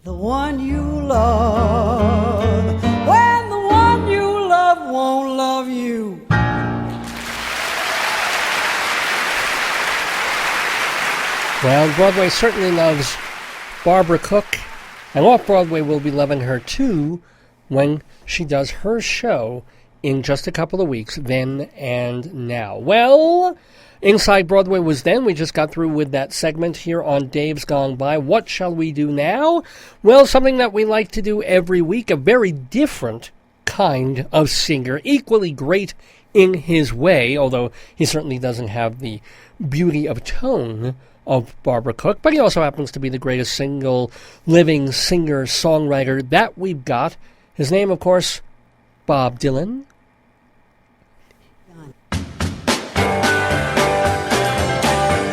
M: The one you love, when the one you love won't love you.
A: Well, Broadway certainly loves Barbara Cook, and off-Broadway will be loving her too when she does her show in just a couple of weeks, Then and Now. Well, Inside Broadway was then. We just got through with that segment here on Dave's Gone By. What shall we do now? Well, something that we like to do every week, a very different kind of singer, equally great in his way, although he certainly doesn't have the beauty of tone of Barbara Cook, but he also happens to be the greatest single living singer-songwriter that we've got. His name, of course, Bob Dylan.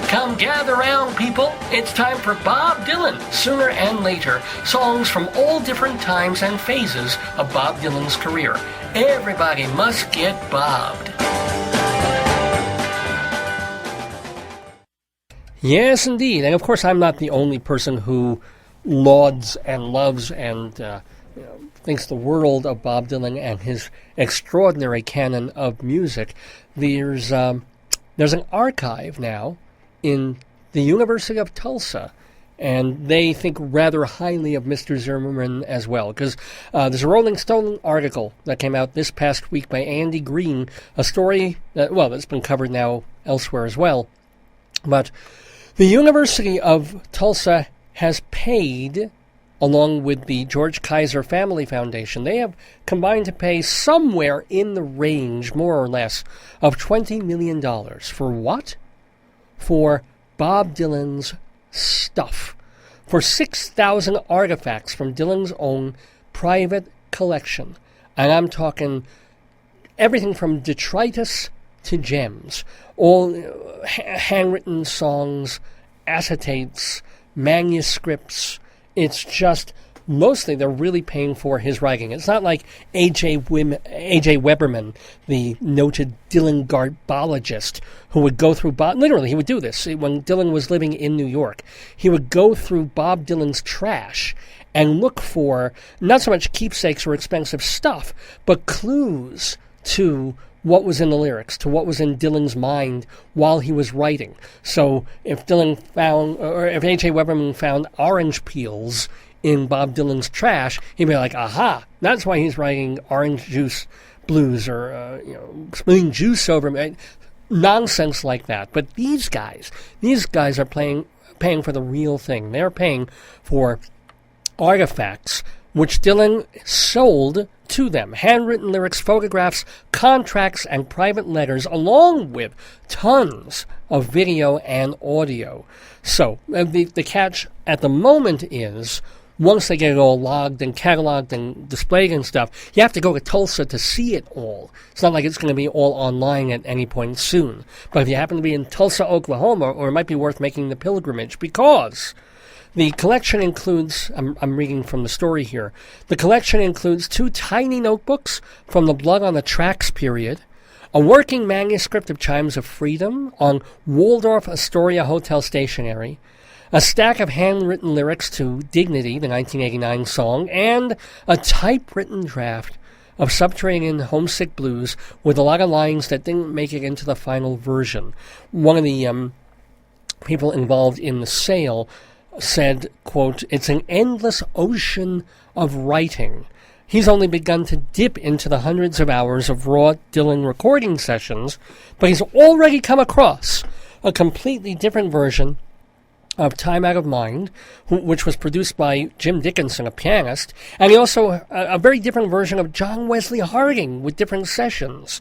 A: Come gather round, people. It's time for Bob Dylan, Sooner and Later. Songs from all different times and phases of Bob Dylan's career. Everybody must get bobbed. Yes, indeed. And of course, I'm not the only person who lauds and loves and thinks the world of Bob Dylan and his extraordinary canon of music. There's an archive now in the University of Tulsa, and they think rather highly of Mr. Zimmerman as well, because there's a Rolling Stone article that came out this past week by Andy Green, a story that's been covered now elsewhere as well. But the University of Tulsa has paid, along with the George Kaiser Family Foundation, they have combined to pay somewhere in the range, more or less, of $20 million. For what? For Bob Dylan's stuff. For 6,000 artifacts from Dylan's own private collection. And I'm talking everything from detritus to gems. All handwritten songs, acetates, manuscripts. It's just, mostly they're really paying for his writing. It's not like A.J. Weberman, the noted Dylan garbologist, who would go through literally, he would do this when Dylan was living in New York. He would go through Bob Dylan's trash and look for not so much keepsakes or expensive stuff, but clues to what was in the lyrics, to what was in Dylan's mind while he was writing. So if Dylan found, or if A.J. Weberman found orange peels in Bob Dylan's trash, he'd be like, aha, that's why he's writing Orange Juice Blues, or spilling juice over me. Nonsense like that. But these guys are paying for the real thing. They're paying for artifacts which Dylan sold to them. Handwritten lyrics, photographs, contracts, and private letters, along with tons of video and audio. So the catch at the moment is, once they get it all logged and cataloged and displayed and stuff, you have to go to Tulsa to see it all. It's not like it's going to be all online at any point soon. But if you happen to be in Tulsa, Oklahoma, or it might be worth making the pilgrimage, because the collection includes, I'm reading from the story here, the collection includes 2 tiny notebooks from the Blood on the Tracks period, a working manuscript of Chimes of Freedom on Waldorf Astoria Hotel stationery, a stack of handwritten lyrics to Dignity, the 1989 song, and a typewritten draft of Subterranean Homesick Blues with a lot of lines that didn't make it into the final version. One of the people involved in the sale said, quote, "It's an endless ocean of writing. He's only begun to dip into the hundreds of hours of raw Dylan recording sessions, but he's already come across a completely different version of Time Out of Mind, which was produced by Jim Dickinson, a pianist, and he also a very different version of John Wesley Harding with different sessions."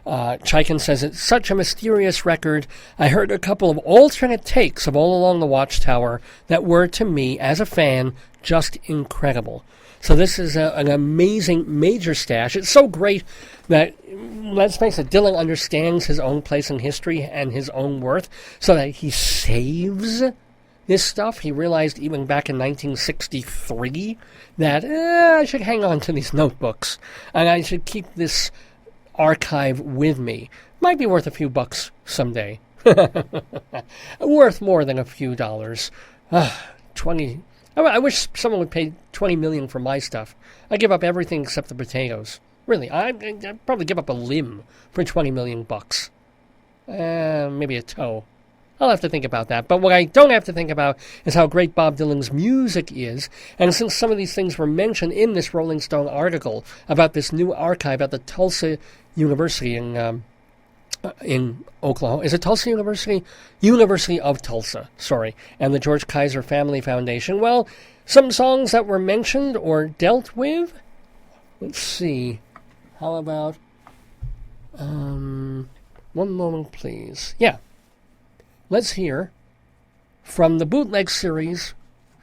A: Chaikin says, "It's such a mysterious record. I heard a couple of alternate takes of All Along the Watchtower that were, to me, as a fan, just incredible." So this is an amazing major stash. It's so great that, let's face it, Dylan understands his own place in history and his own worth, so that he saves this stuff. He realized even back in 1963 that I should hang on to these notebooks, and I should keep this archive with me. Might be worth a few bucks someday. Worth more than a few dollars. 20. I wish someone would pay $20 million for my stuff. I give up everything except the potatoes. Really, I'd probably give up a limb for $20 million bucks. Maybe a toe. I'll have to think about that. But what I don't have to think about is how great Bob Dylan's music is. And since some of these things were mentioned in this Rolling Stone article about this new archive at the Tulsa University in Oklahoma. Is it Tulsa University? University of Tulsa, sorry. And the George Kaiser Family Foundation. Well, some songs that were mentioned or dealt with. Let's see. How about, one moment, please. Yeah. Let's hear from the bootleg series,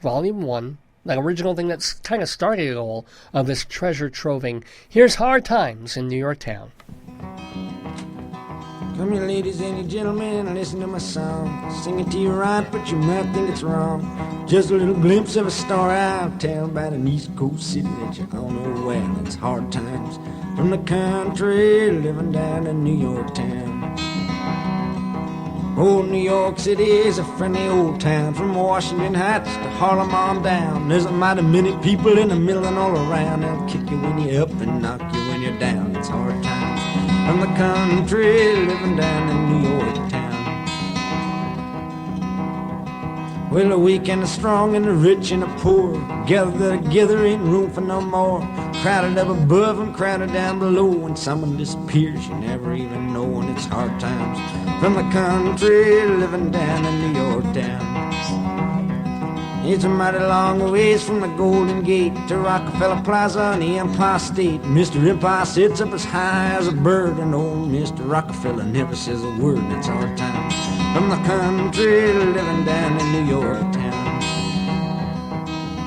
A: Volume 1, the original thing that's kind of started it all, of this treasure troving. Here's Hard Times in New York Town.
N: Come here, ladies and you gentlemen, and listen to my song. Sing it to you right, but you might think it's wrong. Just a little glimpse of a story I'll tell about an East Coast city that you all know well. It's hard times from the country, living down in New York town. Old New York City is a friendly old town. From Washington Heights to Harlem on down. There's a mighty many people in the middle and all around. They'll kick you when you're up and knock you when you're down. It's hard times from the country, living down in New York town. Well, the weak and the strong and the rich and the poor gather together, ain't room for no more. Crowded up above and crowded down below. When someone disappears, you never even know. And it's hard times from the country, living down in New York town. It's a mighty long ways from the Golden Gate to Rockefeller Plaza and the Empire State. Mr. Empire sits up as high as a bird, and old Mr. Rockefeller never says a word. And it's hard times from the country, living down in New York town.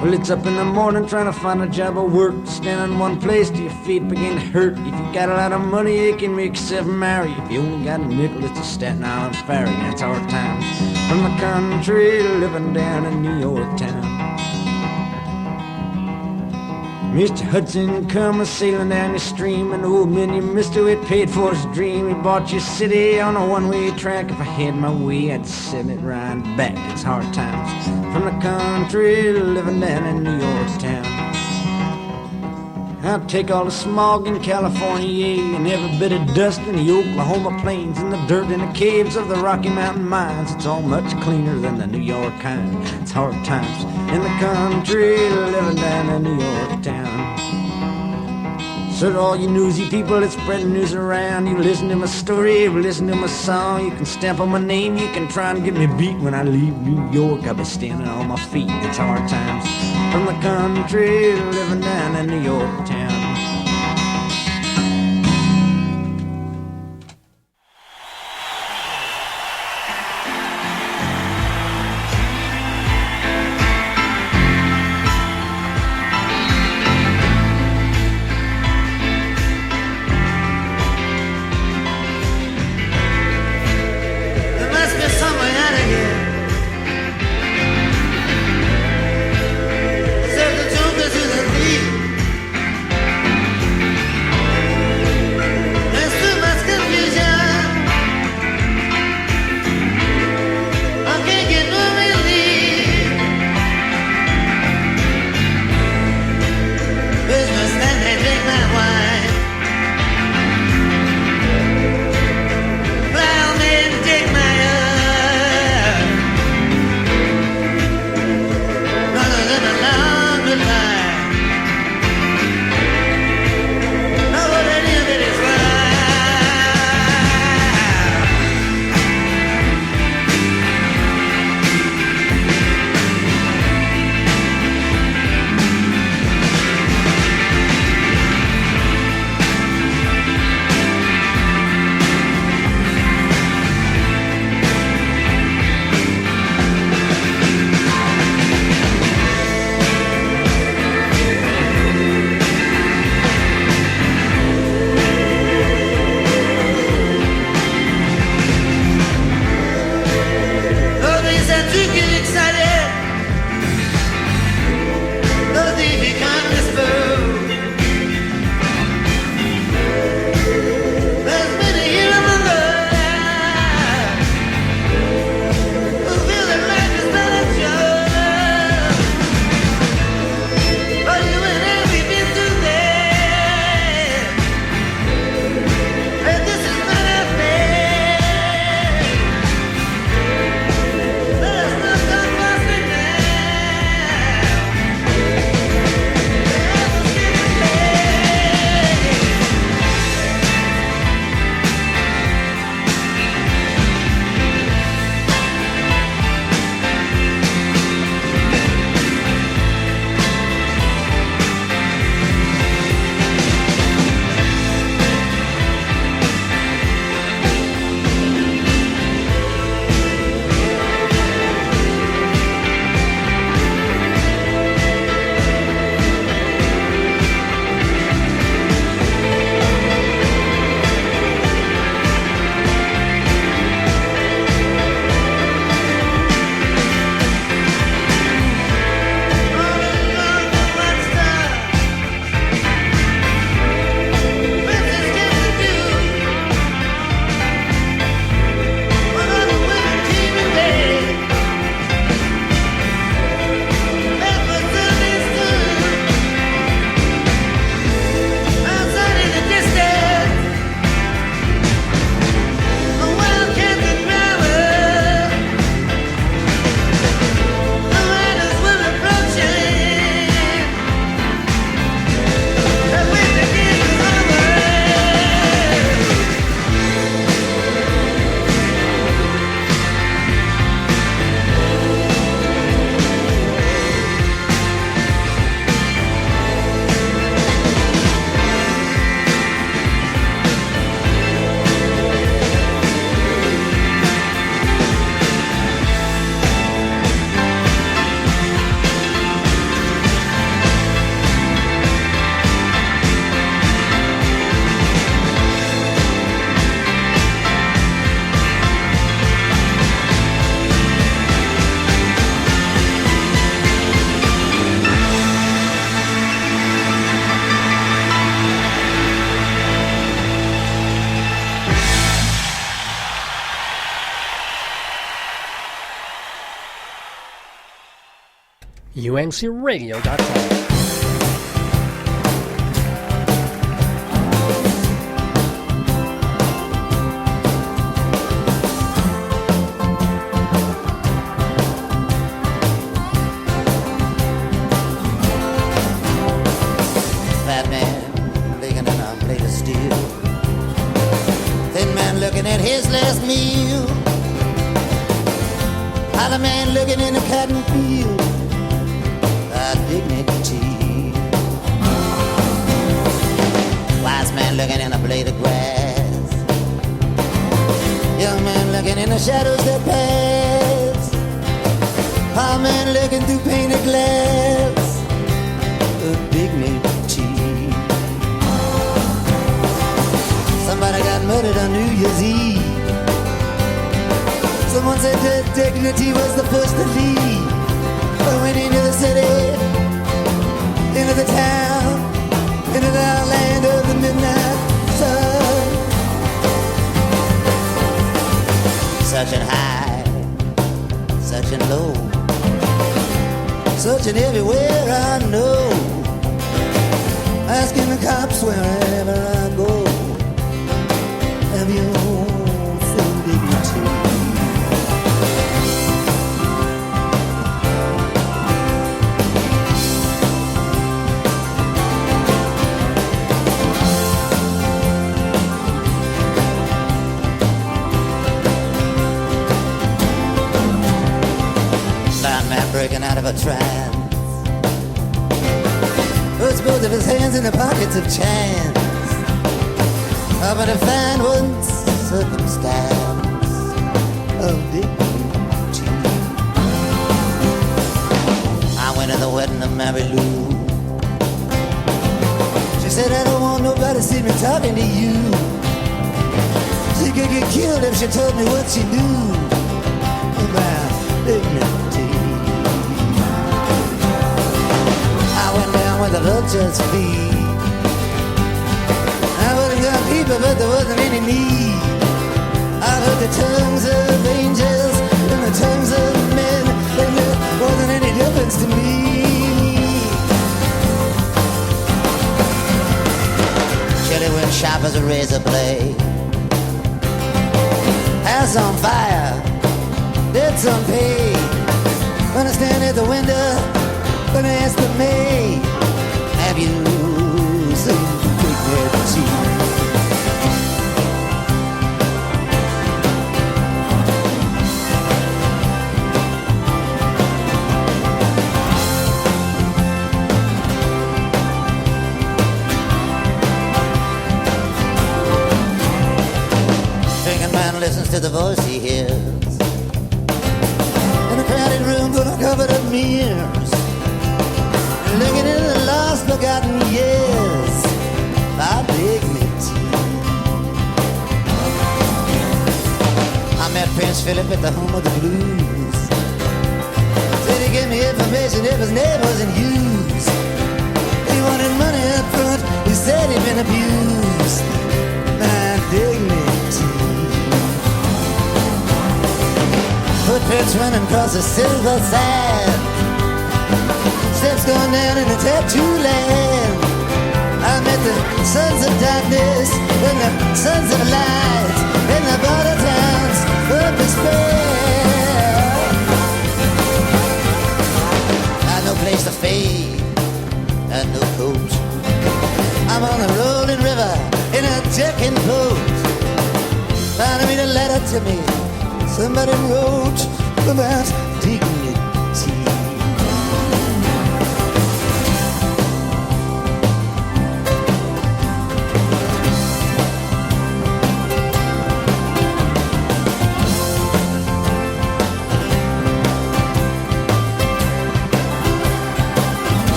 N: Well, it's up in the morning trying to find a job or work. Stand in one place till your feet begin to hurt. If you got a lot of money, you can make yourself marry. If you only got a nickel, it's a Staten Island ferry. And it's hard times from the country, living down in New York town. Mr. Hudson come a-sailing down the stream, and old man, you mister, it paid for his dream. He bought your city on a one-way track. If I had my way, I'd send it right back. It's hard times from the country, living down in New York town. I'll take all the smog in California, yeah, and every bit of dust in the Oklahoma plains, and the dirt in the caves of the Rocky Mountain mines. It's all much cleaner than the New York kind. It's hard times in the country, living down in New York town. So to all you newsy people that spread news around, you listen to my story, you listen to my song, you can stamp on my name, you can try and get me beat. When I leave New York, I'll be standing on my feet. It's hard times from the country, living down in New York town.
A: uncradio.com.
O: Fat man licking in a plate of steel. Thin man looking at his last meal. Other man looking in a cotton field. Dignity. Wise man looking in a blade of grass. Young man looking in the shadows that pass. Poor man looking through painted glass. Dignity. Somebody got murdered on New Year's Eve. Someone said that dignity was the first to leave. I went into the city, into the town, into the land of the midnight sun. Searching high, searching low, searching everywhere I know, asking the cops wherever I go, have you seen dignity? Breaking out of a trance, puts both of his hands in the pockets of chance, but to find one circumstance of dignity. I went to the wedding of Mary Lou. She said, I don't want nobody to see me talking to you. She could get killed if she told me what she knew about dignity. With the vulture's feet, I would have got people, but there wasn't any need. I heard the tongues of angels and the tongues of men, and there wasn't any difference to me. Chilly went sharp as a razor blade, house on fire, debts unpaid. When I stand at the window, when I ask the maid, have you seen dignity? Drinking man listens to the voice he hears in a crowded room full of covered up mirrors. Looking in the lost, forgotten years by dignity. I met Prince Philip at the home of the blues. Said he gave me information if his name wasn't used. He wanted money up front, he said he'd been abused by dignity. Footprints running across the silver sand, steps going down in the tattoo land. I met the sons of darkness and the sons of light in the border towns of despair. I no place to fade, I no coach. I'm on the rolling river in a jerking boat. Trying to read a letter to me somebody wrote about dignity.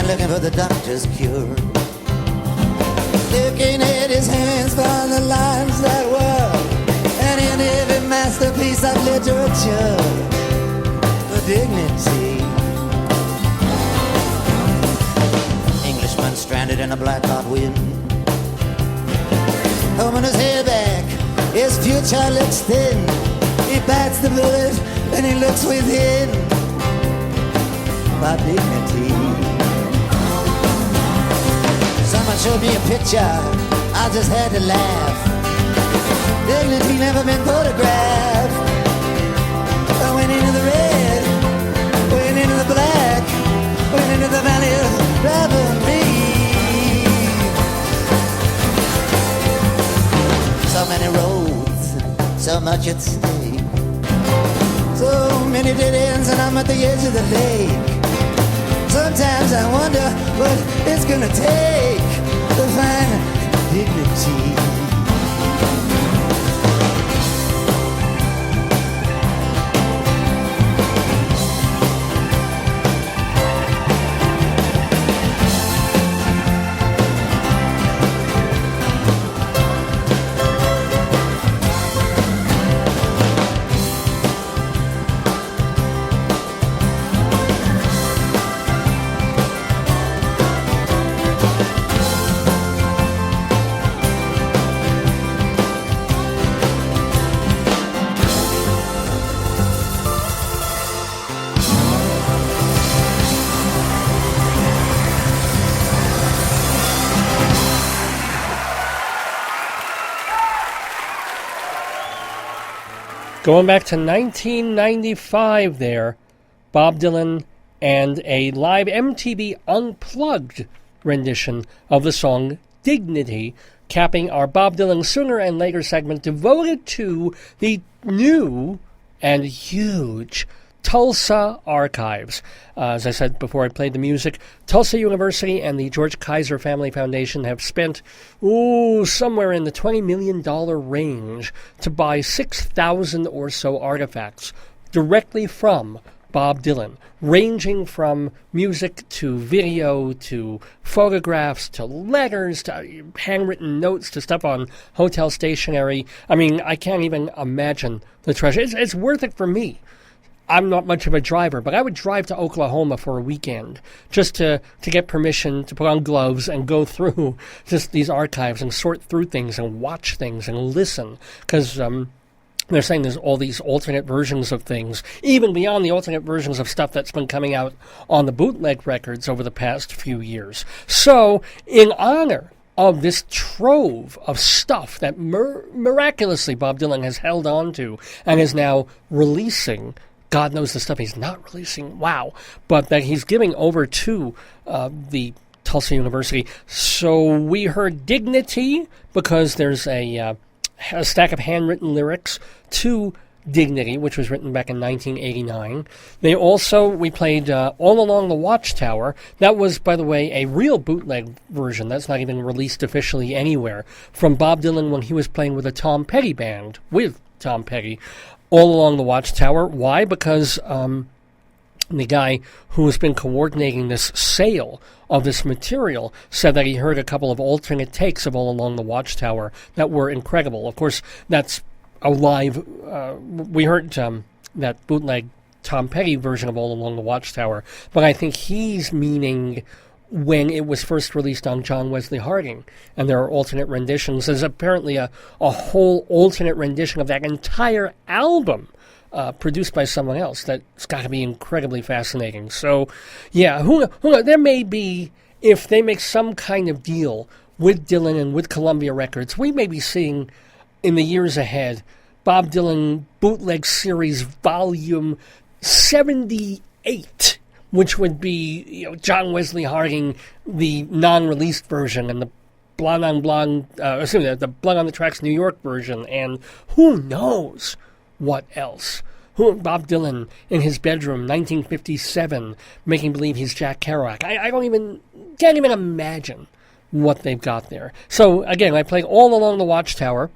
O: Looking for the doctor's cure, looking at his hands found the lines that were, and in every masterpiece of literature, for dignity. Englishman stranded in a black hot wind, holding his hair back, his future looks thin. He bites the bullet and he looks within my dignity. Someone showed me a picture, I just had to laugh. Dignity never been photographed. I went into the red, went into the black, went into the valley of Rabbi. So many roads, so much at stake. So many dead ends and I'm at the edge of the lake. Sometimes I wonder what it's gonna take to find dignity.
A: Going back to 1995 there, Bob Dylan and a live MTV Unplugged rendition of the song Dignity, capping our Bob Dylan Sooner and Later segment devoted to the new and huge Tulsa archives. As I said before I played the music, Tulsa University and the George Kaiser Family Foundation have spent somewhere in the $20 million range to buy 6,000 or so artifacts directly from Bob Dylan, ranging from music to video to photographs to letters to handwritten notes to stuff on hotel stationery. I mean, I can't even imagine the treasure. It's worth it for me. I'm not much of a driver, but I would drive to Oklahoma for a weekend just to get permission to put on gloves and go through just these archives and sort through things and watch things and listen. Because they're saying there's all these alternate versions of things, even beyond the alternate versions of stuff that's been coming out on the bootleg records over the past few years. So, in honor of this trove of stuff that miraculously Bob Dylan has held on to and is now releasing, God knows the stuff he's not releasing, wow, but that he's giving over to the Tulsa University. So we heard Dignity because there's a stack of handwritten lyrics to Dignity, which was written back in 1989. We played All Along the Watchtower. That was, by the way, a real bootleg version. That's not even released officially anywhere. From Bob Dylan when he was playing with a Tom Petty band, with Tom Petty. All Along the Watchtower. Why? Because the guy who has been coordinating this sale of this material said that he heard a couple of alternate takes of All Along the Watchtower that were incredible. Of course, that's a live... we heard that bootleg Tom Petty version of All Along the Watchtower, but I think he's meaning when it was first released on John Wesley Harding, and there are alternate renditions. There's apparently a whole alternate rendition of that entire album produced by someone else. That's got to be incredibly fascinating. So, yeah, who knows? There may be, if they make some kind of deal with Dylan and with Columbia Records, we may be seeing, in the years ahead, Bob Dylan Bootleg Series Volume 78, which would be, John Wesley Harding, the non-released version, and the Blonde on Blonde, the Blood on the Tracks New York version, and who knows what else. Bob Dylan in his bedroom, 1957, making believe he's Jack Kerouac. I can't even imagine what they've got there. So again, I played All Along the Watchtower,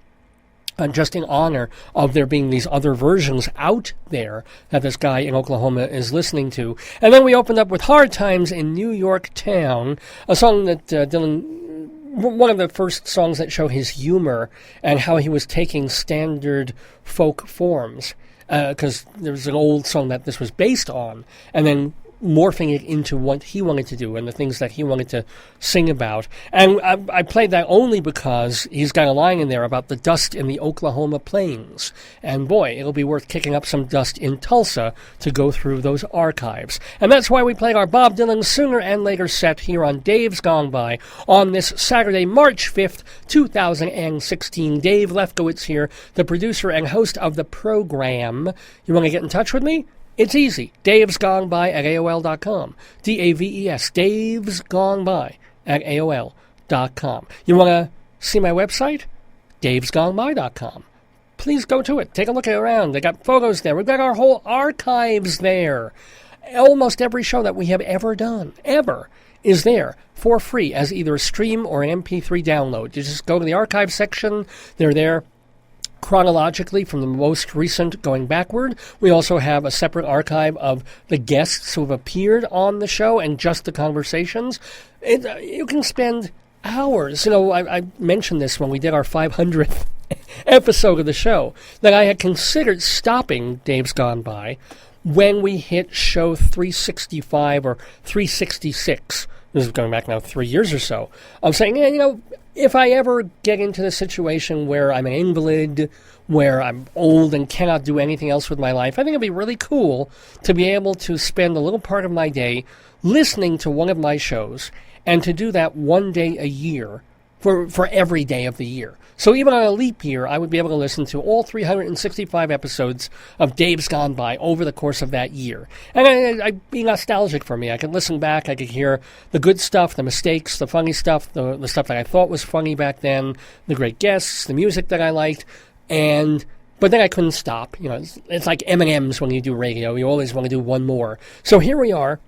A: just in honor of there being these other versions out there that this guy in Oklahoma is listening to. And then we opened up with Hard Times in New York Town, a song that Dylan, one of the first songs that show his humor and how he was taking standard folk forms, because there was an old song that this was based on, and then morphing it into what he wanted to do and the things that he wanted to sing about. And I played that only because he's got a line in there about the dust in the Oklahoma plains. And boy, it'll be worth kicking up some dust in Tulsa to go through those archives. And that's why we played our Bob Dylan Sooner and Later set here on Dave's Gone By on this Saturday, March 5th, 2016. Dave Lefkowitz here, the producer and host of the program. You want to get in touch with me? It's easy. Dave's Gone By at AOL.com. DAVES. Dave's Gone By at AOL.com. You want to see my website? Dave'sGoneBy.com. Please go to it. Take a look around. They got photos there. We've got our whole archives there. Almost every show that we have ever done, ever, is there for free as either a stream or an MP3 download. You just go to the archive section. They're there chronologically from the most recent going backward. We also have a separate archive of the guests who have appeared on the show and just the conversations. You can spend hours. You know, I mentioned this when we did our 500th episode of the show, that I had considered stopping Dave's Gone By when we hit show 365 or 366. This is going back now 3 years or so. I'm saying, you know, if I ever get into the situation where I'm an invalid, where I'm old and cannot do anything else with my life, I think it'd be really cool to be able to spend a little part of my day listening to one of my shows, and to do that one day a year for every day of the year. So even on a leap year, I would be able to listen to all 365 episodes of Dave's Gone By over the course of that year. And I'd be nostalgic for me. I could listen back. I could hear the good stuff, the mistakes, the funny stuff, the stuff that I thought was funny back then, the great guests, the music that I liked. But then I couldn't stop. You know, it's like M&Ms when you do radio. You always want to do one more. So here we are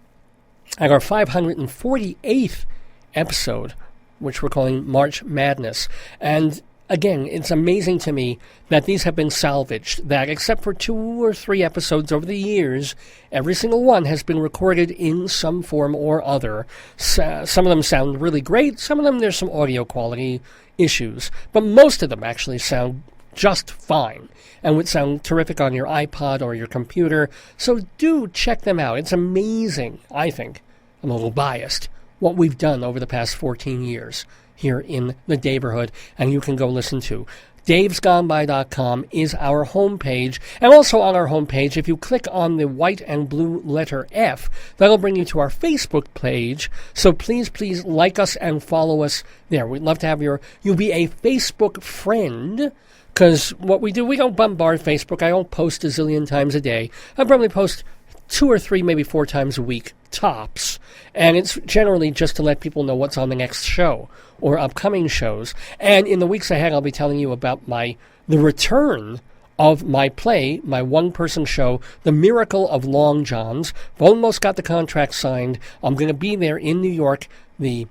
A: at our 548th episode, which we're calling March Madness. And again, it's amazing to me that these have been salvaged, that except for 2 or 3 episodes over the years, every single one has been recorded in some form or other. Some of them sound really great. Some of them, there's some audio quality issues. But most of them actually sound just fine and would sound terrific on your iPod or your computer. So do check them out. It's amazing, I think. I'm a little biased. What we've done over the past 14 years here in the neighborhood, and you can go listen to. Dave'sGoneBy.com is our homepage, and also on our homepage, if you click on the white and blue letter F, that'll bring you to our Facebook page, so please like us and follow us there. We'd love to have you'll be a Facebook friend, because what we do, we don't bombard Facebook. I don't post a zillion times a day. I probably post 2 or 3, maybe 4 times a week, tops. And it's generally just to let people know what's on the next show or upcoming shows. And in the weeks ahead, I'll be telling you about the return of my play, my one-person show, The Miracle of Long John's. I've almost got the contract signed. I'm going to be there in New York the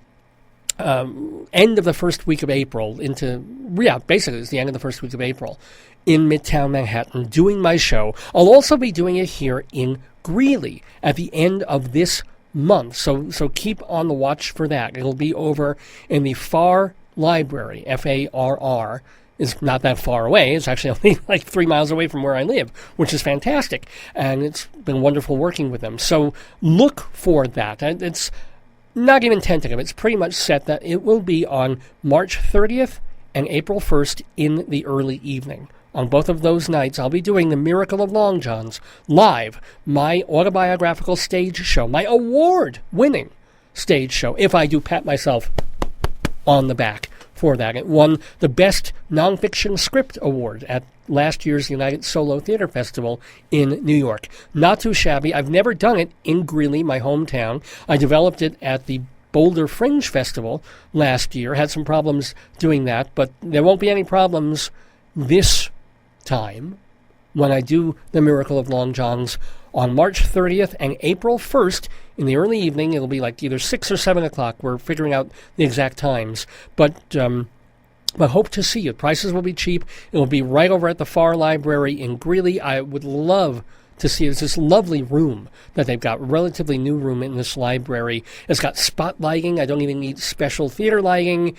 A: end of the first week of April basically it's the end of the first week of April in Midtown Manhattan doing my show. I'll also be doing it here in Greeley at the end of this month. So keep on the watch for that. It'll be over in the Farr Library, Farr. It's not that far away. It's actually only like 3 miles away from where I live, which is fantastic. And it's been wonderful working with them. So look for that. It's not even tentative. It's pretty much set that it will be on March 30th and April 1st in the early evening. On both of those nights, I'll be doing The Miracle of Long John's live, my autobiographical stage show, my award-winning stage show, if I do pat myself on the back for that. It won the Best Nonfiction Script Award at last year's United Solo Theater Festival in New York. Not too shabby. I've never done it in Greeley, my hometown. I developed it at the Boulder Fringe Festival last year. Had some problems doing that, but there won't be any problems this time when I do The Miracle of Long John's on March 30th and April 1st in the early evening. It'll be like either 6 or 7 o'clock. We're figuring out the exact times. But hope to see you. Prices will be cheap. It will be right over at the Farr Library in Greeley. I would love to see it. It's this lovely room that they've got, relatively new room in this library. It's got spot lighting. I don't even need special theater lighting.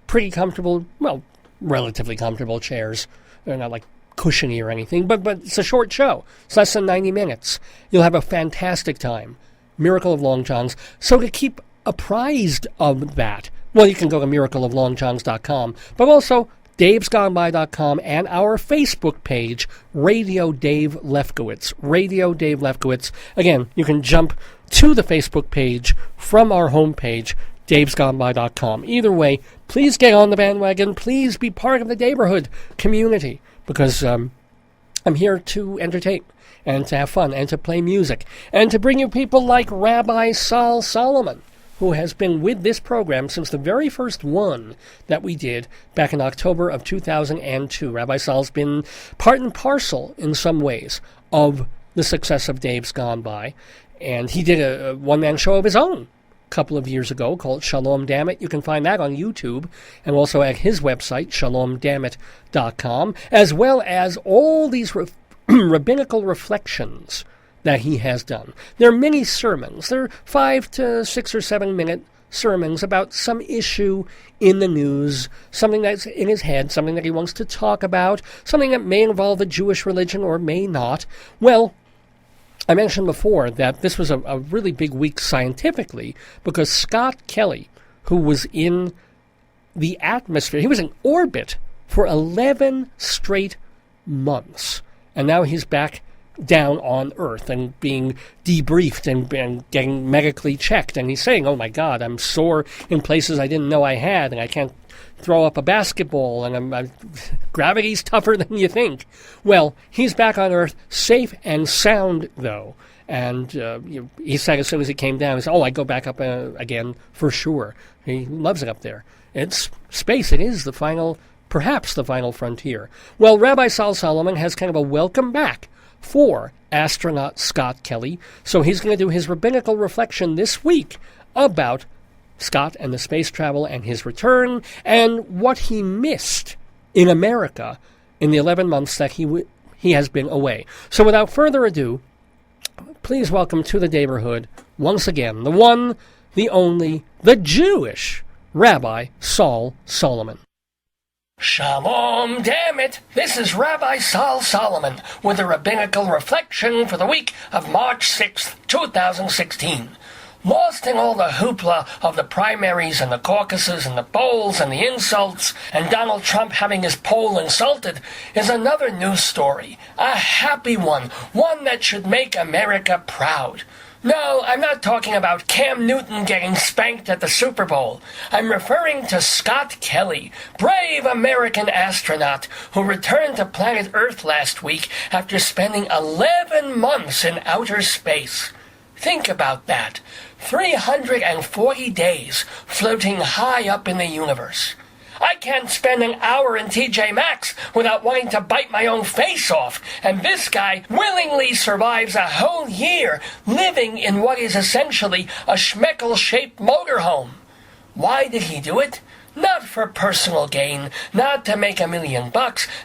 A: Pretty comfortable, well, relatively comfortable chairs. They're not like cushiony or anything, but it's a short show. It's less than 90 minutes. You'll have a fantastic time Miracle of Long Johns. So to keep apprised of that, well, you can go to miracleoflongjohns.com, but also davesgoneby.com and our Facebook page, Radio Dave Lefkowitz. Radio Dave Lefkowitz. Again, you can jump to the Facebook page from our homepage, davesgoneby.com. Either way, please get on the bandwagon. Please be part of the neighborhood community, because I'm here to entertain and to have fun and to play music and to bring you people like Rabbi Sal Solomon, who has been with this program since the very first one that we did back in October of 2002. Rabbi Sal's been part and parcel in some ways of the success of Dave's Gone By, and he did a one-man show of his own a couple of years ago called Shalom Damn It. You can find that on YouTube and also at his website, shalomdammit.com, as well as all these rabbinical reflections that he has done. They're mini sermons. They're 5 to 6 or 7 minute sermons about some issue in the news, something that's in his head, something that he wants to talk about, something that may involve the Jewish religion or may not. Well, I mentioned before that this was a really big week scientifically because Scott Kelly, who was in the atmosphere, he was in orbit for 11 straight months, and now he's back down on Earth and being debriefed and getting medically checked. And he's saying, oh my God, I'm sore in places I didn't know I had, and I can't throw up a basketball, and gravity's tougher than you think. Well, he's back on Earth, safe and sound, though. And he said as soon as he came down, he said, oh, I go back up again for sure. He loves it up there. It's space. It is the final, perhaps the final frontier. Well, Rabbi Sal Solomon has kind of a welcome back for astronaut Scott Kelly. So he's going to do his rabbinical reflection this week about Scott and the space travel and his return and what he missed in America in the 11 months that he has been away. So without further ado, please welcome to the neighborhood once again the one, the only, the Jewish Rabbi Sal Solomon. Shalom, damn it! This is Rabbi Sal Solomon with a rabbinical reflection for the week of March 6th, 2016. Lost in all the hoopla of the primaries and the caucuses and the polls and the insults and Donald Trump having his poll insulted is another news story, a happy one that should make America proud. No, I'm not talking about Cam Newton getting spanked at the Super Bowl. I'm referring to Scott Kelly, brave American astronaut who returned to planet Earth last week after spending 11 months in outer space. Think about that. 340 days floating high up in the universe. I can't spend an hour in TJ Maxx without wanting to bite my own face off, and this guy willingly survives a whole year living in what is essentially a schmeckel-shaped motorhome. Why did he do it? Not for personal gain, not to make $1 million,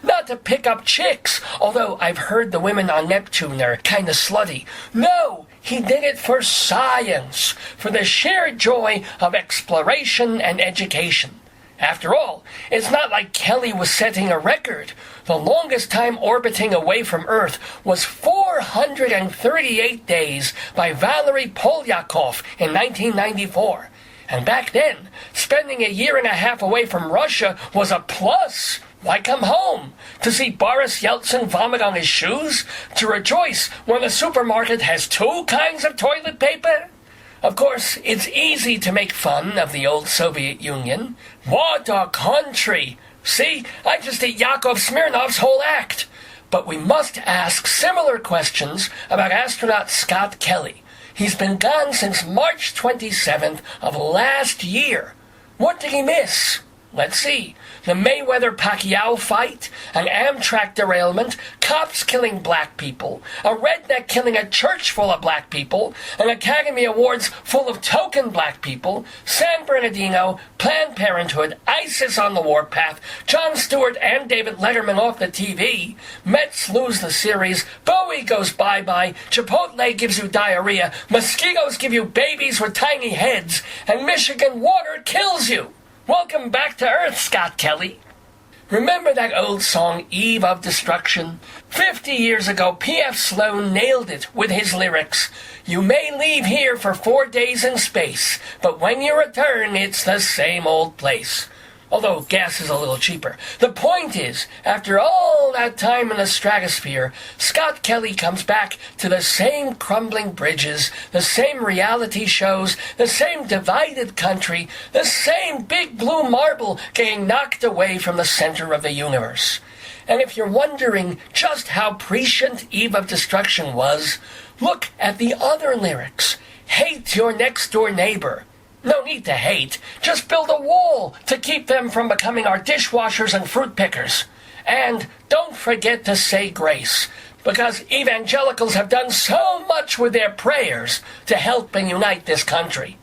A: not to pick up chicks, although I've heard the women on Neptune are kind of slutty. No, he did it for science, for the sheer joy of exploration and education. After all, it's not like Kelly was setting a record. The longest time orbiting away from Earth was 438 days by Valery Polyakov in 1994. And back then, spending a year and a half away from Russia was a plus. Why come home? To see Boris Yeltsin vomit on his shoes? To rejoice when the supermarket has 2 kinds of toilet paper? Of course, it's easy to make fun of the old Soviet Union. What a country! See, I just ate Yakov Smirnov's whole act. But we must ask similar questions about astronaut Scott Kelly. He's been gone since March 27th of last year. What did he miss? Let's see. The Mayweather-Pacquiao fight, an Amtrak derailment, cops killing black people, a redneck killing a church full of black people, an Academy Awards full of token black people, San Bernardino, Planned Parenthood, ISIS on the warpath, Jon Stewart and David Letterman off the TV, Mets lose the series, Bowie goes bye-bye, Chipotle gives you diarrhea, mosquitoes give you babies with tiny heads, and Michigan water kills you. Welcome back to Earth, Scott Kelly. Remember that old song, Eve of Destruction? 50 years ago, P.F. Sloan nailed it with his lyrics. You may leave here for 4 days in space, but when you return, it's the same old place. Although gas is a little cheaper. The point is, after all that time in the stratosphere, Scott Kelly comes back to the same crumbling bridges, the same reality shows, the same divided country, the same big blue marble getting knocked away from the center of the universe. And if you're wondering just how prescient Eve of Destruction was, look at the other lyrics. Hate your next-door neighbor. No need to hate. Just build a wall to keep them from becoming our dishwashers and fruit pickers. And don't forget to say grace, because evangelicals have done so much with their prayers to help and unite this country.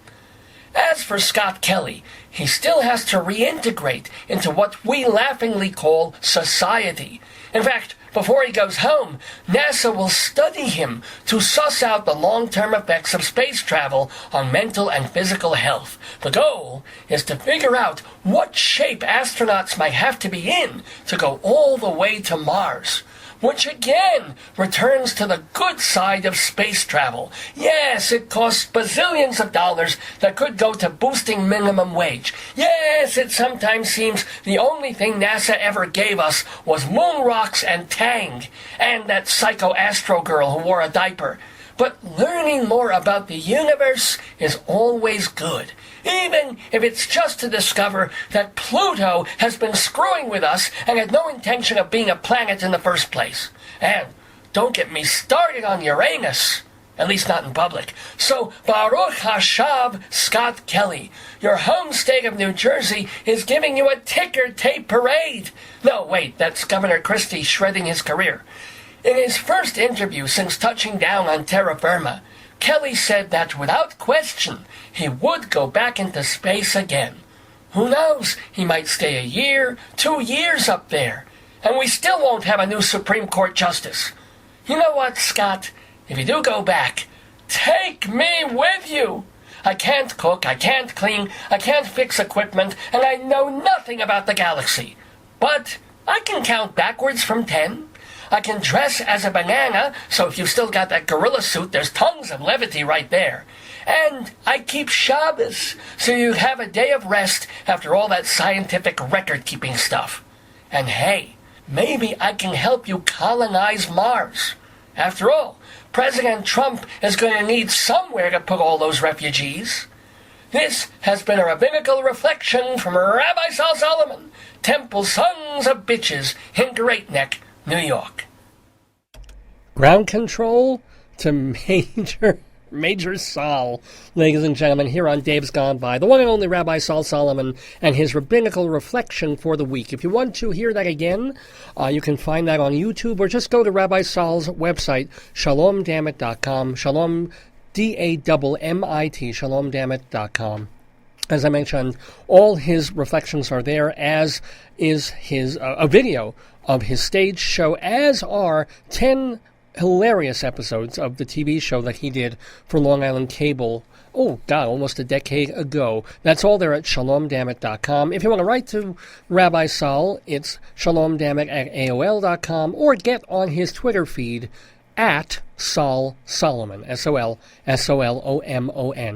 A: As for Scott Kelly, he still has to reintegrate into what we laughingly call society. In fact, before he goes home, NASA will study him to suss out the long-term effects of space travel on mental and physical health. The goal is to figure out what shape astronauts might have to be in to go all the way to Mars, which again returns to the good side of space travel. Yes, it costs bazillions of dollars that could go to boosting minimum wage. Yes, it sometimes seems the only thing NASA ever gave us was moon rocks and Tang, and that psycho astro girl who wore a diaper. But learning more about the universe is always good, even if it's just to discover that Pluto has been screwing with us and had no intention of being a planet in the first place. And don't get me started on Uranus, at least not in public. So, Baruch Hashav, Scott Kelly, your home state of New Jersey is giving you a ticker tape parade. No, wait, that's Governor Christie shredding his career. In his first interview since touching down on terra firma, Kelly said that without question, he would go back into space again. Who knows, he might stay a year, 2 years up there, and we still won't have a new Supreme Court justice. You know what, Scott? If you do go back, take me with you. I can't cook, I can't clean, I can't fix equipment, and I know nothing about the galaxy. But I can count backwards from 10. I can dress as a banana, so if you've still got that gorilla suit, there's tons of levity right there. And I keep Shabbos, so you have a day of rest after all that scientific record-keeping stuff. And hey, maybe I can help you colonize Mars. After all, President Trump is going to need somewhere to put all those refugees. This has been a rabbinical reflection from Rabbi Sal Solomon, Temple Sons of Bitches in Great Neck, New York.
I: Ground control to Major Saul, ladies and gentlemen, here on Dave's Gone By, the one and only Rabbi Saul Solomon and his rabbinical reflection for the week. If you want to hear that again, you can find that on YouTube, or just go to Rabbi Saul's website, shalomdammit.com, shalom, D-A-M-M-I-T, shalomdammit.com. As I mentioned, all his reflections are there, as is his a video of his stage show, as are 10 hilarious episodes of the TV show that he did for Long Island Cable, almost a decade ago. That's all there at shalomdammit.com. If you want to write to Rabbi Saul, it's shalomdammit@AOL.com, or get on his Twitter feed at Saul Solomon, S-O-L-S-O-L-O-M-O-N.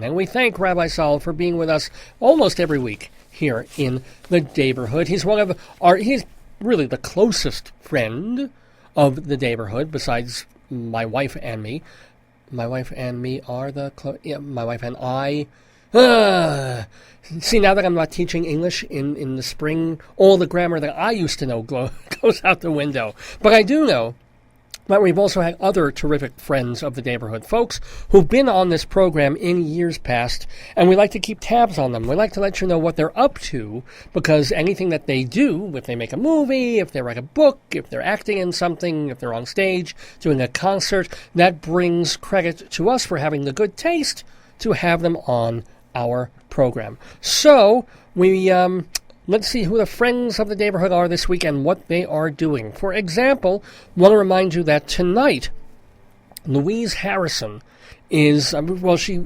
I: And we thank Rabbi Saul for being with us almost every week here in the neighborhood. He's he's really the closest friend of the neighborhood, besides my wife and me. My wife and me are my wife and I. See, now that I'm not teaching English in the spring, all the grammar that I used to know goes out the window. But I do know that we've also had other terrific friends of the neighborhood, folks who've been on this program in years past, and we like to keep tabs on them. We like to let you know what they're up to, because anything that they do, if they make a movie, if they write a book, if they're acting in something, if they're on stage doing a concert, that brings credit to us for having the good taste to have them on our program. So, let's see who the friends of the neighborhood are this week and what they are doing. For example, I want to remind you that tonight, Louise Harrison she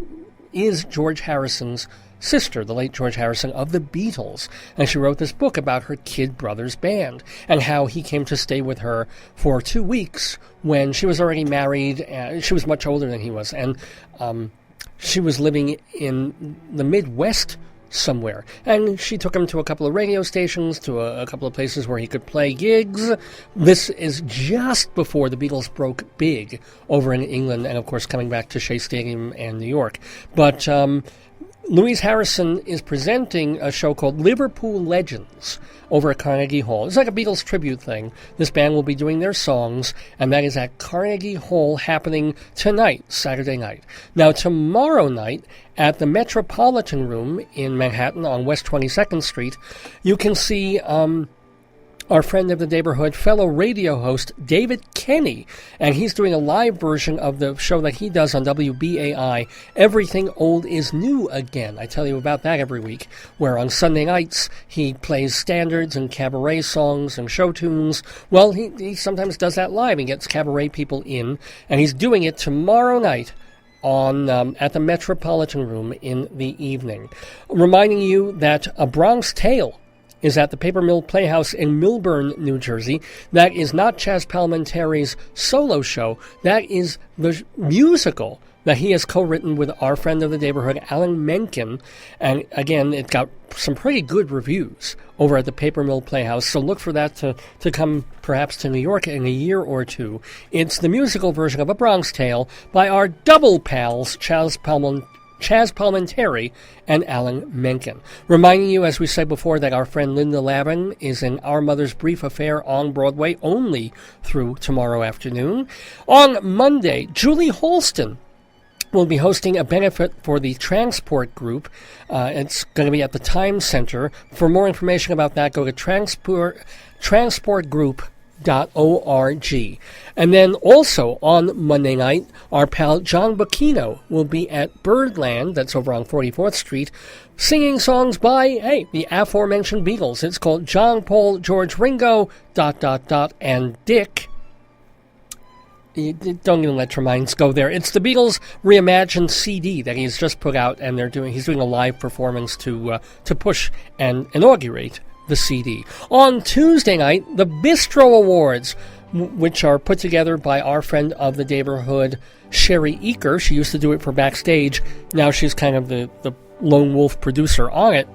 I: is George Harrison's
A: sister, the late George Harrison, of the Beatles. And she wrote this book about her kid brother's band and how he came to stay with her for 2 weeks when she was already married. She was much older than he was. And she was living in the Midwest somewhere. And she took him to a couple of radio stations, to a couple of places where he could play gigs. This is just before the Beatles broke big over in England and, of course, coming back to Shea Stadium and New York. But Louise Harrison is presenting a show called Liverpool Legends over at Carnegie Hall. It's like a Beatles tribute thing. This band will be doing their songs, and that is at Carnegie Hall, happening tonight, Saturday night. Now, tomorrow night, at the Metropolitan Room in Manhattan on West 22nd Street, you can see our friend of the neighborhood, fellow radio host David Kenny, and he's doing a live version of the show that he does on WBAI, Everything Old is New Again. I tell you about that every week, where on Sunday nights he plays standards and cabaret songs and show tunes. Well, he sometimes does that live. He gets cabaret people in, and he's doing it tomorrow night on at the Metropolitan Room in the evening. Reminding you that A Bronx Tale is at the Paper Mill Playhouse in Millburn, New Jersey. That is not Chaz Palminteri's solo show. That is the musical that he has co-written with our friend of the neighborhood, Alan Menken. And again, it got some pretty good reviews over at the Paper Mill Playhouse, so look for that to come perhaps to New York in a year or two. It's the musical version of A Bronx Tale by our double pals, Chaz Palminteri and Alan Menken. Reminding you, as we said before, that our friend Linda Lavin is in Our Mother's Brief Affair on Broadway only through tomorrow afternoon. On Monday, Julie Halston will be hosting a benefit for the Transport Group. It's going to be at the Times Center. For more information about that, go to transportgroup.org. And then also on Monday night, our pal John Bocchino will be at Birdland, that's over on 44th Street, singing songs by, the aforementioned Beatles. It's called John, Paul, George, Ringo, ... and Dick. Don't even let your minds go there. It's the Beatles reimagined CD that he's just put out, and he's doing a live performance to push and inaugurate the CD. On Tuesday night, the Bistro Awards, which are put together by our friend of the neighborhood, Sherry Eaker. She used to do it for Backstage. Now she's kind of the lone wolf producer on it.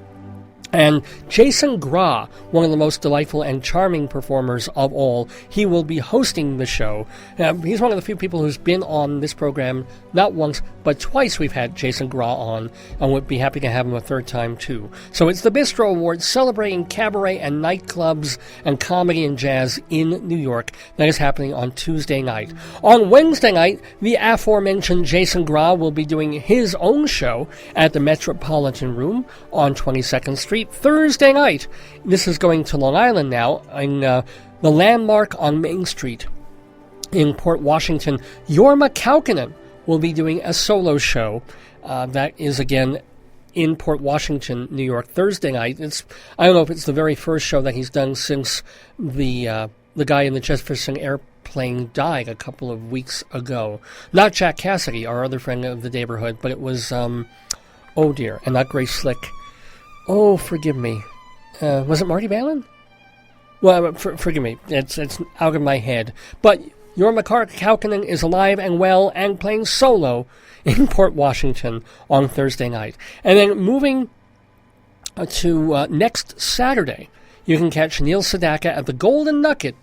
A: And Jason Gra, one of the most delightful and charming performers of all, he will be hosting the show. He's one of the few people who's been on this program not once, but twice we've had Jason Gra on, and would be happy to have him a third time too. So it's the Bistro Awards celebrating cabaret and nightclubs and comedy and jazz in New York. That is happening on Tuesday night. On Wednesday night, the aforementioned Jason Gra will be doing his own show at the Metropolitan Room on 22nd Street. Thursday night, this is going to Long Island now, in the Landmark on Main Street in Port Washington. Jorma Kaukonen will be doing a solo show. That is, again, in Port Washington, New York, Thursday night. I don't know if it's the very first show that he's done since the guy in the Jefferson airplane died a couple of weeks ago. Not Jack Cassidy, our other friend of the neighborhood, but it was, and not Grace Slick. Oh, forgive me. Was it Marty Balin? Well, forgive me. It's out of my head. But Jorma Kaukonen is alive and well and playing solo in Port Washington on Thursday night. And then moving to next Saturday, you can catch Neil Sedaka at the Golden Nugget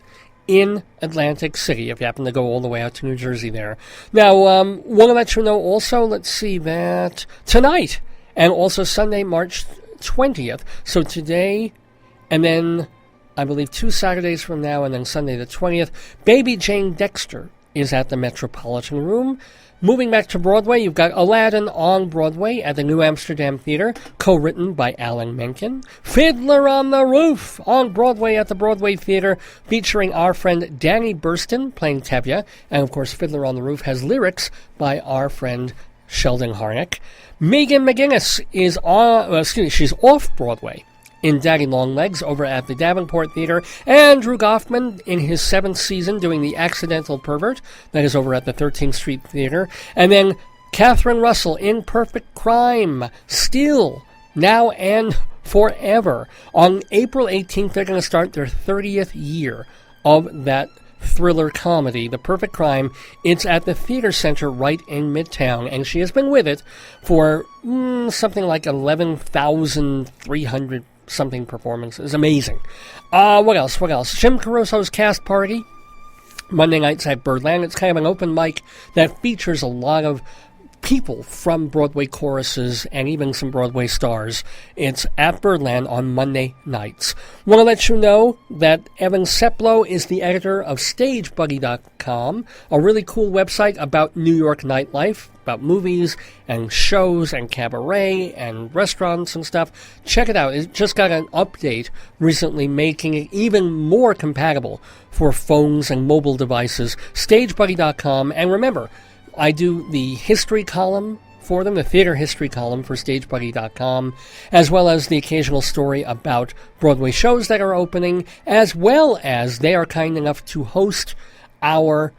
A: in Atlantic City, if you happen to go all the way out to New Jersey there. Now, want to let you know also, let's see, that tonight and also Sunday, March 20th. So today, and then I believe 2 Saturdays from now, and then Sunday the 20th, Baby Jane Dexter is at the Metropolitan Room. Moving back to Broadway, you've got Aladdin on Broadway at the New Amsterdam Theater, co-written by Alan Menken. Fiddler on the Roof on Broadway at the Broadway Theater, featuring our friend Danny Burston playing Tevye. And of course, Fiddler on the Roof has lyrics by our friend Sheldon Harnick. Megan McGinnis is she's off Broadway in Daddy Longlegs over at the Davenport Theater. Andrew Goffman in his 7th season doing The Accidental Pervert. That is over at the 13th Street Theater. And then Catherine Russell in Perfect Crime, still now and forever. On April 18th, they're going to start their 30th year of that thriller comedy, The Perfect Crime. It's at the Theater Center right in Midtown, and she has been with it for something like 11,300 something performances. Amazing. What else? Jim Caruso's Cast Party, Monday nights at Birdland. It's kind of an open mic that features a lot of people from Broadway choruses and even some Broadway stars. It's at Birdland on Monday nights. Want to let you know that Evan Seplow is the editor of StageBuddy.com, a really cool website about New York nightlife, about movies and shows and cabaret and restaurants and stuff. Check it out. It just got an update recently making it even more compatible for phones and mobile devices. StageBuddy.com. And remember, I do the history column for them, the theater history column for StageBuddy.com, as well as the occasional story about Broadway shows that are opening, as well as they are kind enough to host our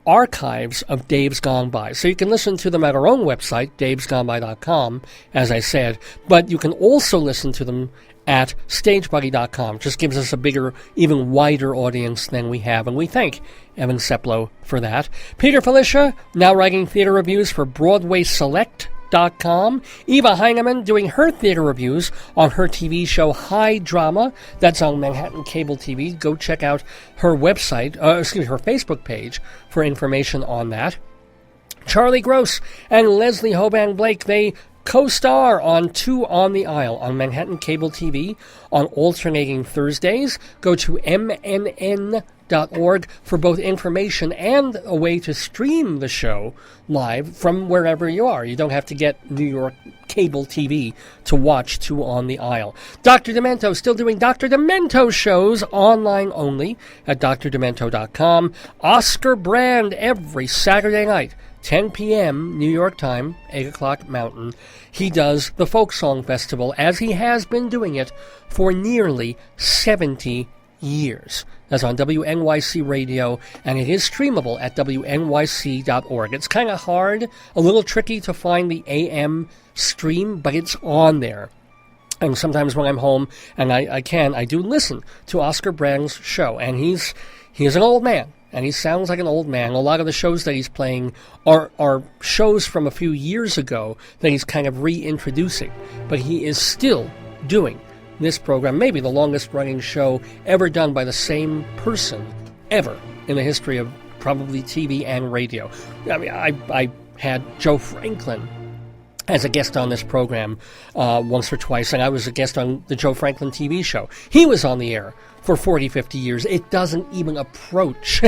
A: archives of Dave's Gone By. So you can listen to them at our own website, davesgoneby.com, as I said, but you can also listen to them at StageBuddy.com. Just gives us a bigger, even wider audience than we have, and we thank Evan Seplow for that. Peter Felicia, now writing theater reviews for BroadwaySelect.com. Eva Heineman doing her theater reviews on her TV show High Drama. That's on Manhattan Cable TV. Go check out her website, her Facebook page for information on that. Charlie Gross and Leslie Hoban Blake, they co-star on Two on the Aisle on Manhattan Cable TV on alternating Thursdays. Go to mnn.org for both information and a way to stream the show live from wherever you are. You don't have to get New York cable TV to watch Two on the Aisle. Dr. Demento still doing Dr. Demento shows online only at drdemento.com. Oscar Brand every Saturday night, 10 p.m. New York time, 8 o'clock Mountain. He does the Folk Song Festival, as he has been doing it for nearly 70 years. That's on WNYC Radio, and it is streamable at wnyc.org. It's kind of hard, a little tricky to find the AM stream, but it's on there. And sometimes when I'm home and I do listen to Oscar Brand's show, and he's an old man. And he sounds like an old man. A lot of the shows that he's playing are shows from a few years ago that he's kind of reintroducing. But he is still doing this program, maybe the longest-running show ever done by the same person ever in the history of probably TV and radio. I mean, I had Joe Franklin as a guest on this program once or twice, and I was a guest on the Joe Franklin TV show. He was on the air for 40, 50 years. It doesn't even approach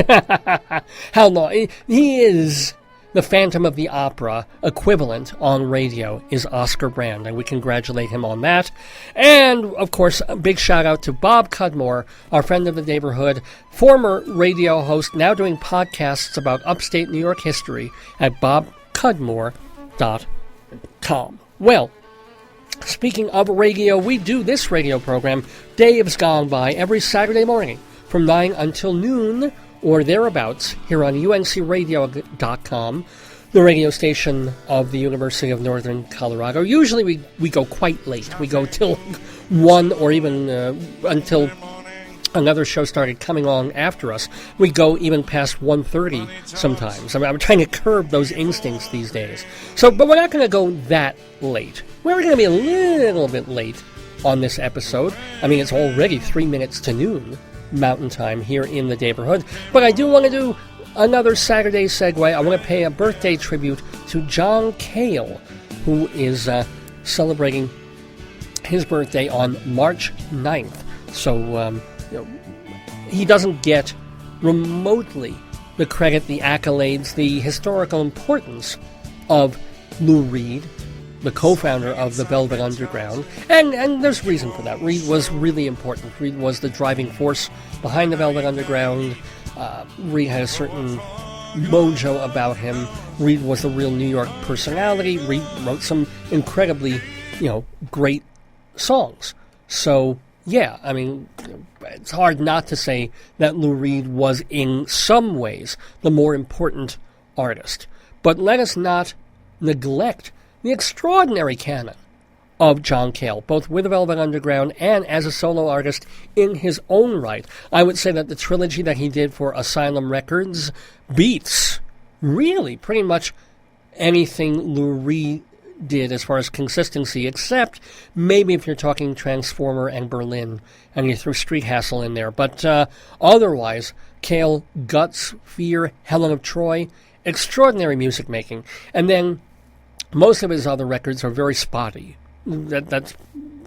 A: how long. He is the Phantom of the Opera equivalent on radio is Oscar Brand, and we congratulate him on that. And, of course, a big shout-out to Bob Cudmore, our friend of the neighborhood, former radio host, now doing podcasts about upstate New York history at bobcudmore.com. Well, speaking of radio, we do this radio program, Dave's Gone By, every Saturday morning from 9 until noon or thereabouts here on uncradio.com, the radio station of the University of Northern Colorado. Usually we go quite late. We go till 1 or even until another show started coming on after us. We go even past 1:30 sometimes. I mean, I'm trying to curb those instincts these days. But we're not going to go that late. We're going to be a little bit late on this episode. I mean, it's already 3 minutes to noon Mountain Time here in the neighborhood. But I do want to do another Saturday segue. I want to pay a birthday tribute to John Cale, who is celebrating his birthday on March 9th. So, he doesn't get remotely the credit, the accolades, the historical importance of Lou Reed, the co-founder of the Velvet Underground, and there's reason for that. Reed was really important. Reed was the driving force behind the Velvet Underground. Reed had a certain mojo about him. Reed was the real New York personality. Reed wrote some incredibly, great songs. So, yeah, I mean, it's hard not to say that Lou Reed was in some ways the more important artist. But let us not neglect the extraordinary canon of John Cale, both with the Velvet Underground and as a solo artist in his own right. I would say that the trilogy that he did for Asylum Records beats really pretty much anything Lou Reed did as far as consistency, except maybe if you're talking Transformer and Berlin and you threw Street Hassle in there. But otherwise, Cale, Guts, Fear, Helen of Troy, extraordinary music making. And then most of his other records are very spotty. That's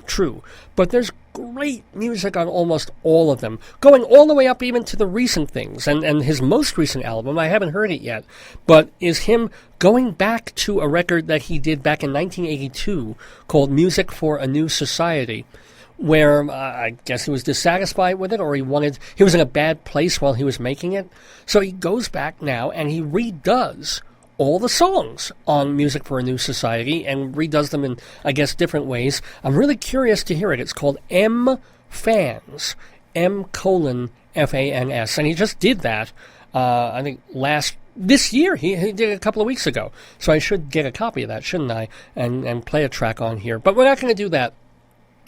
A: true. But there's great music on almost all of them, going all the way up even to the recent things. And his most recent album, I haven't heard it yet, but is him going back to a record that he did back in 1982 called Music for a New Society, where I guess he was dissatisfied with it, or he was in a bad place while he was making it. So he goes back now and he redoes all the songs on Music for a New Society and redoes them in, I guess, different ways. I'm really curious to hear it. It's called M-Fans, M:\Fans. And he just did that, I think, this year. He did it a couple of weeks ago. So I should get a copy of that, shouldn't I, and play a track on here. But we're not going to do that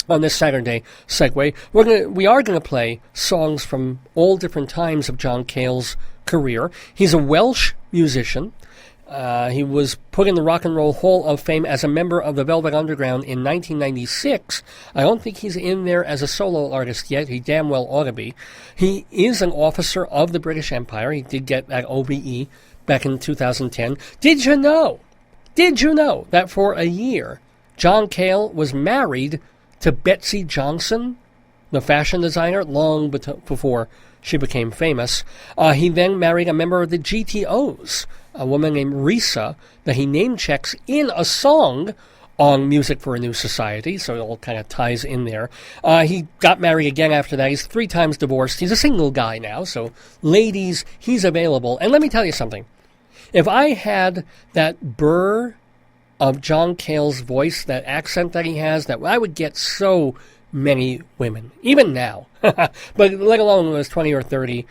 A: on this Saturday segue. We are going to play songs from all different times of John Cale's career. He's a Welsh musician. He was put in the Rock and Roll Hall of Fame as a member of the Velvet Underground in 1996. I don't think he's in there as a solo artist yet. He damn well ought to be. He is an officer of the British Empire. He did get that OBE back in 2010. Did you know that for a year, John Cale was married to Betsy Johnson, the fashion designer, long before she became famous? He then married a member of the GTOs, a woman named Risa, that he name-checks in a song on Music for a New Society, so it all kind of ties in there. He got married again after that. He's 3 times divorced. He's a single guy now, so ladies, he's available. And let me tell you something. If I had that burr of John Cale's voice, that accent that he has, that I would get so many women, even now. But let alone when I was 20 or 30,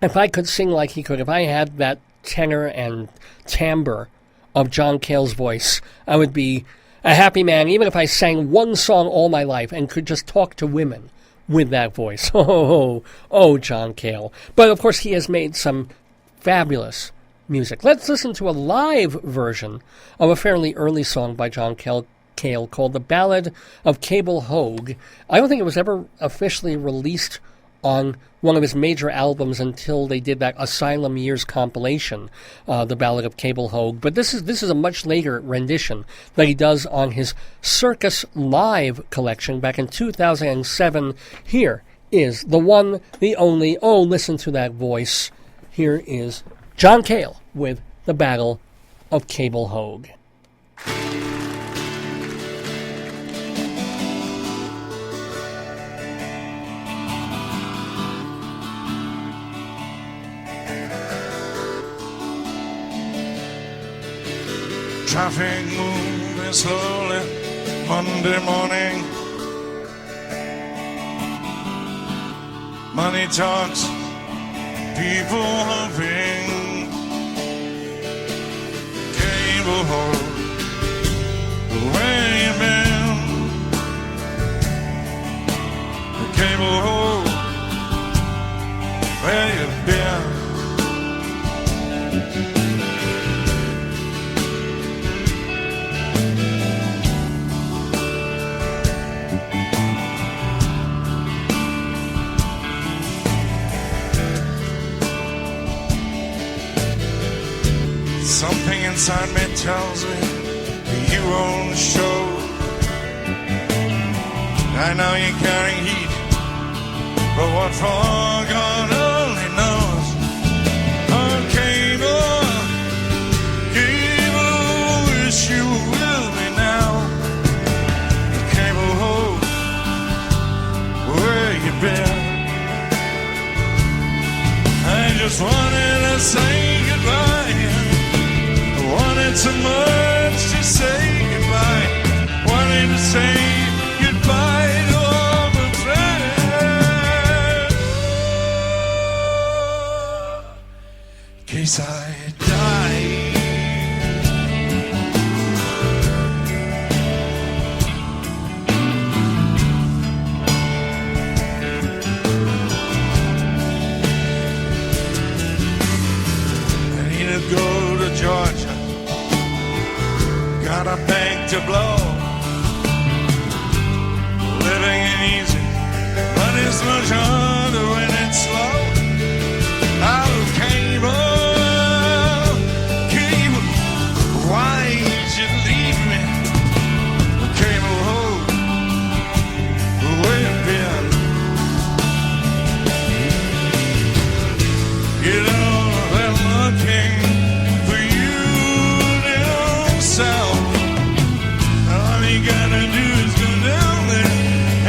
A: if I could sing like he could, if I had that tenor and timbre of John Cale's voice, I would be a happy man, even if I sang one song all my life and could just talk to women with that voice. Oh, John Cale. But of course, he has made some fabulous music. Let's listen to a live version of a fairly early song by John Cale called The Ballad of Cable Hogue. I don't think it was ever officially released on one of his major albums until they did that Asylum Years compilation, The Ballad of Cable Hogue. But this is a much later rendition that he does on his Circus Live collection back in 2007. Here is the one, the only, oh, listen to that voice. Here is John Cale with The Ballad of Cable Hogue.
P: Traffic moving slowly Monday morning. Money talks, people hoping. Cable Hogue, where you been? Cable Hogue, where you been? Something inside me tells me you won't show. I know you carry heat, but what for God only knows. Oh, Cable, wish you will be now. Cable Hogue, where you been? I just wanted to say goodbye. Wanted so much to say goodbye. Wanted to say goodbye to all my friends. In case I die. to blow. Living ain't easy, but it's much harder when it's slow. Oh, Cable, Cable, why did you leave me? Cable, hold, where you been? You know they're looking for you down south. All you gotta do is go down there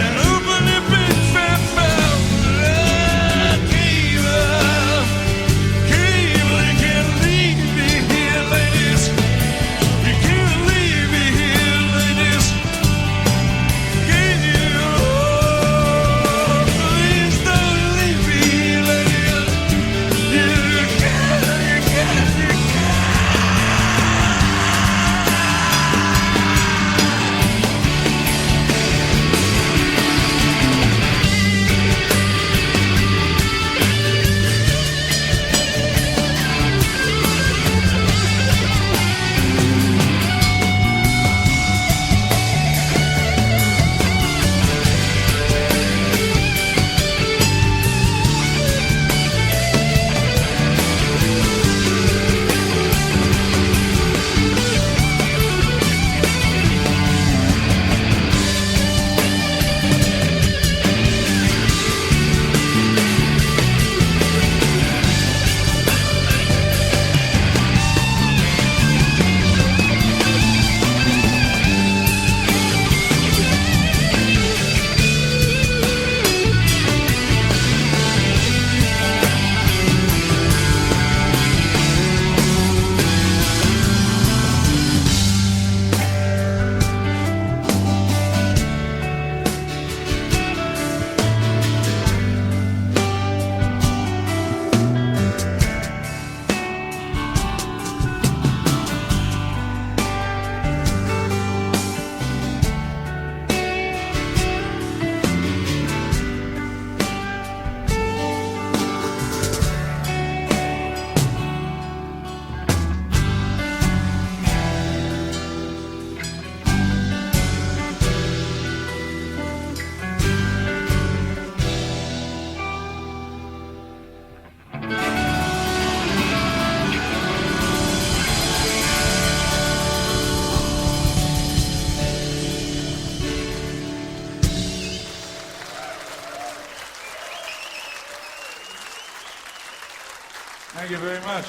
P: and open a big fat mouth. Cable, Cable, you can't leave me here like this. You can't leave me here like this. Can you? Please don't leave me here like this. You can't, you can't, you can't. Thank you very much.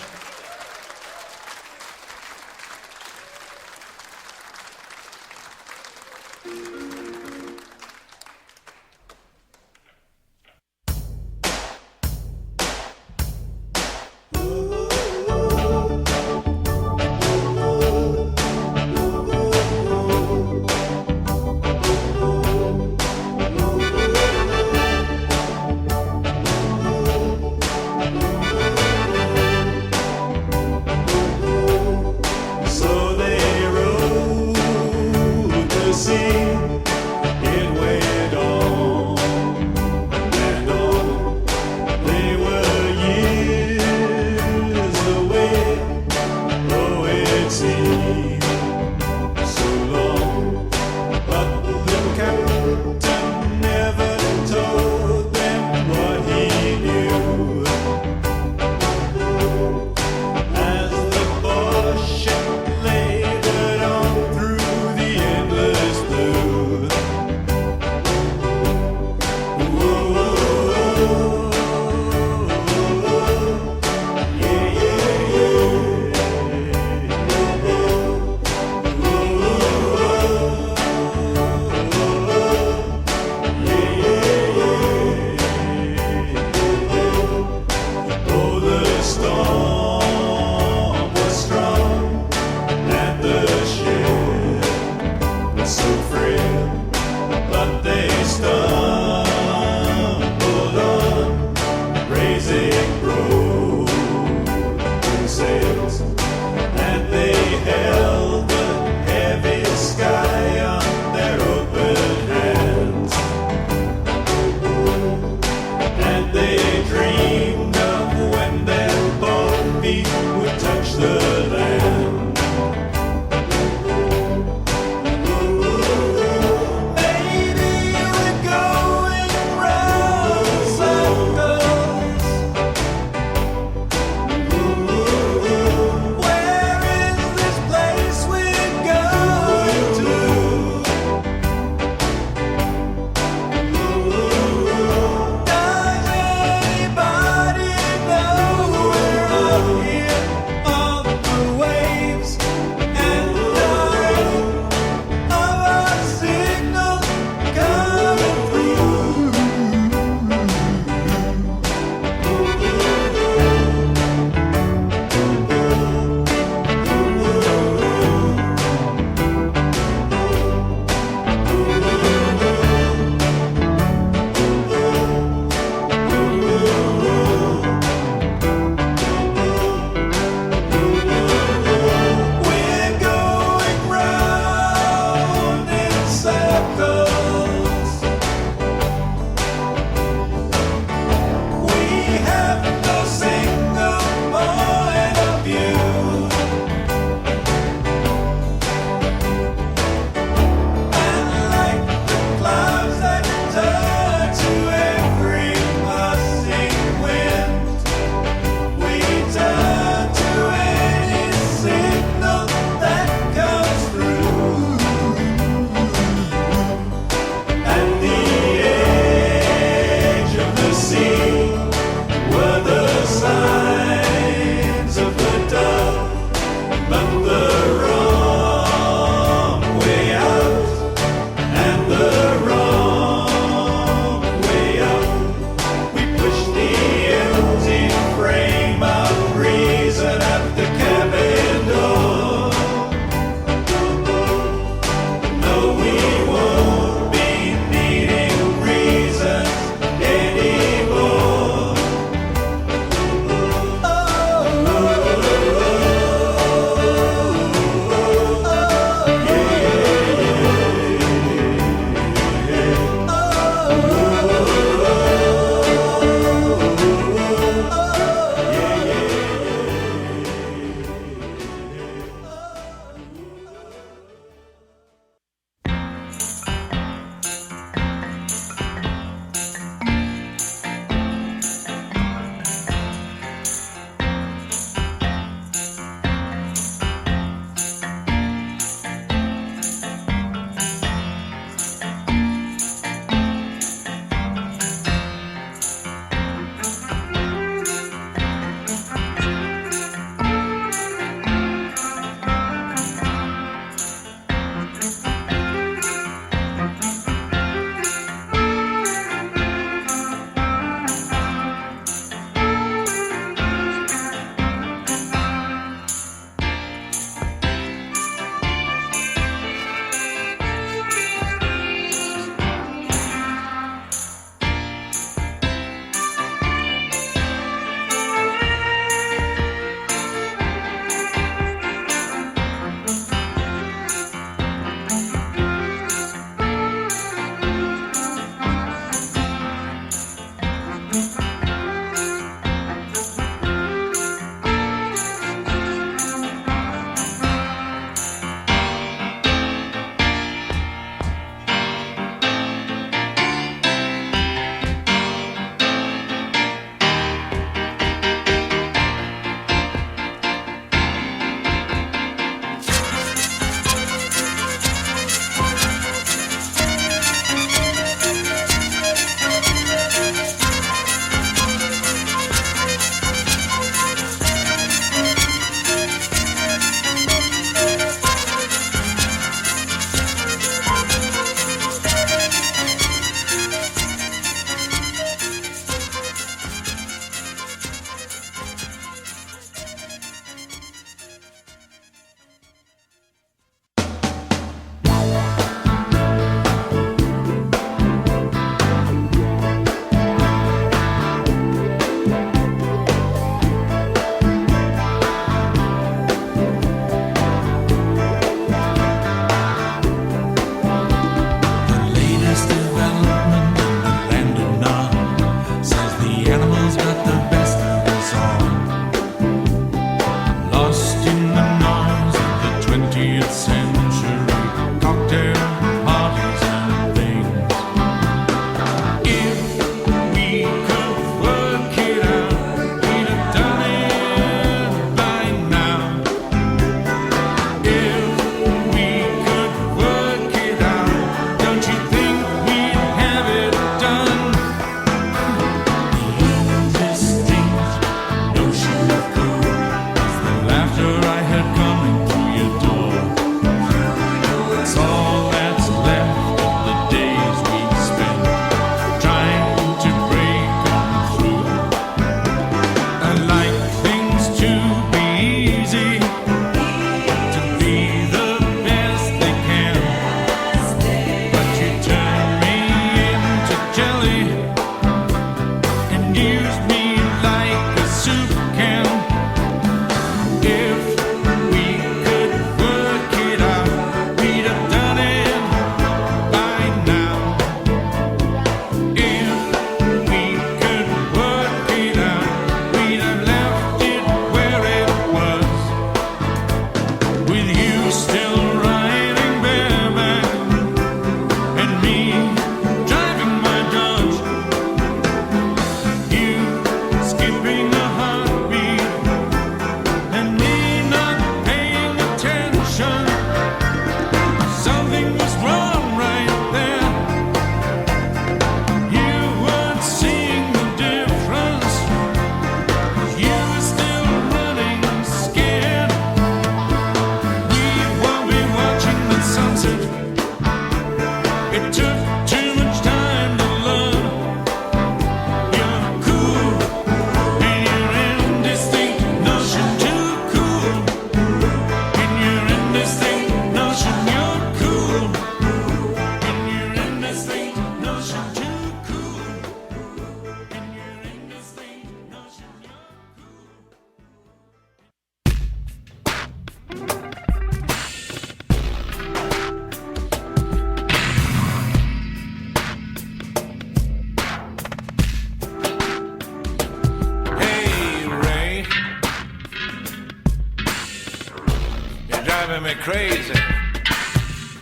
L: driving me crazy.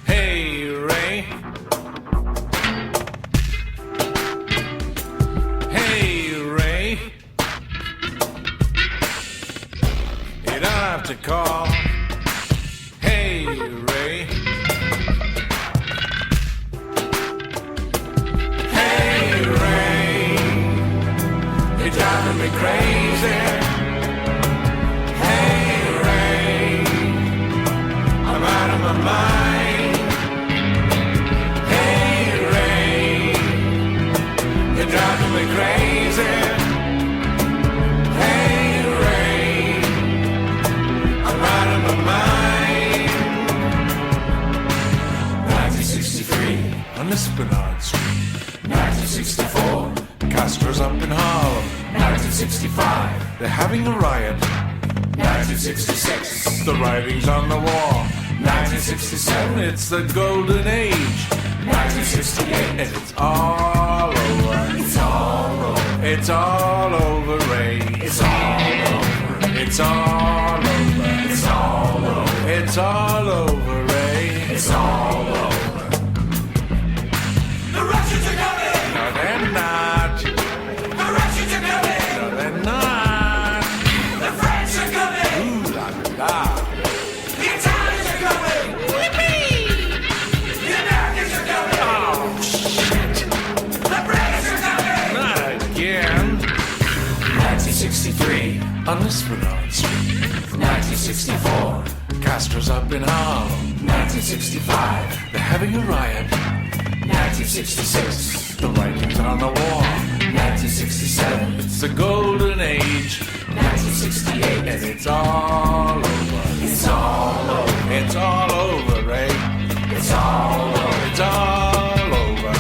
L: Hey, Ray. Hey, Ray. You don't have to call. Hey, Ray. Hey, Ray. You're driving me crazy. Hey, Ray. I'm out of my mind. Hey, Ray. You're driving me crazy. Hey, Ray. I'm out of my mind. 1963 on Esplanade Street. 1964 Castro's up in Harlem. 1965 they're having a riot. 1966 the writing's on the wall. 1967 it's the golden age. 1968 and it's all over. It's all over. It's all over, Ray. It's all over. It's all over. It's all over. It's all over, Ray. It's all over. The Russians are coming! No, they're not. The Russians are coming! No, they're not. The French are coming! Ooh, la la la. The Italians are coming! Whippy! The Americans are coming! Oh, shit! The British are coming! Not again. 1963 on Esplanade Street. 1964 Castro's up in Harlem. 1965 they're having a riot. 1966 the writing's on the wall. 1967 it's the golden age. 1968 and it's all over. It's all over. It's all over, Ray. It's all over. It's all over.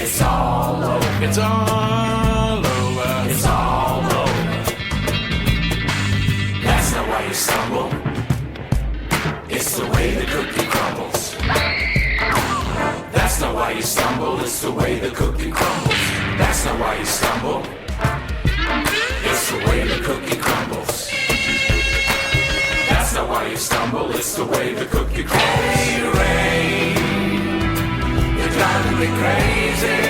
L: It's all over. It's all over. It's all over. That's not why you stumble. It's the way the cookie crumbles. That's not why you stumble. It's the way the cookie crumbles. That's not why you stumble. It's the way the cookie crumbles. That's not why you stumble. It's the way the cookie crumbles. Hey, Ray, you're driving me crazy.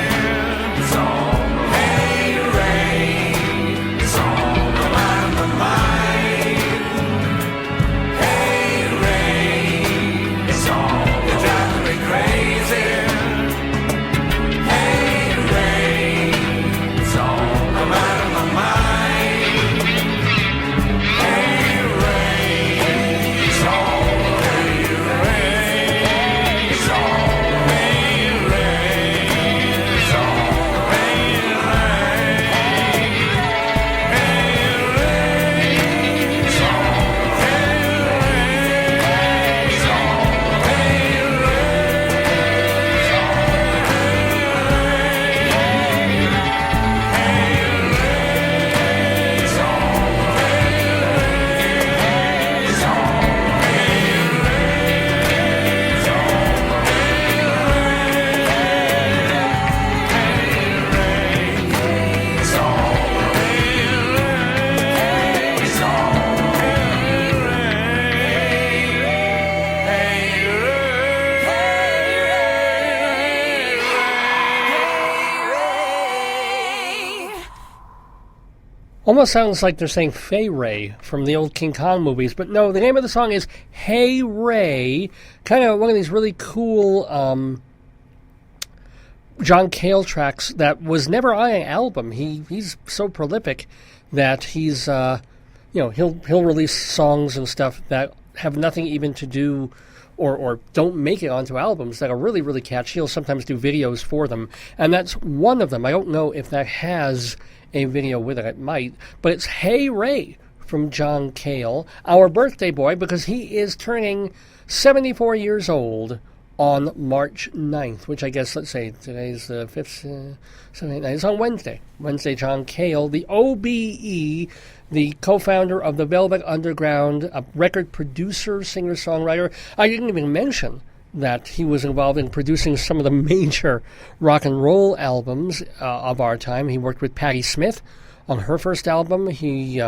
L: It's all over. Hey, Ray, it's all over. I'm out of my mind. Hey, Ray, it's all over. You're driving me crazy. Hey, Ray, it's all over. I'm out of my mind. Hey, Ray, it's all over. Hey, Ray, it's all over. Hey, Ray, it's all over. Hey, Ray, hey, Ray, it's all over. Hey, Ray, it's all over. Hey, Ray, it's all
A: Almost sounds like they're saying Fay Ray from the old King Kong movies, but no, the name of the song is Hey Ray, kind of one of these really cool John Cale tracks that was never on an album. He's so prolific that he's he'll release songs and stuff that have nothing even to do or don't make it onto albums that are really, really catchy. He'll sometimes do videos for them, and that's one of them. I don't know if that has a video with it. It might, but it's Hey Ray from John Cale, our birthday boy, because he is turning 74 years old on March 9th, which I guess, let's say, today's the 5th, 7th, 9th. It's on Wednesday. Wednesday, John Cale, the OBE, the co-founder of the Velvet Underground, a record producer, singer-songwriter. I didn't even mention that he was involved in producing some of the major rock and roll albums of our time. He worked with Patti Smith on her first album. He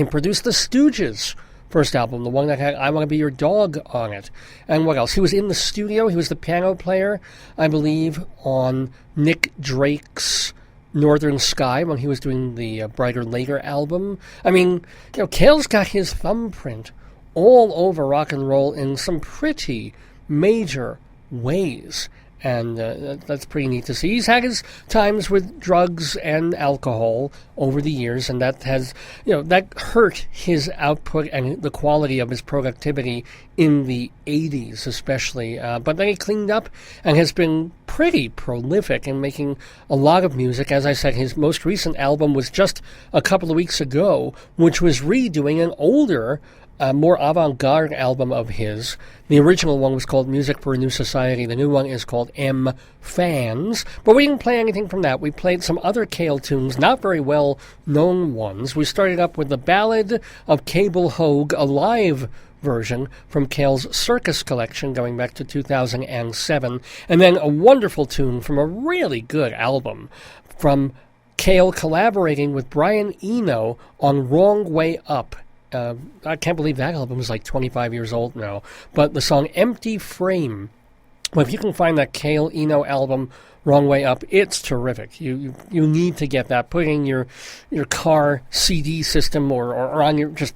A: produced the Stooges first album, the one that had I Want to Be Your Dog on it. And what else? He was in the studio. He was the piano player, I believe, on Nick Drake's Northern Sky when he was doing the Brighter Later album. I mean, Cale's got his thumbprint all over rock and roll in some pretty major ways. And that's pretty neat to see. He's had his times with drugs and alcohol over the years, and that has, that hurt his output and the quality of his productivity in the 80s especially. But then he cleaned up and has been pretty prolific in making a lot of music. As I said, his most recent album was just a couple of weeks ago, which was redoing an older more avant-garde album of his. The original one was called Music for a New Society. The new one is called M Fans. But we didn't play anything from that. We played some other Cale tunes, not very well-known ones. We started up with the Ballad of Cable Hogue, a live version from Cale's Circus collection going back to 2007. And then a wonderful tune from a really good album from Cale collaborating with Brian Eno on Wrong Way Up. I can't believe that album is like 25 years old now. But the song Empty Frame, well, if you can find that Cale Eno album, Wrong Way Up, it's terrific. You need to get that. Put it in your car CD system or on your just...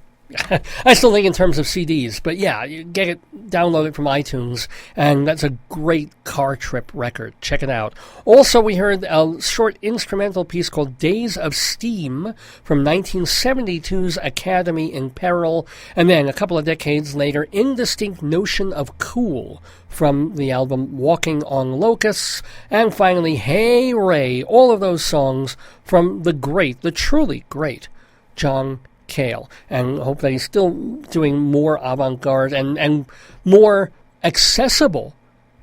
A: I still think in terms of CDs, but yeah, you get it, download it from iTunes, and that's a great car trip record. Check it out. Also, we heard a short instrumental piece called Days of Steam from 1972's Academy in Peril, and then a couple of decades later, Indistinct Notion of Cool from the album Walking on Locusts, and finally, Hey Ray, all of those songs from the truly great John Cale, and hope that he's still doing more avant-garde and more accessible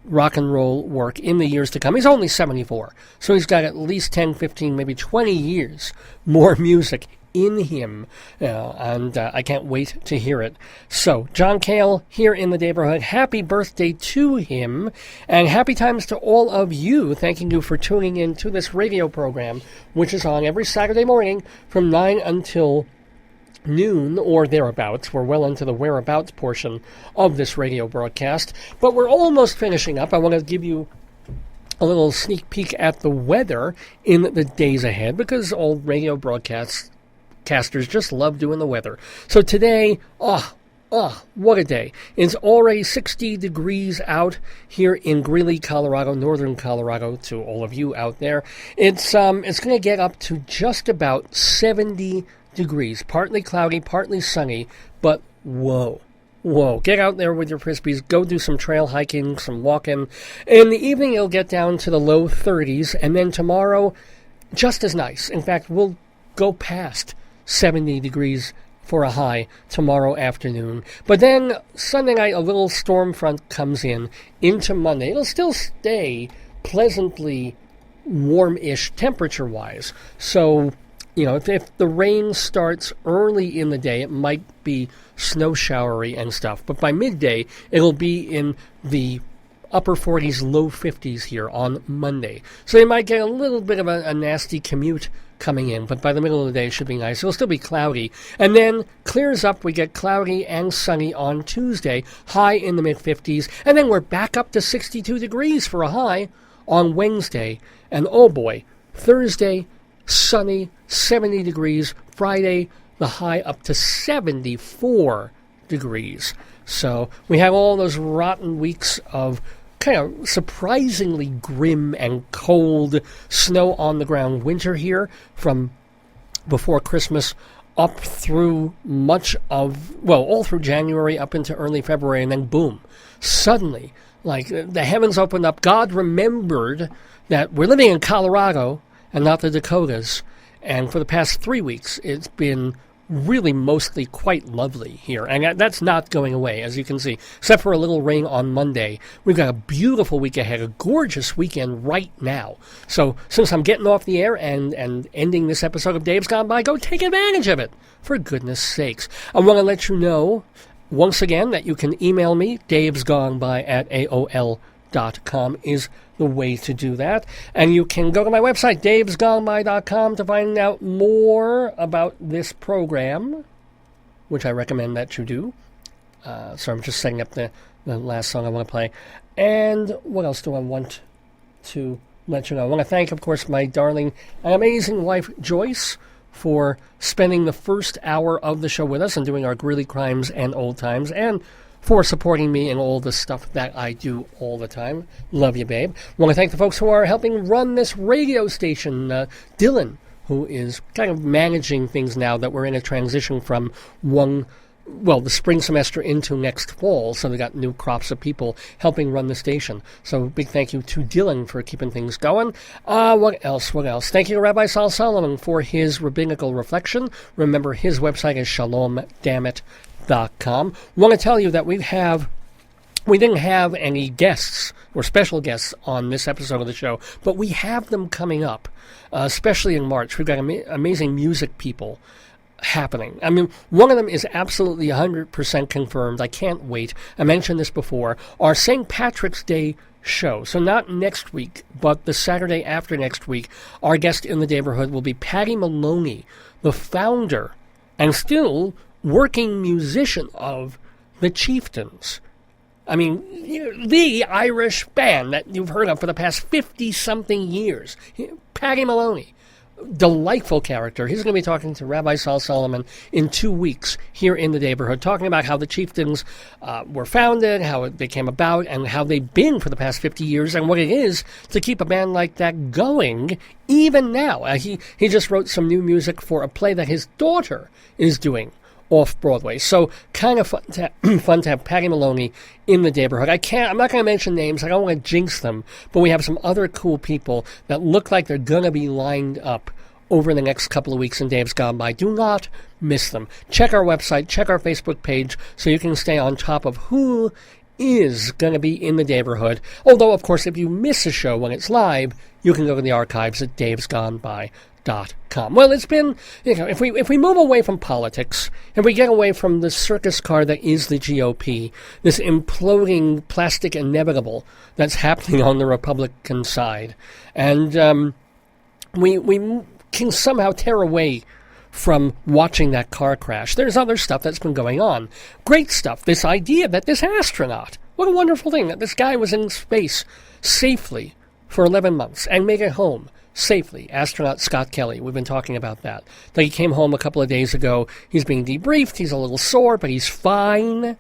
A: rock and roll work in the years to come. He's only 74, so he's got at least 10, 15, maybe 20 years more music in him, and I can't wait to hear it. So, John Cale here in the neighborhood. Happy birthday to him, and happy times to all of you. Thanking you for tuning in to this radio program, which is on every Saturday morning from 9 until noon or thereabouts. We're well into the whereabouts portion of this radio broadcast, but we're almost finishing up. I want to give you a little sneak peek at the weather in the days ahead, because all radio broadcasters just love doing the weather. So today, what a day. It's already 60 degrees out here in Greeley, Colorado, northern Colorado, to all of you out there. It's going to get up to just about 70 degrees, partly cloudy, partly sunny, but whoa, get out there with your Frisbees, go do some trail hiking, some walking. In the evening, it'll get down to the low 30s, and then tomorrow, just as nice. In fact, we'll go past 70 degrees for a high tomorrow afternoon. But then Sunday night, a little storm front comes in into Monday. It'll still stay pleasantly warm-ish temperature-wise, so if the rain starts early in the day, it might be snow showery and stuff. But by midday, it'll be in the upper 40s, low 50s here on Monday. So you might get a little bit of a nasty commute coming in, but by the middle of the day, it should be nice. It'll still be cloudy. And then clears up. We get cloudy and sunny on Tuesday, high in the mid-50s. And then we're back up to 62 degrees for a high on Wednesday. And oh boy, Thursday, sunny, 70 degrees. Friday, the high up to 74 degrees. So we have all those rotten weeks of kind of surprisingly grim and cold snow on the ground winter here from before Christmas up through all through January up into early February, and then boom, suddenly, like the heavens opened up. God remembered that we're living in Colorado and not the Dakotas. And for the past 3 weeks, it's been really mostly quite lovely here. And that's not going away, as you can see, except for a little rain on Monday. We've got a beautiful week ahead, a gorgeous weekend right now. So since I'm getting off the air and ending this episode of Dave's Gone By, go take advantage of it, for goodness sakes. I want to let you know, once again, that you can email me, davesgoneby@aol.com is the way to do that. And you can go to my website, davesgoneby.com, to find out more about this program. which I recommend that you do. So I'm just setting up the last song I want to play. And what else do I want to let you know? I want to thank, of course, my darling and amazing wife, Joyce, for spending the first hour of the show with us and doing our Greeley Crimes and Old Times, and for supporting me in all the stuff that I do all the time. Love you, babe. I want to thank the folks who are helping run this radio station. Dylan, who is kind of managing things now that we're in a transition from the spring semester into next fall, so we got new crops of people helping run the station. So big thank you to Dylan for keeping things going. What else? Thank you to Rabbi Sal Solomon for his rabbinical reflection. Remember, his website is shalomdammit.com. Want to tell you that we didn't have any guests or special guests on this episode of the show, but we have them coming up, especially in March. We've got amazing music people happening. I mean, one of them is absolutely 100% confirmed. I can't wait. I mentioned this before. Our St. Patrick's Day show. So not next week, but the Saturday after next week, our guest in the neighborhood will be Patty Maloney, the founder and still working musician of the Chieftains. I mean, the Irish band that you've heard of for the past 50-something years. Patty Maloney. Delightful character. He's going to be talking to Rabbi Sal Solomon in 2 weeks here in the neighborhood, talking about how the Chieftains were founded, how they came about, and how they've been for the past 50 years, and what it is to keep a band like that going even now. He just wrote some new music for a play that his daughter is doing off Broadway. So kind of fun to have Patty Maloney in the neighborhood. I'm not going to mention names. I don't want to jinx them, but we have some other cool people that look like they're going to be lined up over the next couple of weeks in Dave's Gone By. Do not miss them. Check our website, check our Facebook page, so you can stay on top of who is going to be in the neighborhood. Although, of course, if you miss a show when it's live, you can go to the archives at davesgoneby.com. Well, it's been, if we move away from politics, if we get away from the circus car that is the GOP, this imploding plastic inevitable that's happening on the Republican side, and we can somehow tear away from watching that car crash. There's other stuff that's been going on. Great stuff. This idea that this astronaut, what a wonderful thing, that this guy was in space safely for 11 months and made it home safely. Astronaut Scott Kelly, we've been talking about that. That he came home a couple of days ago. He's being debriefed. He's a little sore, but he's fine.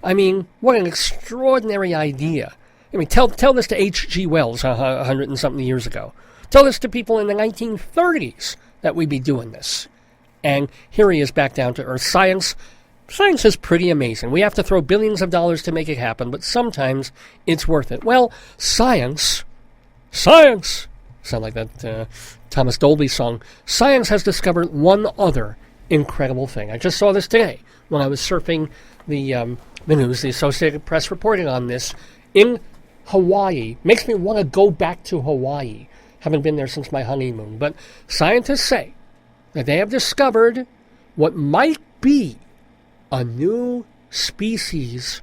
A: I mean, what an extraordinary idea. I mean, tell this to H.G. Wells 100 and something years ago. Tell this to people in the 1930s that we'd be doing this. And here he is back down to earth. Science is pretty amazing. We have to throw billions of dollars to make it happen, but sometimes it's worth it. Well, science, sound like that Thomas Dolby song. Science has discovered one other incredible thing. I just saw this today when I was surfing the news. The Associated Press reporting on this in Hawaii. Makes me want to go back to Hawaii. Haven't been there since my honeymoon. But scientists say that they have discovered what might be a new species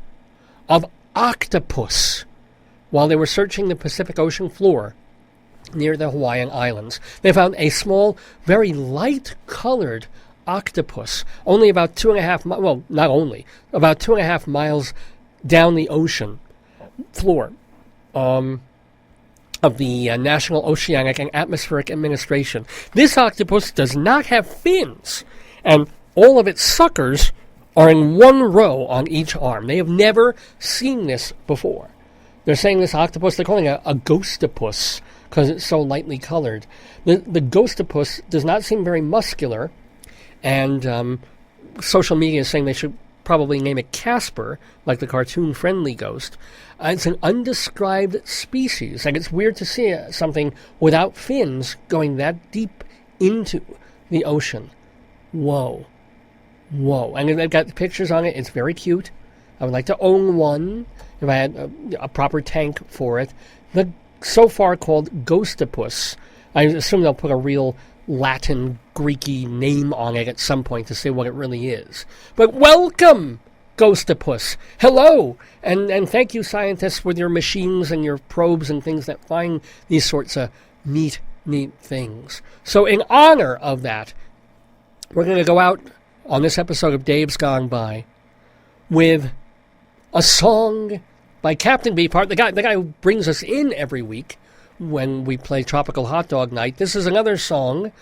A: of octopus while they were searching the Pacific Ocean floor near the Hawaiian Islands. They found a small, very light-colored octopus, only about 2.5 miles, well, not only, about 2.5 miles down the ocean floor of the National Oceanic and Atmospheric Administration. This octopus does not have fins, and all of its suckers are in one row on each arm. They have never seen this before. They're saying this octopus, they're calling it a ghostopus, because it's so lightly colored. The ghostopus does not seem very muscular, and social media is saying they should probably name it Casper, like the cartoon-friendly ghost. It's an undescribed species, and it's weird to see something without fins going that deep into the ocean. Whoa. And they've got pictures on it. It's very cute. I would like to own one if I had a proper tank for it. The so far called ghostopus. I assume they'll put a real Latin, Greeky name on it at some point to say what it really is. But welcome, ghostopus. Hello, and thank you, scientists, with your machines and your probes and things that find these sorts of neat things. So in honor of that, we're going to go out on this episode of Dave's Gone By with a song by Captain Beefheart, the guy who brings us in every week when we play Tropical Hot Dog Night. This is another song,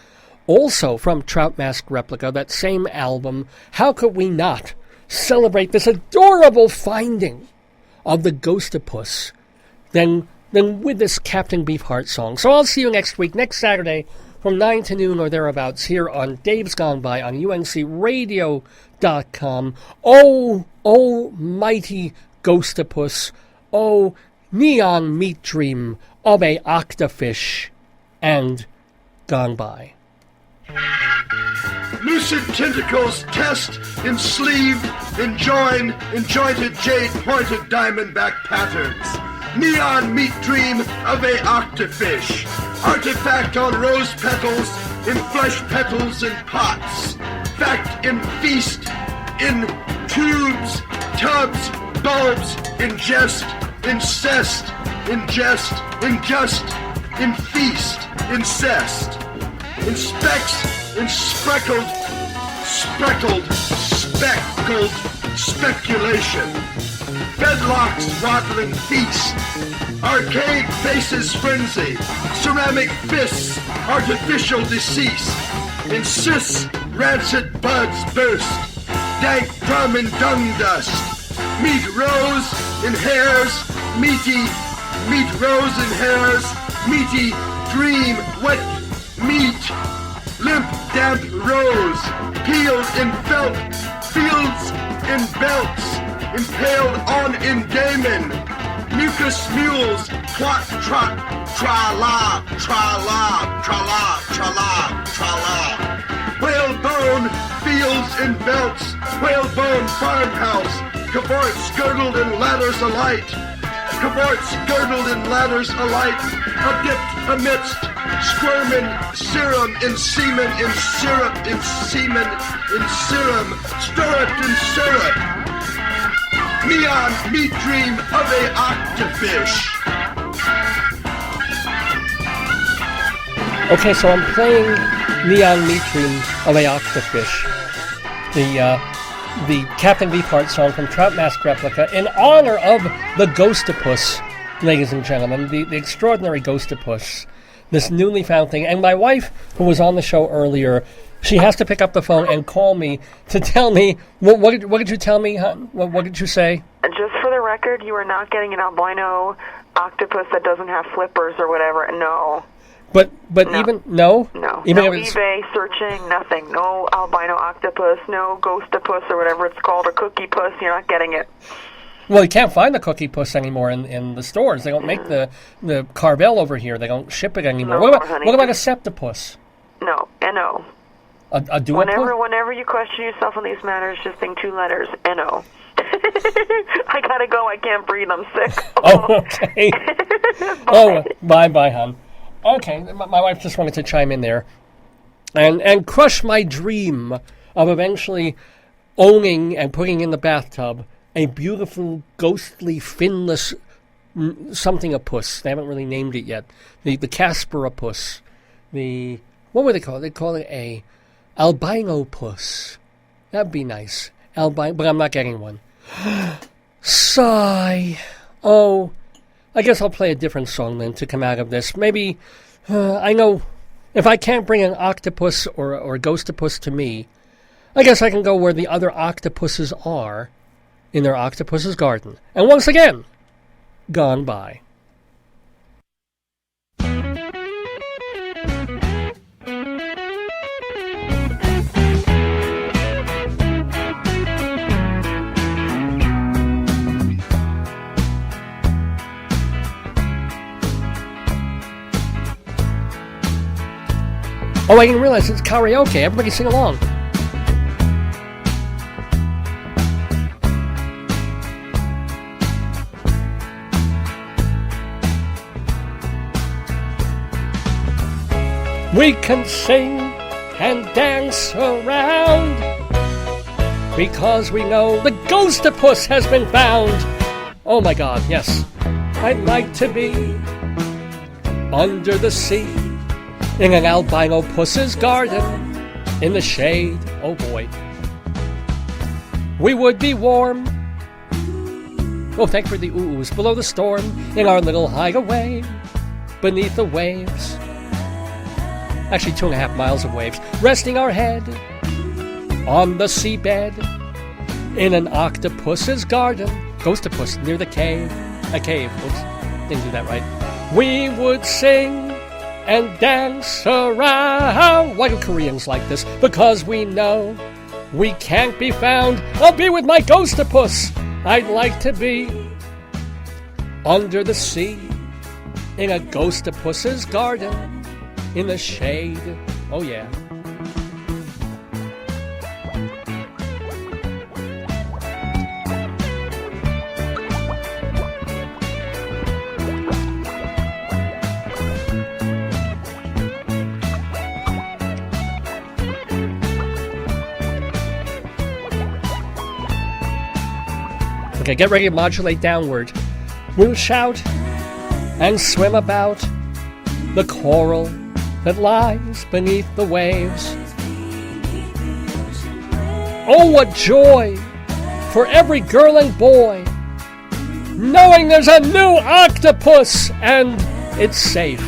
A: also from Trout Mask Replica, that same album. How could we not celebrate this adorable finding of the ghostopus than with this Captain Beefheart song? So I'll see you next week, next Saturday, from 9 to noon or thereabouts, here on Dave's Gone By on uncradio.com. Oh, mighty ghostopus, oh, neon meat dream of a octafish, and gone by.
H: Lucid tentacles test in sleeve, in join, in jointed jade pointed diamondback patterns. Neon meat dream of a octafish. Artifact on rose petals, in flesh petals and pots. Fact in feast, in tubes, tubs, bulbs, in jest, incest, in jest, in just, in feast, incest. In specks, in speckled, speculation. Bedlocks waddling feast. Arcade faces frenzy. Ceramic fists, artificial decease. In cysts, rancid buds burst. Dank drum and dung dust. Meat rose in hairs, meaty. Meat rose in hairs, meaty. Dream, wet meat. Limp, damp rose. Peeled in felt. Fields in belts. Impaled on in daemon. Mucus mules. Trot, trot. Tra-la, tra-la, tra-la, tra-la, tra-la. Whalebone fields in belts. Whalebone farmhouse. Cavorts girdled in ladders alight. Cavorts girdled in ladders alight. Adipped amidst squirming serum in semen in syrup in semen in serum. Stirrup in syrup. Neon meat dream of a octafish.
A: Okay, so I'm playing Neon Meat Dream of a Octafish, the Captain Beefheart song from Trout Mask Replica, in honor of the ghostopus, ladies and gentlemen, the extraordinary ghostopus, this newly found thing. And my wife, who was on the show earlier, she has to pick up the phone and call me to tell me, what did you tell me, hon? What did you say?
Q: Just for the record, you are not getting an albino octopus that doesn't have flippers or whatever, no.
A: But no. Even no?
Q: No.
A: Even
Q: no
A: if it's...
Q: eBay searching, nothing. No albino octopus, no ghostopus or whatever it's called, or cookie puss, you're not getting it.
A: Well, you can't find the cookie puss anymore in the stores. They don't make the Carvel over here. They don't ship it anymore.
Q: No,
A: what
Q: honey.
A: about a septopus?
Q: No, N-O.
A: A duopus?
Q: Whenever you question yourself on these matters, just think 2 letters, N-O. I gotta go, I can't breathe, I'm sick.
A: Oh, okay. Oh, bye, hon. Okay, my wife just wanted to chime in there and crush my dream of eventually owning and putting in the bathtub a beautiful, ghostly, finless something-a-puss. They haven't really named it yet. The Casper-a-puss. What would they call it? They call it a albino puss. That'd be nice. But I'm not getting one. Sigh. Oh, I guess I'll play a different song then to come out of this. Maybe, I know, if I can't bring an octopus or a ghostopus to me, I guess I can go where the other octopuses are, in their octopus's garden. And once again, gone by. Oh, I didn't realize it's karaoke. Everybody sing along. We can sing and dance around because we know the ghostopus has been found. Oh my God, yes. I'd like to be under the sea in an albino puss's garden in the shade. Oh boy. we would be warm. Oh, thank for the oohs below the storm in our little hideaway beneath the waves. Actually, 2.5 miles of waves, resting our head on the seabed in an octopus's garden. Ghostopus near the cave. A cave. Oops, didn't do that right. We would sing and dance around. Why do Koreans like this? Because we know we can't be found. I'll be with my ghostopus. I'd like to be under the sea in a ghostopus's garden in the shade. Oh yeah. Okay, get ready to modulate downward. We'll shout and swim about the coral that lies beneath the waves. Oh, what joy for every girl and boy, knowing there's a new octopus and it's safe.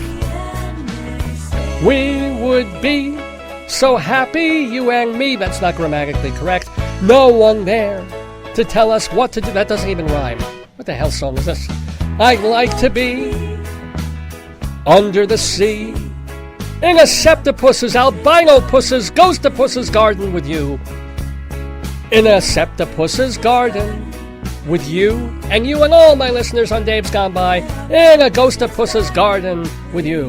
A: We would be so happy, you and me. That's not grammatically correct. No one there to tell us what to do. That doesn't even rhyme. What the hell song is this? I'd like to be under the sea in a septopus's, albino puss's, ghostopus's garden with you. In a septopus's garden with you and all my listeners on Dave's Gone By. In a ghostopus's garden with you.